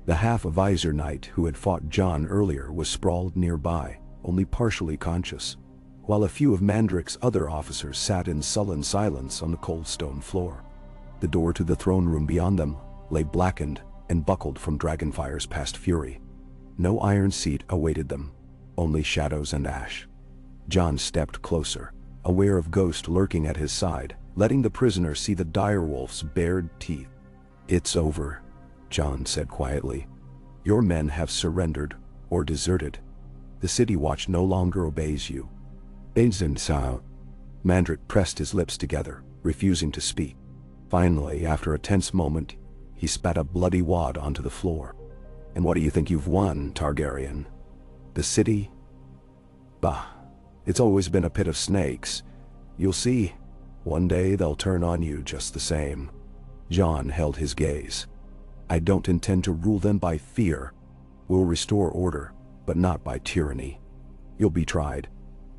[SPEAKER 1] The half-visor knight who had fought Jon earlier was sprawled nearby, only partially conscious, while a few of Mandrik's other officers sat in sullen silence on the cold stone floor. The door to the throne room beyond them lay blackened and buckled from Dragonfire's past fury. No iron seat awaited them, only shadows and ash. Jon stepped closer, aware of Ghost lurking at his side, letting the prisoner see the direwolf's bared teeth. "It's over," Jon said quietly. "Your men have surrendered or deserted. The City Watch no longer obeys you." Mandrik pressed his lips together, refusing to speak. Finally, after a tense moment, he spat a bloody wad onto the floor. "And what do you think you've won, Targaryen? The city? Bah, it's always been a pit of snakes. You'll see. One day they'll turn on you just the same." Jon held his gaze. "I don't intend to rule them by fear. We'll restore order, but not by tyranny. You'll be tried.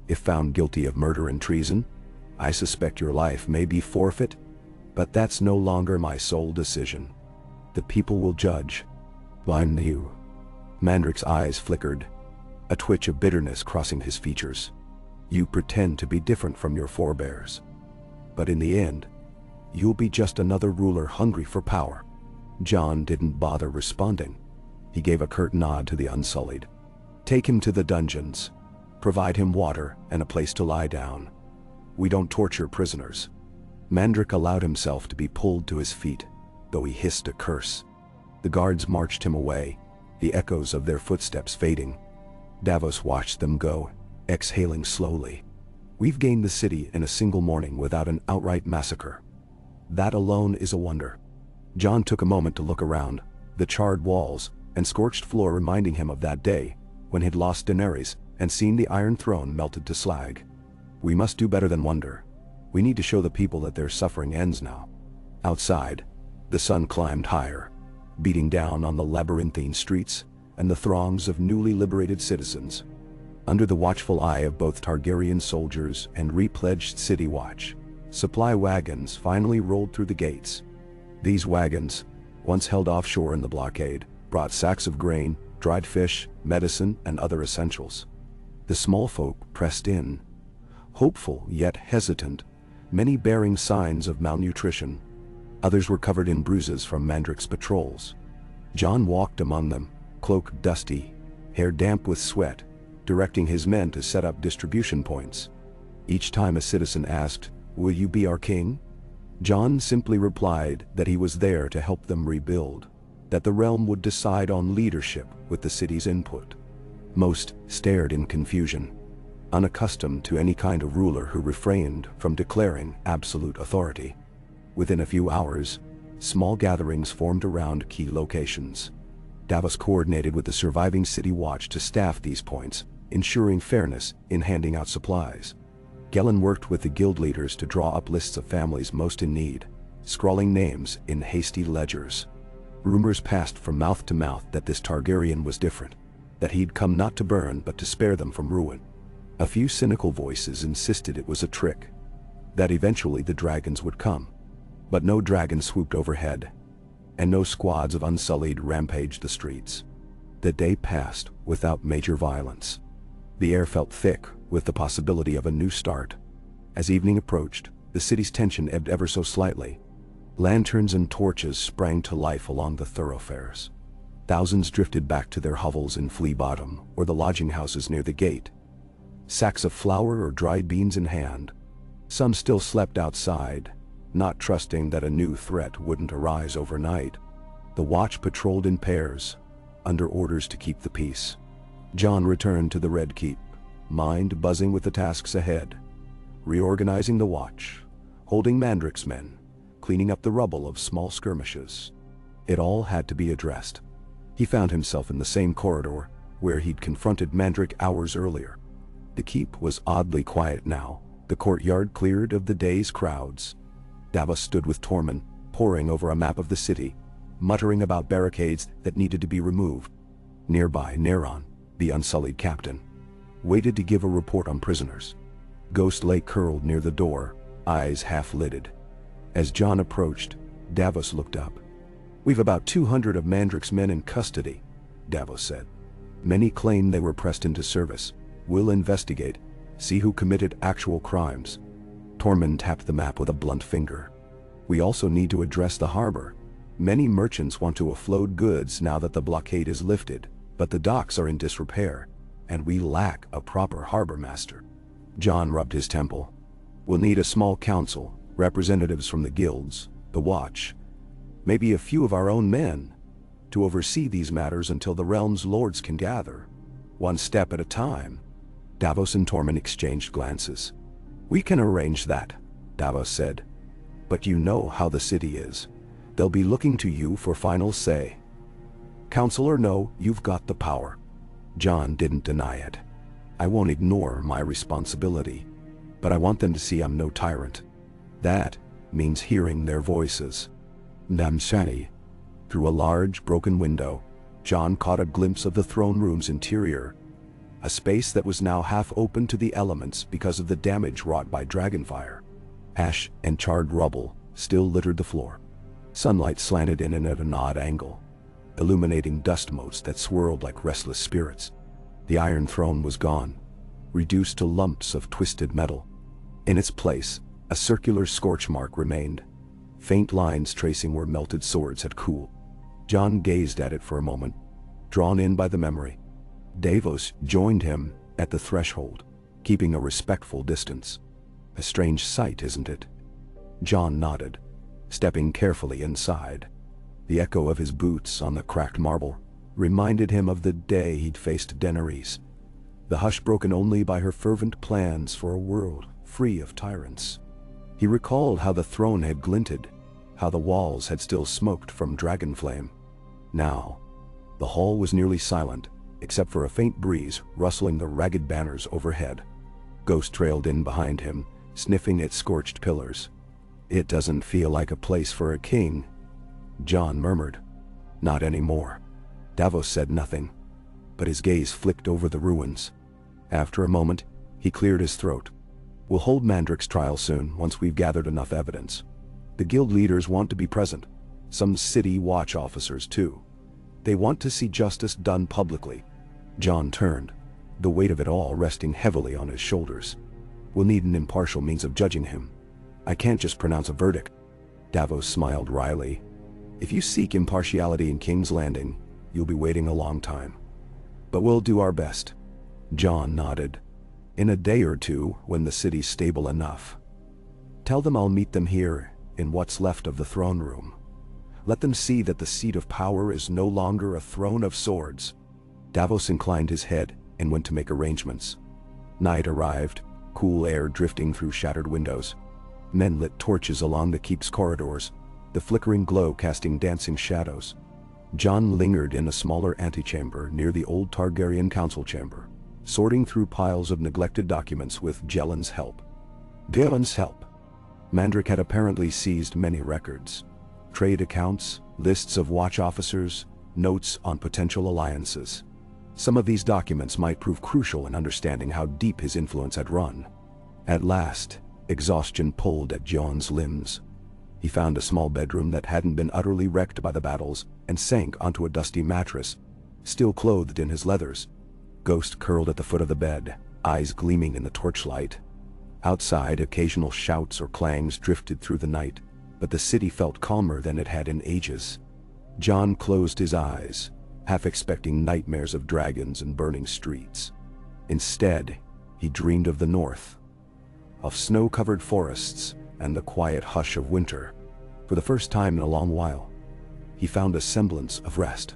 [SPEAKER 1] If found guilty of murder and treason, I suspect your life may be forfeit, but that's no longer my sole decision. The people will judge. Blind you." Mandrik's eyes flickered, a twitch of bitterness crossing his features. "You pretend to be different from your forebears. But in the end, you'll be just another ruler hungry for power." Jon didn't bother responding. He gave a curt nod to the Unsullied. "Take him to the dungeons. Provide him water and a place to lie down. We don't torture prisoners." Mandrik allowed himself to be pulled to his feet, though he hissed a curse. The guards marched him away, the echoes of their footsteps fading. Davos watched them go, exhaling slowly. "We've gained the city in a single morning without an outright massacre. That alone is a wonder." Jon took a moment to look around, the charred walls and scorched floor reminding him of that day when he'd lost Daenerys and seen the Iron Throne melted to slag. "We must do better than wonder. We need to show the people that their suffering ends now." Outside, the sun climbed higher, beating down on the labyrinthine streets and the throngs of newly liberated citizens. Under the watchful eye of both Targaryen soldiers and repledged City Watch, supply wagons finally rolled through the gates. These wagons, once held offshore in the blockade, brought sacks of grain, dried fish, medicine, and other essentials. The small folk pressed in, hopeful yet hesitant, many bearing signs of malnutrition. Others were covered in bruises from Mandrik's patrols. Jon walked among them, cloak dusty, hair damp with sweat, directing his men to set up distribution points. Each time a citizen asked, "Will you be our king?" Jon simply replied that he was there to help them rebuild, that the realm would decide on leadership with the city's input. Most stared in confusion, unaccustomed to any kind of ruler who refrained from declaring absolute authority. Within a few hours, small gatherings formed around key locations. Davos coordinated with the surviving City Watch to staff these points, ensuring fairness in handing out supplies. Gellin worked with the guild leaders to draw up lists of families most in need, scrawling names in hasty ledgers. Rumors passed from mouth to mouth that this Targaryen was different, that he'd come not to burn but to spare them from ruin. A few cynical voices insisted it was a trick, that eventually the dragons would come. But no dragon swooped overhead, and no squads of Unsullied rampaged the streets. The day passed without major violence. The air felt thick with the possibility of a new start. As evening approached, the city's tension ebbed ever so slightly. Lanterns and torches sprang to life along the thoroughfares. Thousands drifted back to their hovels in Flea Bottom or the lodging houses near the gate, sacks of flour or dried beans in hand. Some still slept outside, not trusting that a new threat wouldn't arise overnight. The watch patrolled in pairs, under orders to keep the peace. Jon returned to the Red Keep, mind buzzing with the tasks ahead, reorganizing the watch, holding Mandrik's men, cleaning up the rubble of small skirmishes. It all had to be addressed. He found himself in the same corridor where he'd confronted Mandrick hours earlier. The keep was oddly quiet now, the courtyard cleared of the day's crowds. Davos stood with Tormund, poring over a map of the city, muttering about barricades that needed to be removed. Nearby, Neron, the unsullied captain, waited to give a report on prisoners. Ghost lay curled near the door, eyes half-lidded. As Jon approached, Davos looked up. "We've about 200 of Mandrick's men in custody," Davos said. "Many claim they were pressed into service. We'll investigate, see who committed actual crimes." Tormund tapped the map with a blunt finger. "We also need to address the harbor. Many merchants want to offload goods now that the blockade is lifted, but the docks are in disrepair, and we lack a proper harbor master." Jon rubbed his temple. "We'll need a small council, representatives from the guilds, the Watch, maybe a few of our own men, to oversee these matters until the realm's lords can gather. One step at a time." Davos and Tormund exchanged glances. "We can arrange that," Davos said. "But you know how the city is. They'll be looking to you for final say. Council or no, you've got the power." Jon didn't deny it. "I won't ignore my responsibility, but I want them to see I'm no tyrant. That means hearing their voices." Namshani. Through a large, broken window, Jon caught a glimpse of the throne room's interior, a space that was now half open to the elements because of the damage wrought by dragonfire. Ash and charred rubble still littered the floor. Sunlight slanted in and at an odd angle, illuminating dust motes that swirled like restless spirits. The Iron Throne was gone, reduced to lumps of twisted metal. In its place, a circular scorch mark remained, faint lines tracing where melted swords had cooled. Jon gazed at it for a moment, drawn in by the memory. Davos joined him at the threshold, keeping a respectful distance. "A strange sight, isn't it?" Jon nodded, stepping carefully inside. The echo of his boots on the cracked marble reminded him of the day he'd faced Daenerys, the hush broken only by her fervent plans for a world free of tyrants. He recalled how the throne had glinted, how the walls had still smoked from dragon flame. Now, the hall was nearly silent, except for a faint breeze rustling the ragged banners overhead. Ghost trailed in behind him, sniffing at scorched pillars. "It doesn't feel like a place for a king," Jon murmured. "Not anymore." Davos said nothing, but his gaze flicked over the ruins. After a moment, he cleared his throat. "We'll hold Mandrick's trial soon, once we've gathered enough evidence. The guild leaders want to be present, some city watch officers too. They want to see justice done publicly." Jon turned, the weight of it all resting heavily on his shoulders. "We'll need an impartial means of judging him. I can't just pronounce a verdict." Davos smiled wryly. "If you seek impartiality in King's Landing, you'll be waiting a long time. But we'll do our best." Jon nodded. "In a day or two, when the city's stable enough. Tell them I'll meet them here, in what's left of the throne room. Let them see that the seat of power is no longer a throne of swords." Davos inclined his head and went to make arrangements. Night arrived, cool air drifting through shattered windows. Men lit torches along the keep's corridors, the flickering glow casting dancing shadows. Jon lingered in a smaller antechamber near the old Targaryen council chamber, sorting through piles of neglected documents with Jellen's help. Mandrick had apparently seized many records. Trade accounts, lists of watch officers, notes on potential alliances. Some of these documents might prove crucial in understanding how deep his influence had run. At last, exhaustion pulled at Jon's limbs. He found a small bedroom that hadn't been utterly wrecked by the battles and sank onto a dusty mattress, still clothed in his leathers. Ghost curled at the foot of the bed, eyes gleaming in the torchlight. Outside, occasional shouts or clangs drifted through the night, but the city felt calmer than it had in ages. Jon closed his eyes, half expecting nightmares of dragons and burning streets. Instead, he dreamed of the north, of snow-covered forests and the quiet hush of winter. For the first time in a long while, he found a semblance of rest.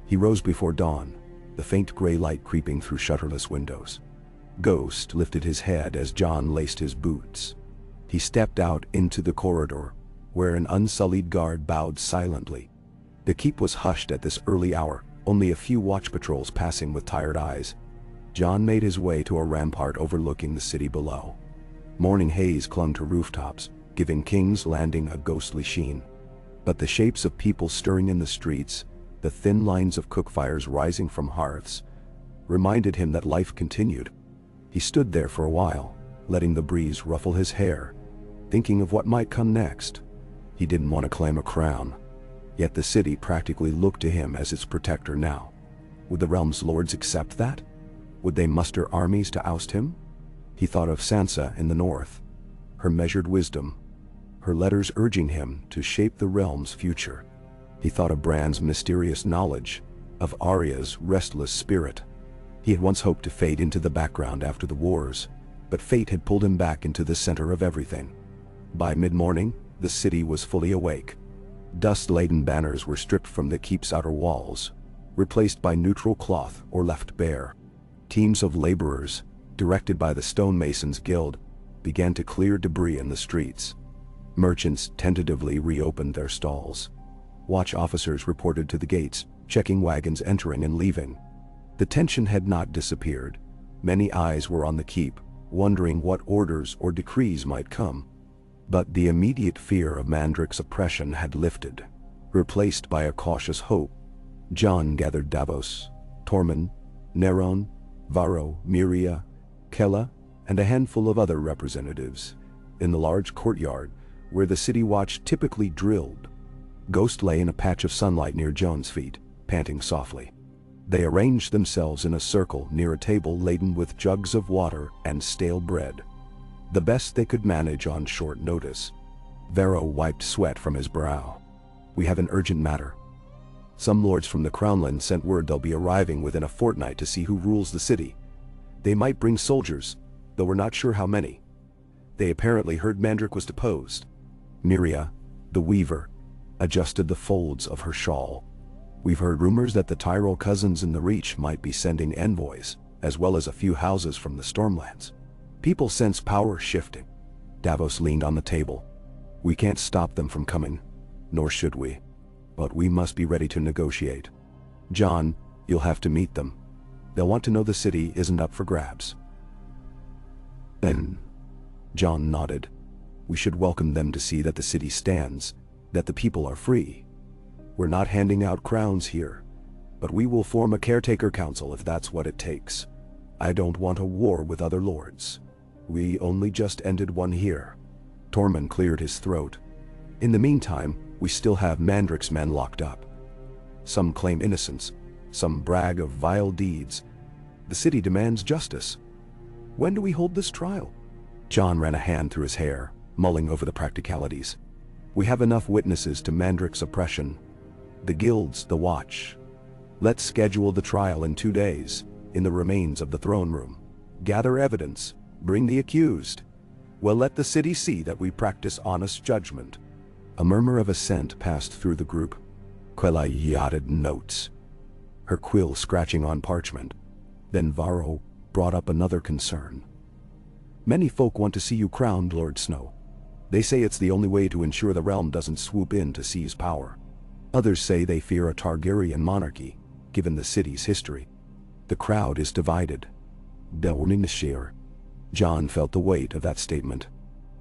[SPEAKER 1] He rose before dawn, the faint gray light creeping through shutterless windows. Ghost lifted his head as Jon laced his boots. He stepped out into the corridor, where an unsullied guard bowed silently. The keep was hushed at this early hour, only a few watch patrols passing with tired eyes. Jon made his way to a rampart overlooking the city below. Morning haze clung to rooftops, giving King's Landing a ghostly sheen. But the shapes of people stirring in the streets, the thin lines of cookfires rising from hearths, reminded him that life continued. He stood there for a while, letting the breeze ruffle his hair, thinking of what might come next. He didn't want to claim a crown, yet the city practically looked to him as its protector now. Would the realm's lords accept that? Would they muster armies to oust him? He thought of Sansa in the north, her measured wisdom, her letters urging him to shape the realm's future. He thought of Bran's mysterious knowledge, of Arya's restless spirit. He had once hoped to fade into the background after the wars, but fate had pulled him back into the center of everything. By mid-morning, the city was fully awake. Dust-laden banners were stripped from the keep's outer walls, replaced by neutral cloth or left bare. Teams of laborers, directed by the Stonemasons' Guild, began to clear debris in the streets. Merchants tentatively reopened their stalls. Watch officers reported to the gates, checking wagons entering and leaving. The tension had not disappeared. Many eyes were on the keep, wondering what orders or decrees might come. But the immediate fear of Mandrik's oppression had lifted, replaced by a cautious hope. Jon gathered Davos, Tormund, Neron, Varro, Miria, Kella, and a handful of other representatives in the large courtyard where the city watch typically drilled. Ghost lay in a patch of sunlight near Jon's feet, panting softly. They arranged themselves in a circle near a table laden with jugs of water and stale bread, the best they could manage on short notice. Varro wiped sweat from his brow. "We have an urgent matter. Some lords from the Crownland sent word they'll be arriving within a fortnight to see who rules the city. They might bring soldiers, though we're not sure how many. They apparently heard Mandrik was deposed." Miria, the weaver, adjusted the folds of her shawl. "We've heard rumors that the Tyrell cousins in the Reach might be sending envoys, as well as a few houses from the Stormlands. People sense power shifting." Davos leaned on the table. "We can't stop them from coming, nor should we. But we must be ready to negotiate. Jon, you'll have to meet them. They'll want to know the city isn't up for grabs." "Then," Jon nodded, "we should welcome them to see that the city stands, that the people are free. We're not handing out crowns here, but we will form a caretaker council if that's what it takes. I don't want a war with other lords. We only just ended one here." Tormund cleared his throat. "In the meantime, we still have Mandrik's men locked up. Some claim innocence, some brag of vile deeds. The city demands justice. When do we hold this trial?" Jon ran a hand through his hair, mulling over the practicalities. "We have enough witnesses to Mandrik's oppression. The guilds, the watch. Let's schedule the trial in 2 days, in the remains of the throne room. Gather evidence, bring the accused. We'll let the city see that we practice honest judgment." A murmur of assent passed through the group. Quella yachted notes, her quill scratching on parchment. Then Varro brought up another concern. "Many folk want to see you crowned, Lord Snow. They say it's the only way to ensure the realm doesn't swoop in to seize power. Others say they fear a Targaryen monarchy, given the city's history. The crowd is divided." Jon felt the weight of that statement.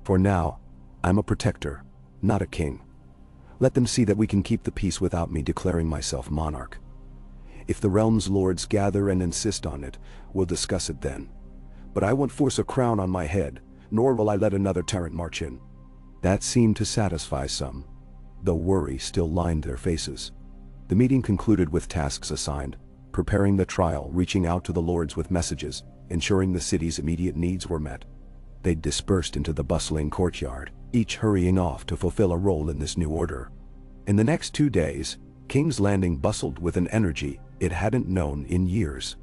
[SPEAKER 1] "For now, I'm a protector, not a king. Let them see that we can keep the peace without me declaring myself monarch. If the realm's lords gather and insist on it, we'll discuss it then. But I won't force a crown on my head, nor will I let another tyrant march in." That seemed to satisfy some, though worry still lined their faces. The meeting concluded with tasks assigned: preparing the trial, reaching out to the lords with messages, ensuring the city's immediate needs were met. They dispersed into the bustling courtyard, each hurrying off to fulfill a role in this new order. In the next 2 days, King's Landing bustled with an energy it hadn't known in years.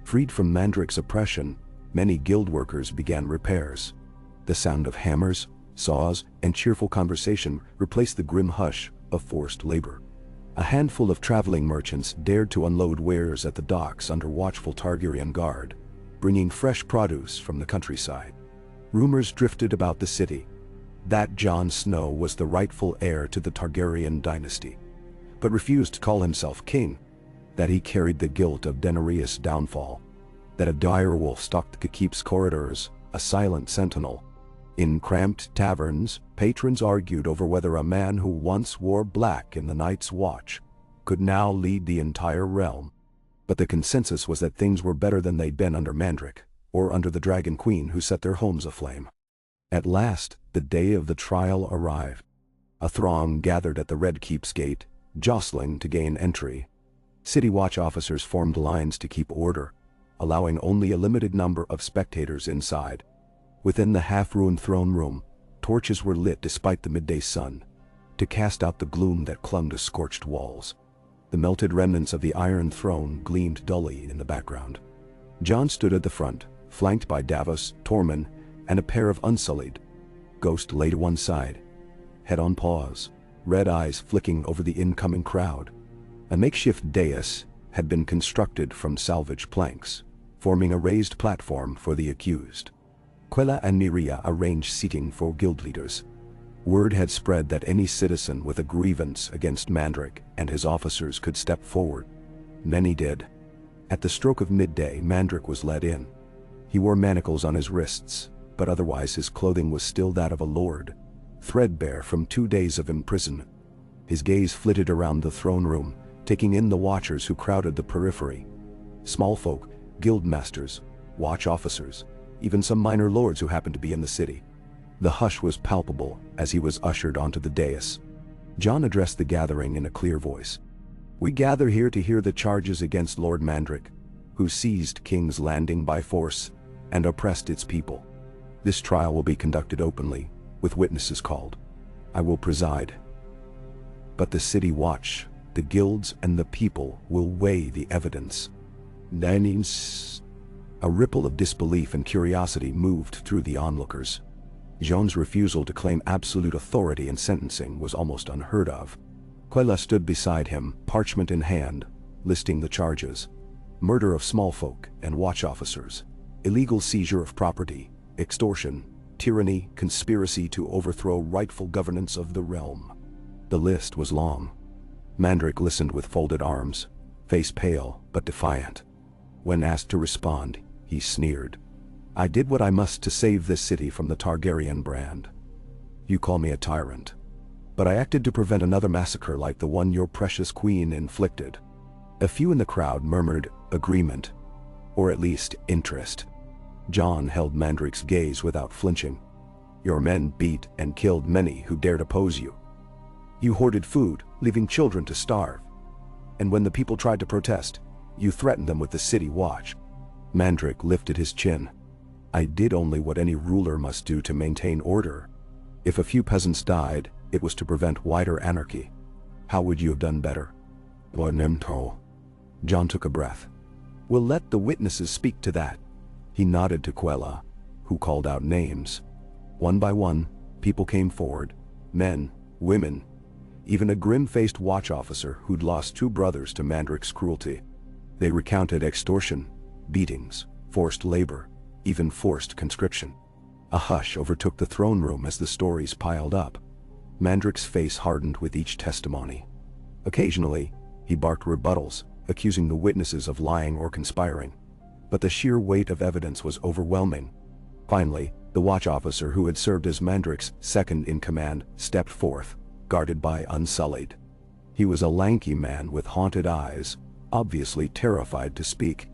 [SPEAKER 1] Freed from Mandrik's oppression, many guild workers began repairs. The sound of hammers, saws, and cheerful conversation replaced the grim hush of forced labor. A handful of traveling merchants dared to unload wares at the docks under watchful Targaryen guard, bringing fresh produce from the countryside. Rumors drifted about the city that Jon Snow was the rightful heir to the Targaryen dynasty, but refused to call himself king. that he carried the guilt of Daenerys' downfall, that a direwolf stalked the keep's corridors, a silent sentinel. In cramped taverns, patrons argued over whether a man who once wore black in the Night's Watch could now lead the entire realm. But the consensus was that things were better than they'd been under Mandric, or under the Dragon Queen who set their homes aflame. At last, the day of the trial arrived. A throng gathered at the Red Keep's gate, jostling to gain entry. City watch officers formed lines to keep order, allowing only a limited number of spectators inside. Within the half-ruined throne room, torches were lit despite the midday sun, to cast out the gloom that clung to scorched walls. The melted remnants of the Iron Throne gleamed dully in the background. Jon stood at the front, flanked by Davos, Tormund, and a pair of Unsullied. Ghost lay to one side, head on paws, red eyes flicking over the incoming crowd. A makeshift dais had been constructed from salvage planks, forming a raised platform for the accused. Quella and Miria arranged seating for guild leaders. Word had spread that any citizen with a grievance against Mandric and his officers could step forward. Many did. At the stroke of midday, Mandric was led in. He wore manacles on his wrists, but otherwise his clothing was still that of a lord, threadbare from 2 days of imprisonment. His gaze flitted around the throne room, taking in the watchers who crowded the periphery. Small folk, guild masters, watch officers, even some minor lords who happened to be in the city. The hush was palpable as he was ushered onto the dais. Jon addressed the gathering in a clear voice. "We gather here to hear the charges against Lord Mandric, who seized King's Landing by force and oppressed its people. This trial will be conducted openly, with witnesses called. I will preside. But the City Watch, the guilds, and the people will weigh the evidence." A ripple of disbelief and curiosity moved through the onlookers. Jon's refusal to claim absolute authority in sentencing was almost unheard of. Quella stood beside him, parchment in hand, listing the charges: murder of small folk and watch officers, illegal seizure of property, extortion, tyranny, conspiracy to overthrow rightful governance of the realm. The list was long. Mandric listened with folded arms, face pale but defiant. When asked to respond, he sneered. "I did what I must to save this city from the Targaryen brand. You call me a tyrant, but I acted to prevent another massacre like the one your precious queen inflicted." A few in the crowd murmured agreement, or at least interest. Jon held Mandric's gaze without flinching. "Your men beat and killed many who dared oppose you. You hoarded food, leaving children to starve. And when the people tried to protest, you threatened them with the City Watch." Mandric lifted his chin. "I did only what any ruler must do to maintain order. If a few peasants died, it was to prevent wider anarchy. How would you have done better?" Jon took a breath. "We'll let the witnesses speak to that." He nodded to Quella, who called out names. One by one, people came forward, men, women, even a grim-faced watch officer who'd lost 2 brothers to Mandric's cruelty. They recounted extortion, beatings, forced labor, even forced conscription. A hush overtook the throne room as the stories piled up. Mandric's face hardened with each testimony. Occasionally, he barked rebuttals, accusing the witnesses of lying or conspiring. But the sheer weight of evidence was overwhelming. Finally, the watch officer who had served as Mandric's second-in-command stepped forth, guarded by Unsullied. He was a lanky man with haunted eyes, obviously terrified to speak.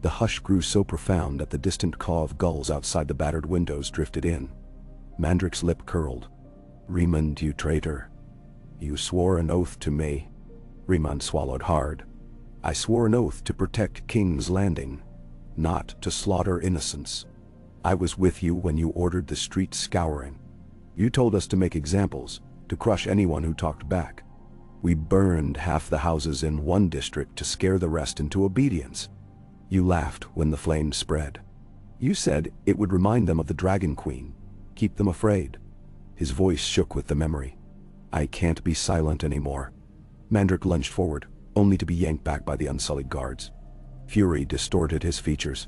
[SPEAKER 1] The hush grew so profound that the distant caw of gulls outside the battered windows drifted in. Mandric's lip curled. "Riemund, you traitor. You swore an oath to me." Riemund swallowed hard. "I swore an oath to protect King's Landing, not to slaughter innocents. I was with you when you ordered the streets scouring. You told us to make examples, to crush anyone who talked back. We burned half the houses in one district to scare the rest into obedience. You laughed when the flames spread. You said it would remind them of the Dragon Queen, keep them afraid." His voice shook with the memory. "I can't be silent anymore." Mandric lunged forward, only to be yanked back by the Unsullied guards. Fury distorted his features.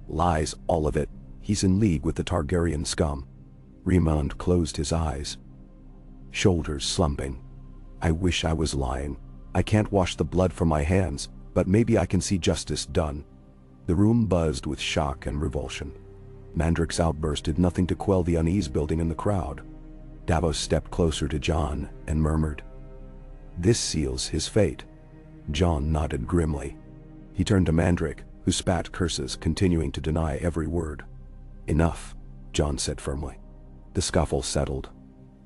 [SPEAKER 1] "Lies, all of it. He's in league with the Targaryen scum." Riemund closed his eyes, shoulders slumping. "I wish I was lying. I can't wash the blood from my hands, but maybe I can see justice done." The room buzzed with shock and revulsion. Mandrik's outburst did nothing to quell the unease building in the crowd. Davos stepped closer to Jon and murmured, "This seals his fate." Jon nodded grimly. He turned to Mandrik, who spat curses, continuing to deny every word. "Enough," Jon said firmly. The scuffle settled.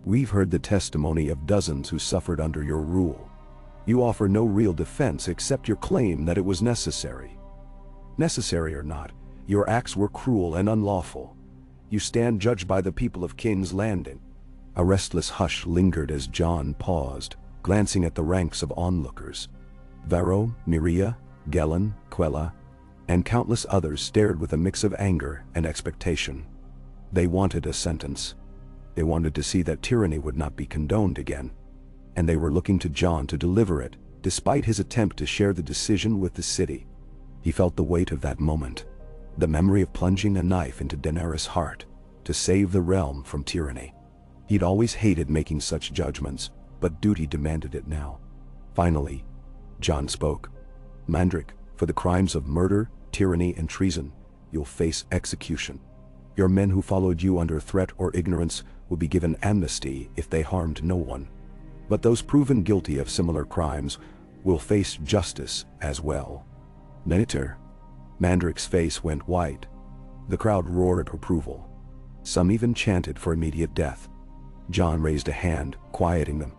[SPEAKER 1] "We've heard the testimony of dozens who suffered under your rule. You offer no real defense except your claim that it was necessary. Necessary or not, your acts were cruel and unlawful. You stand judged by the people of King's Landing." A restless hush lingered as Jon paused, glancing at the ranks of onlookers. Varro, Miria, Gellin, Quella, and countless others stared with a mix of anger and expectation. They wanted a sentence. They wanted to see that tyranny would not be condoned again. And they were looking to Jon to deliver it, despite his attempt to share the decision with the city. He felt the weight of that moment, the memory of plunging a knife into Daenerys' heart to save the realm from tyranny. He'd always hated making such judgments, but duty demanded it now. Finally, Jon spoke. "Mandrik, for the crimes of murder, tyranny, and treason, you'll face execution. Your men who followed you under threat or ignorance will be given amnesty if they harmed no one. But those proven guilty of similar crimes will face justice as well." "Later." Mandrik's face went white. The crowd roared approval. Some even chanted for immediate death. Jon raised a hand, quieting them.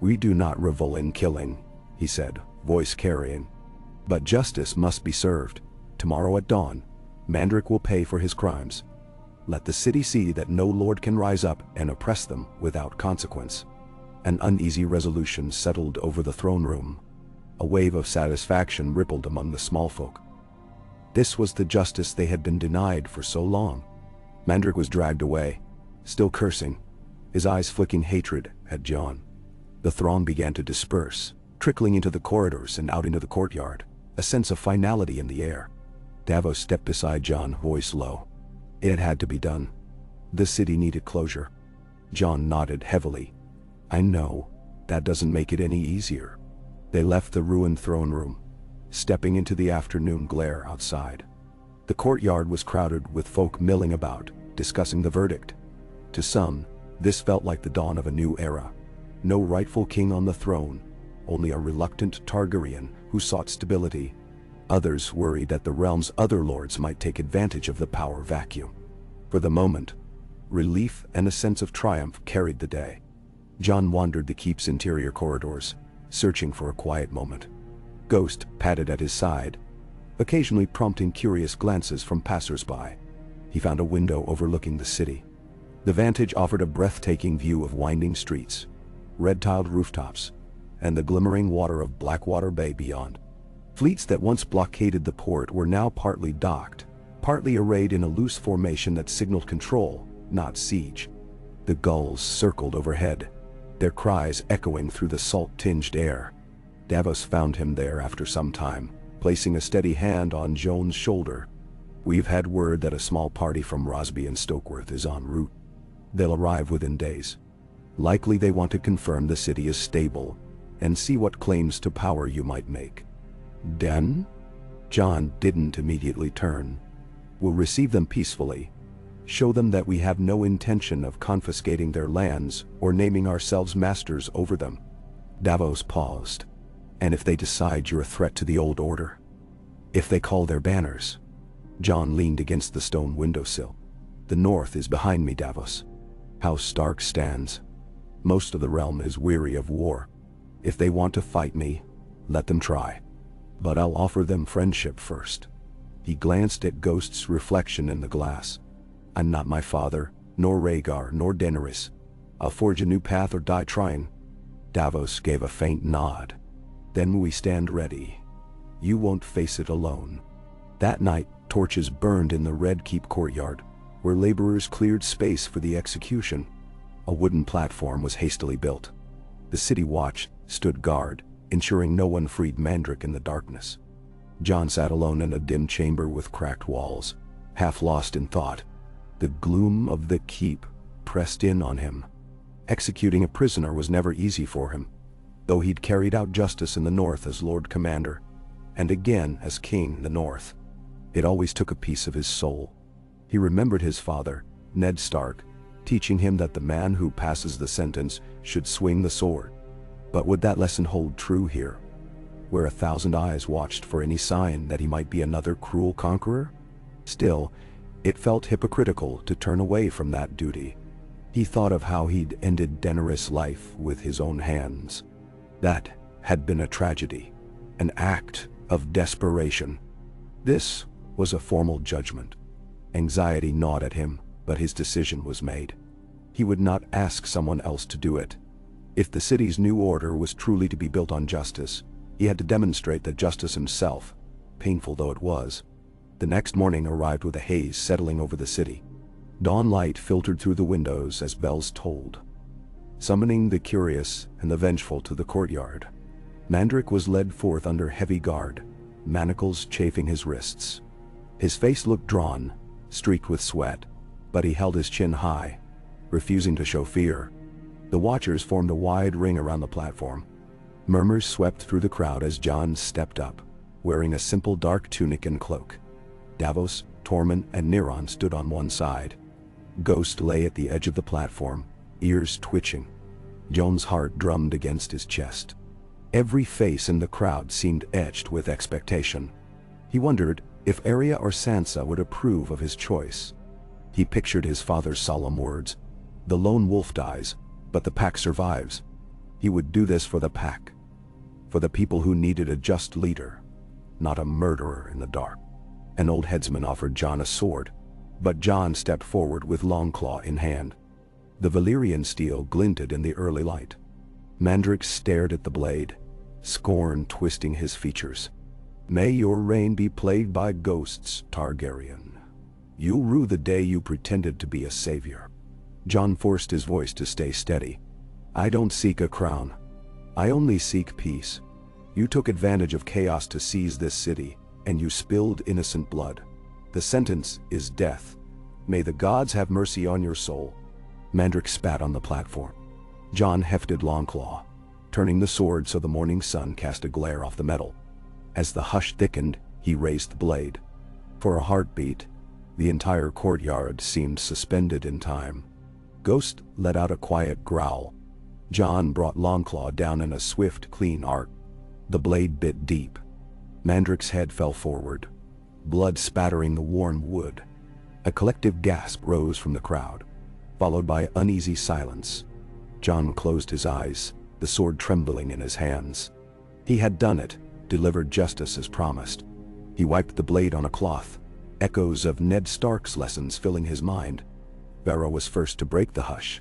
[SPEAKER 1] "We do not revel in killing," he said, voice carrying. "But justice must be served. Tomorrow at dawn, Mandrik will pay for his crimes. Let the city see that no lord can rise up and oppress them without consequence." An uneasy resolution settled over the throne room. A wave of satisfaction rippled among the small folk. This was the justice they had been denied for so long. Mandrik was dragged away, still cursing, his eyes flicking hatred at Jon. The throng began to disperse, trickling into the corridors and out into the courtyard, a sense of finality in the air. Davos stepped beside Jon, voice low. It had to be done. The city needed closure. Jon nodded heavily. "I know. That doesn't make it any easier." They left the ruined throne room, stepping into the afternoon glare outside. The courtyard was crowded with folk milling about, discussing the verdict. To some, this felt like the dawn of a new era. No rightful king on the throne, only a reluctant Targaryen who sought stability. Others worried that the realm's other lords might take advantage of the power vacuum. For the moment, relief and a sense of triumph carried the day. Jon wandered the keep's interior corridors, searching for a quiet moment. Ghost padded at his side, occasionally prompting curious glances from passers-by. He found a window overlooking the city. The vantage offered a breathtaking view of winding streets, red-tiled rooftops, and the glimmering water of Blackwater Bay beyond. Fleets that once blockaded the port were now partly docked, partly arrayed in a loose formation that signaled control, not siege. The gulls circled overhead, their cries echoing through the salt-tinged air. Davos found him there after some time, placing a steady hand on Jon's shoulder. "We've had word that a small party from Rosby and Stokeworth is en route. They'll arrive within days. Likely they want to confirm the city is stable and see what claims to power you might make." "Then?" Jon didn't immediately turn. "We'll receive them peacefully. Show them that we have no intention of confiscating their lands or naming ourselves masters over them." Davos paused. "And if they decide you're a threat to the old order? If they call their banners?" Jon leaned against the stone windowsill. "The north is behind me, Davos. House Stark stands. Most of the realm is weary of war. If they want to fight me, let them try. But I'll offer them friendship first." He glanced at Ghost's reflection in the glass. "I'm not my father, nor Rhaegar, nor Daenerys. I'll forge a new path or die trying." Davos gave a faint nod. "Then we stand ready. You won't face it alone." That night, torches burned in the Red Keep courtyard, where laborers cleared space for the execution. A wooden platform was hastily built. The city watch stood guard, ensuring no one freed Mandrik in the darkness. Jon sat alone in a dim chamber with cracked walls, half lost in thought. The gloom of the keep pressed in on him. Executing a prisoner was never easy for him, though he'd carried out justice in the north as Lord Commander. and again as king in the north. It always took a piece of his soul. He remembered his father, Ned Stark, teaching him that the man who passes the sentence should swing the sword. But would that lesson hold true here, where 1,000 eyes watched for any sign that he might be another cruel conqueror? Still, it felt hypocritical to turn away from that duty. He thought of how he'd ended Daenerys' life with his own hands. That had been a tragedy, an act of desperation. This was a formal judgment. Anxiety gnawed at him, but his decision was made. He would not ask someone else to do it. If the city's new order was truly to be built on justice, he had to demonstrate that justice himself, painful though it was. The next morning arrived with a haze settling over the city. Dawn light filtered through the windows as bells tolled, summoning the curious and the vengeful to the courtyard. Mandrick was led forth under heavy guard, manacles chafing his wrists. His face looked drawn, streaked with sweat, but he held his chin high, refusing to show fear. The watchers formed a wide ring around the platform. Murmurs swept through the crowd as Jon stepped up, wearing a simple dark tunic and cloak. Davos, Tormund, and Neron stood on one side. Ghost lay at the edge of the platform, ears twitching. Jon's heart drummed against his chest. Every face in the crowd seemed etched with expectation. He wondered if Arya or Sansa would approve of his choice. He pictured his father's solemn words, "The lone wolf dies, but the pack survives." He would do this for the pack, for the people who needed a just leader, not a murderer in the dark. An old headsman offered Jon a sword, but Jon stepped forward with Longclaw in hand. The Valyrian steel glinted in the early light. Mandrick stared at the blade, scorn twisting his features. "May your reign be plagued by ghosts, Targaryen. You'll rue the day you pretended to be a savior." Jon forced his voice to stay steady. "I don't seek a crown. I only seek peace. You took advantage of chaos to seize this city, and you spilled innocent blood. The sentence is death. May the gods have mercy on your soul." Mandrick spat on the platform. Jon hefted Longclaw, turning the sword so the morning sun cast a glare off the metal. As the hush thickened, he raised the blade. For a heartbeat, the entire courtyard seemed suspended in time. Ghost let out a quiet growl. Jon brought Longclaw down in a swift, clean arc. The blade bit deep. Mandrick's head fell forward, blood spattering the worn wood. A collective gasp rose from the crowd, followed by uneasy silence. Jon closed his eyes, the sword trembling in his hands. He had done it, delivered justice as promised. He wiped the blade on a cloth, echoes of Ned Stark's lessons filling his mind. Varro was first to break the hush.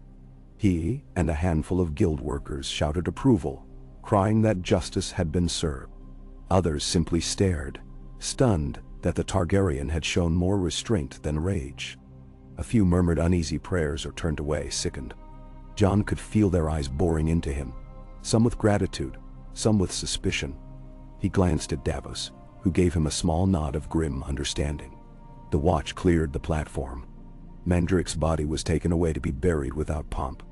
[SPEAKER 1] He and a handful of guild workers shouted approval, crying that justice had been served. Others simply stared, stunned that the Targaryen had shown more restraint than rage. A few murmured uneasy prayers or turned away, sickened. Jon could feel their eyes boring into him, some with gratitude, some with suspicion. He glanced at Davos, who gave him a small nod of grim understanding. The watch cleared the platform. Mandrick's body was taken away to be buried without pomp.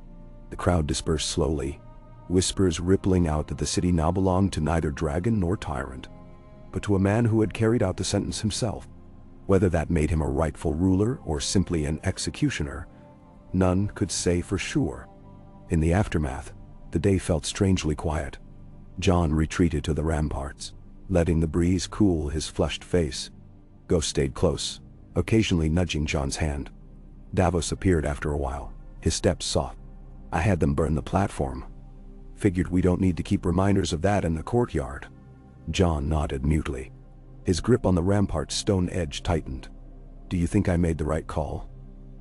[SPEAKER 1] The crowd dispersed slowly, whispers rippling out that the city now belonged to neither dragon nor tyrant, but to a man who had carried out the sentence himself. Whether that made him a rightful ruler or simply an executioner, none could say for sure. In the aftermath, the day felt strangely quiet. Jon retreated to the ramparts, letting the breeze cool his flushed face. Ghost stayed close, occasionally nudging Jon's hand. Davos appeared after a while, his steps soft. "I had them burn the platform. Figured we don't need to keep reminders of that in the courtyard." Jon nodded mutely. His grip on the rampart's stone edge tightened. "Do you think I made the right call?"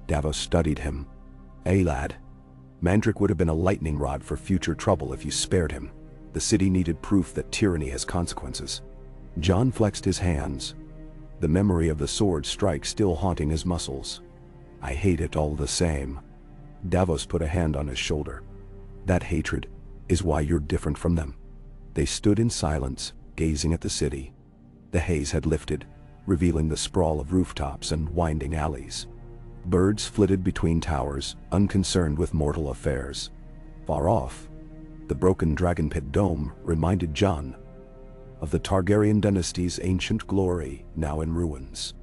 [SPEAKER 1] Davos studied him. Lad. Mandrick would have been a lightning rod for future trouble if you spared him. The city needed proof that tyranny has consequences." Jon flexed his hands, the memory of the sword strike still haunting his muscles. "I hate it all the same." Davos put a hand on his shoulder. "That hatred is why you're different from them." They stood in silence, gazing at the city. The haze had lifted, revealing the sprawl of rooftops and winding alleys. Birds flitted between towers, unconcerned with mortal affairs. Far off, the broken dragon pit dome reminded Jon of the Targaryen dynasty's ancient glory, now in ruins.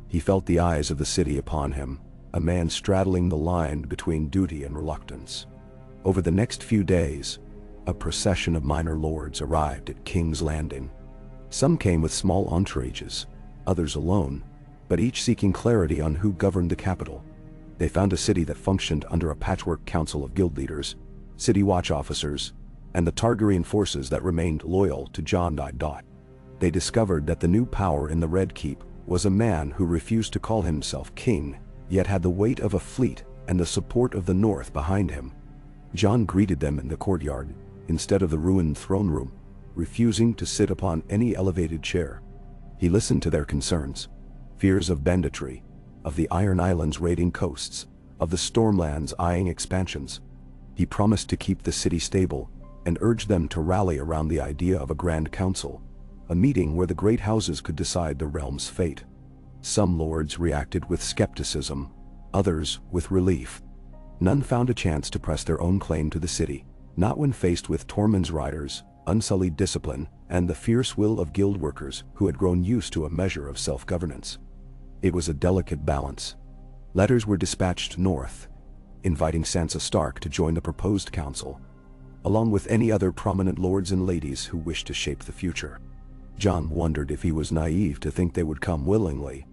[SPEAKER 1] He felt the eyes of the city upon him, a man straddling the line between duty and reluctance. Over the next few days, a procession of minor lords arrived at King's Landing. Some came with small entourages, others alone, but each seeking clarity on who governed the capital. They found a city that functioned under a patchwork council of guild leaders, city watch officers, and the Targaryen forces that remained loyal to Jon. They discovered that the new power in the Red Keep was a man who refused to call himself king, yet had the weight of a fleet and the support of the North behind him. Jon greeted them in the courtyard, instead of the ruined throne room, refusing to sit upon any elevated chair. He listened to their concerns, fears of banditry, of the Iron Islands raiding coasts, of the Stormlands eyeing expansions. He promised to keep the city stable and urged them to rally around the idea of a Grand Council, a meeting where the great houses could decide the realm's fate. Some lords reacted with skepticism, others with relief. None found a chance to press their own claim to the city, not when faced with Tormund's riders, unsullied discipline, and the fierce will of guild workers who had grown used to a measure of self-governance. It was a delicate balance. Letters were dispatched north, inviting Sansa Stark to join the proposed council, along with any other prominent lords and ladies who wished to shape the future. Jon wondered if he was naive to think they would come willingly.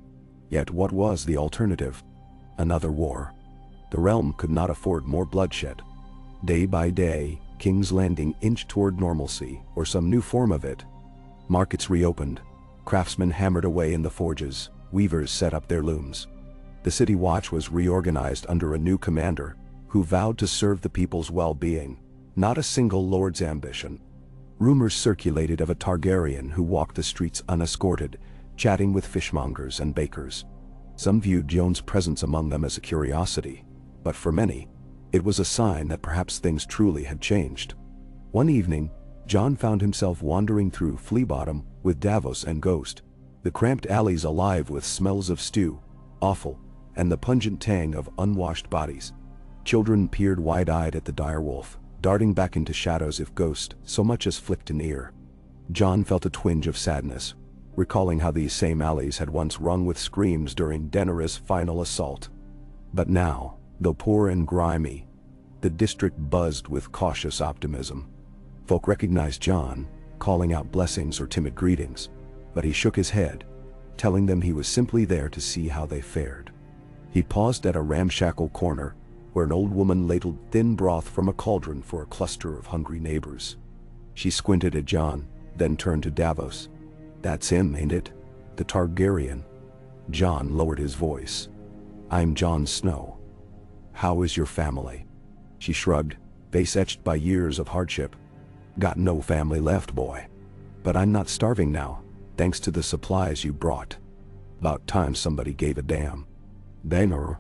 [SPEAKER 1] Yet what was the alternative? Another war. The realm could not afford more bloodshed. Day by day, King's Landing inched toward normalcy, or some new form of it. Markets reopened, craftsmen hammered away in the forges, weavers set up their looms. The city watch was reorganized under a new commander, who vowed to serve the people's well-being, not a single lord's ambition. Rumors circulated of a Targaryen who walked the streets unescorted, chatting with fishmongers and bakers. Some viewed Jon's presence among them as a curiosity, but for many, it was a sign that perhaps things truly had changed. One evening, Jon found himself wandering through Flea Bottom with Davos and Ghost, the cramped alleys alive with smells of stew, offal, and the pungent tang of unwashed bodies. Children peered wide-eyed at the direwolf, darting back into shadows if Ghost so much as flicked an ear. Jon felt a twinge of sadness, recalling how these same alleys had once rung with screams during Daenerys' final assault. But now, though poor and grimy, the district buzzed with cautious optimism. Folk recognized Jon, calling out blessings or timid greetings, but he shook his head, telling them he was simply there to see how they fared. He paused at a ramshackle corner, where an old woman ladled thin broth from a cauldron for a cluster of hungry neighbors. She squinted at Jon, then turned to Davos. "That's him, ain't it? The Targaryen." Jon lowered his voice. "I'm Jon Snow. How is your family?" She shrugged, face etched by years of hardship. "Got no family left, boy. But I'm not starving now, thanks to the supplies you brought. About time somebody gave a damn." "Daener."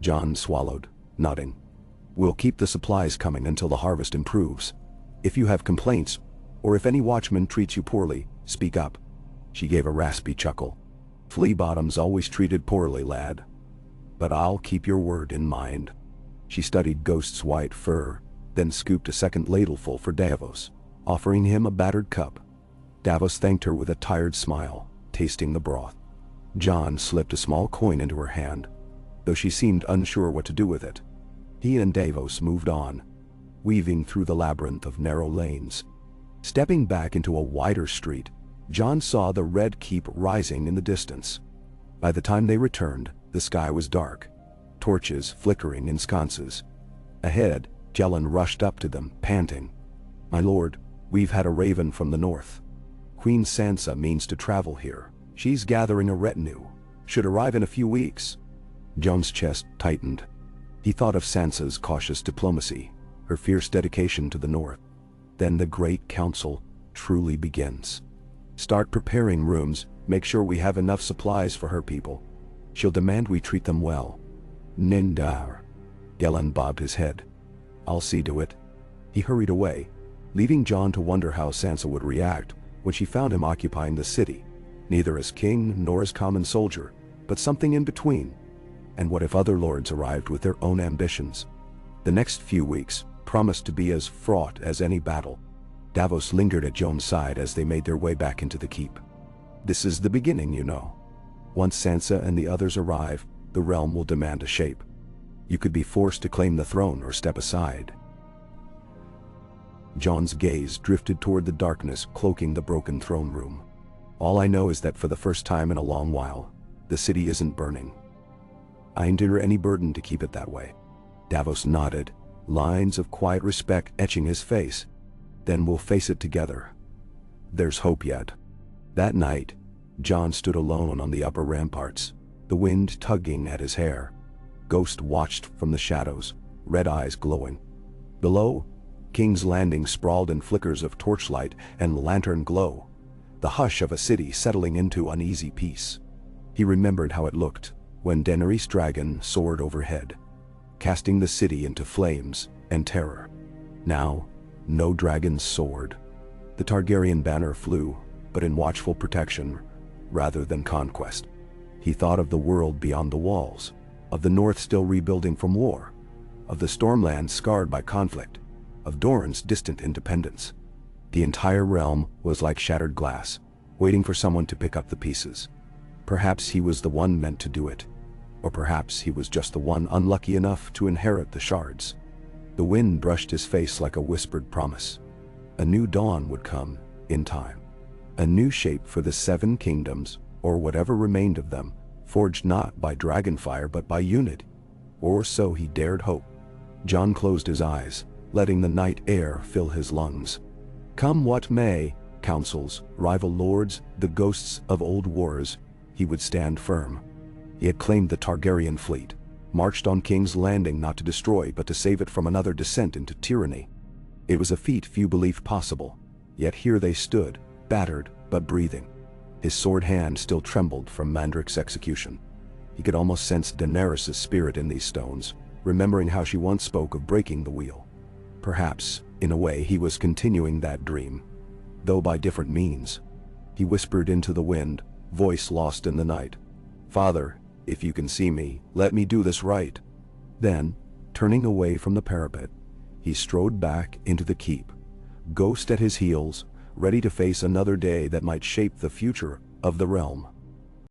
[SPEAKER 1] Jon swallowed, nodding. "We'll keep the supplies coming until the harvest improves. If you have complaints, or if any watchman treats you poorly, speak up." She gave a raspy chuckle. "Flea Bottom's always treated poorly, lad. But I'll keep your word in mind." She studied Ghost's white fur, then scooped a second ladleful for Davos, offering him a battered cup. Davos thanked her with a tired smile, tasting the broth. Jon slipped a small coin into her hand, though she seemed unsure what to do with it. He and Davos moved on, weaving through the labyrinth of narrow lanes. Stepping back into a wider street, Jon saw the Red Keep rising in the distance. By the time they returned, the sky was dark, torches flickering in sconces. Ahead, Jellin rushed up to them, panting. "My lord, we've had a raven from the north. Queen Sansa means to travel here. She's gathering a retinue. Should arrive in a few weeks." Jon's chest tightened. He thought of Sansa's cautious diplomacy, her fierce dedication to the north. Then the Great Council truly begins. "Start preparing rooms, make sure we have enough supplies for her people. She'll demand we treat them well." "Nindar." Jellin bobbed his head. "I'll see to it." He hurried away, leaving Jon to wonder how Sansa would react when she found him occupying the city, neither as king nor as common soldier, but something in between. And what if other lords arrived with their own ambitions? The next few weeks promised to be as fraught as any battle. Davos lingered at Jon's side as they made their way back into the keep. "This is the beginning, you know. Once Sansa and the others arrive, the realm will demand a shape. You could be forced to claim the throne or step aside." Jon's gaze drifted toward the darkness cloaking the broken throne room. "All I know is that for the first time in a long while, the city isn't burning. I ain't under any burden to keep it that way." Davos nodded, lines of quiet respect etching his face. "Then we'll face it together. There's hope yet." That night, Jon stood alone on the upper ramparts, the wind tugging at his hair. Ghost watched from the shadows, red eyes glowing. Below, King's Landing sprawled in flickers of torchlight and lantern glow, the hush of a city settling into uneasy peace. He remembered how it looked when Daenerys' dragon soared overhead, casting the city into flames and terror. Now, no dragon's soared. The Targaryen banner flew, but in watchful protection rather than conquest. He thought of the world beyond the walls, of the North still rebuilding from war, of the Stormlands scarred by conflict, of Doran's distant independence. The entire realm was like shattered glass, waiting for someone to pick up the pieces. Perhaps he was the one meant to do it, or perhaps he was just the one unlucky enough to inherit the shards. The wind brushed his face like a whispered promise. A new dawn would come, in time. A new shape for the 7 kingdoms, or whatever remained of them, forged not by dragonfire but by unity. Or so he dared hope. Jon closed his eyes, letting the night air fill his lungs. Come what may, councils, rival lords, the ghosts of old wars, he would stand firm. He had claimed the Targaryen fleet, marched on King's Landing not to destroy but to save it from another descent into tyranny. It was a feat few believed possible, yet here they stood, battered but breathing. His sword hand still trembled from Mandrik's execution. He could almost sense Daenerys' spirit in these stones, remembering how she once spoke of breaking the wheel. Perhaps, in a way, he was continuing that dream, though by different means. He whispered into the wind, voice lost in the night. "Father, if you can see me, let me do this right." Then, turning away from the parapet, he strode back into the keep, Ghost at his heels, ready to face another day that might shape the future of the realm.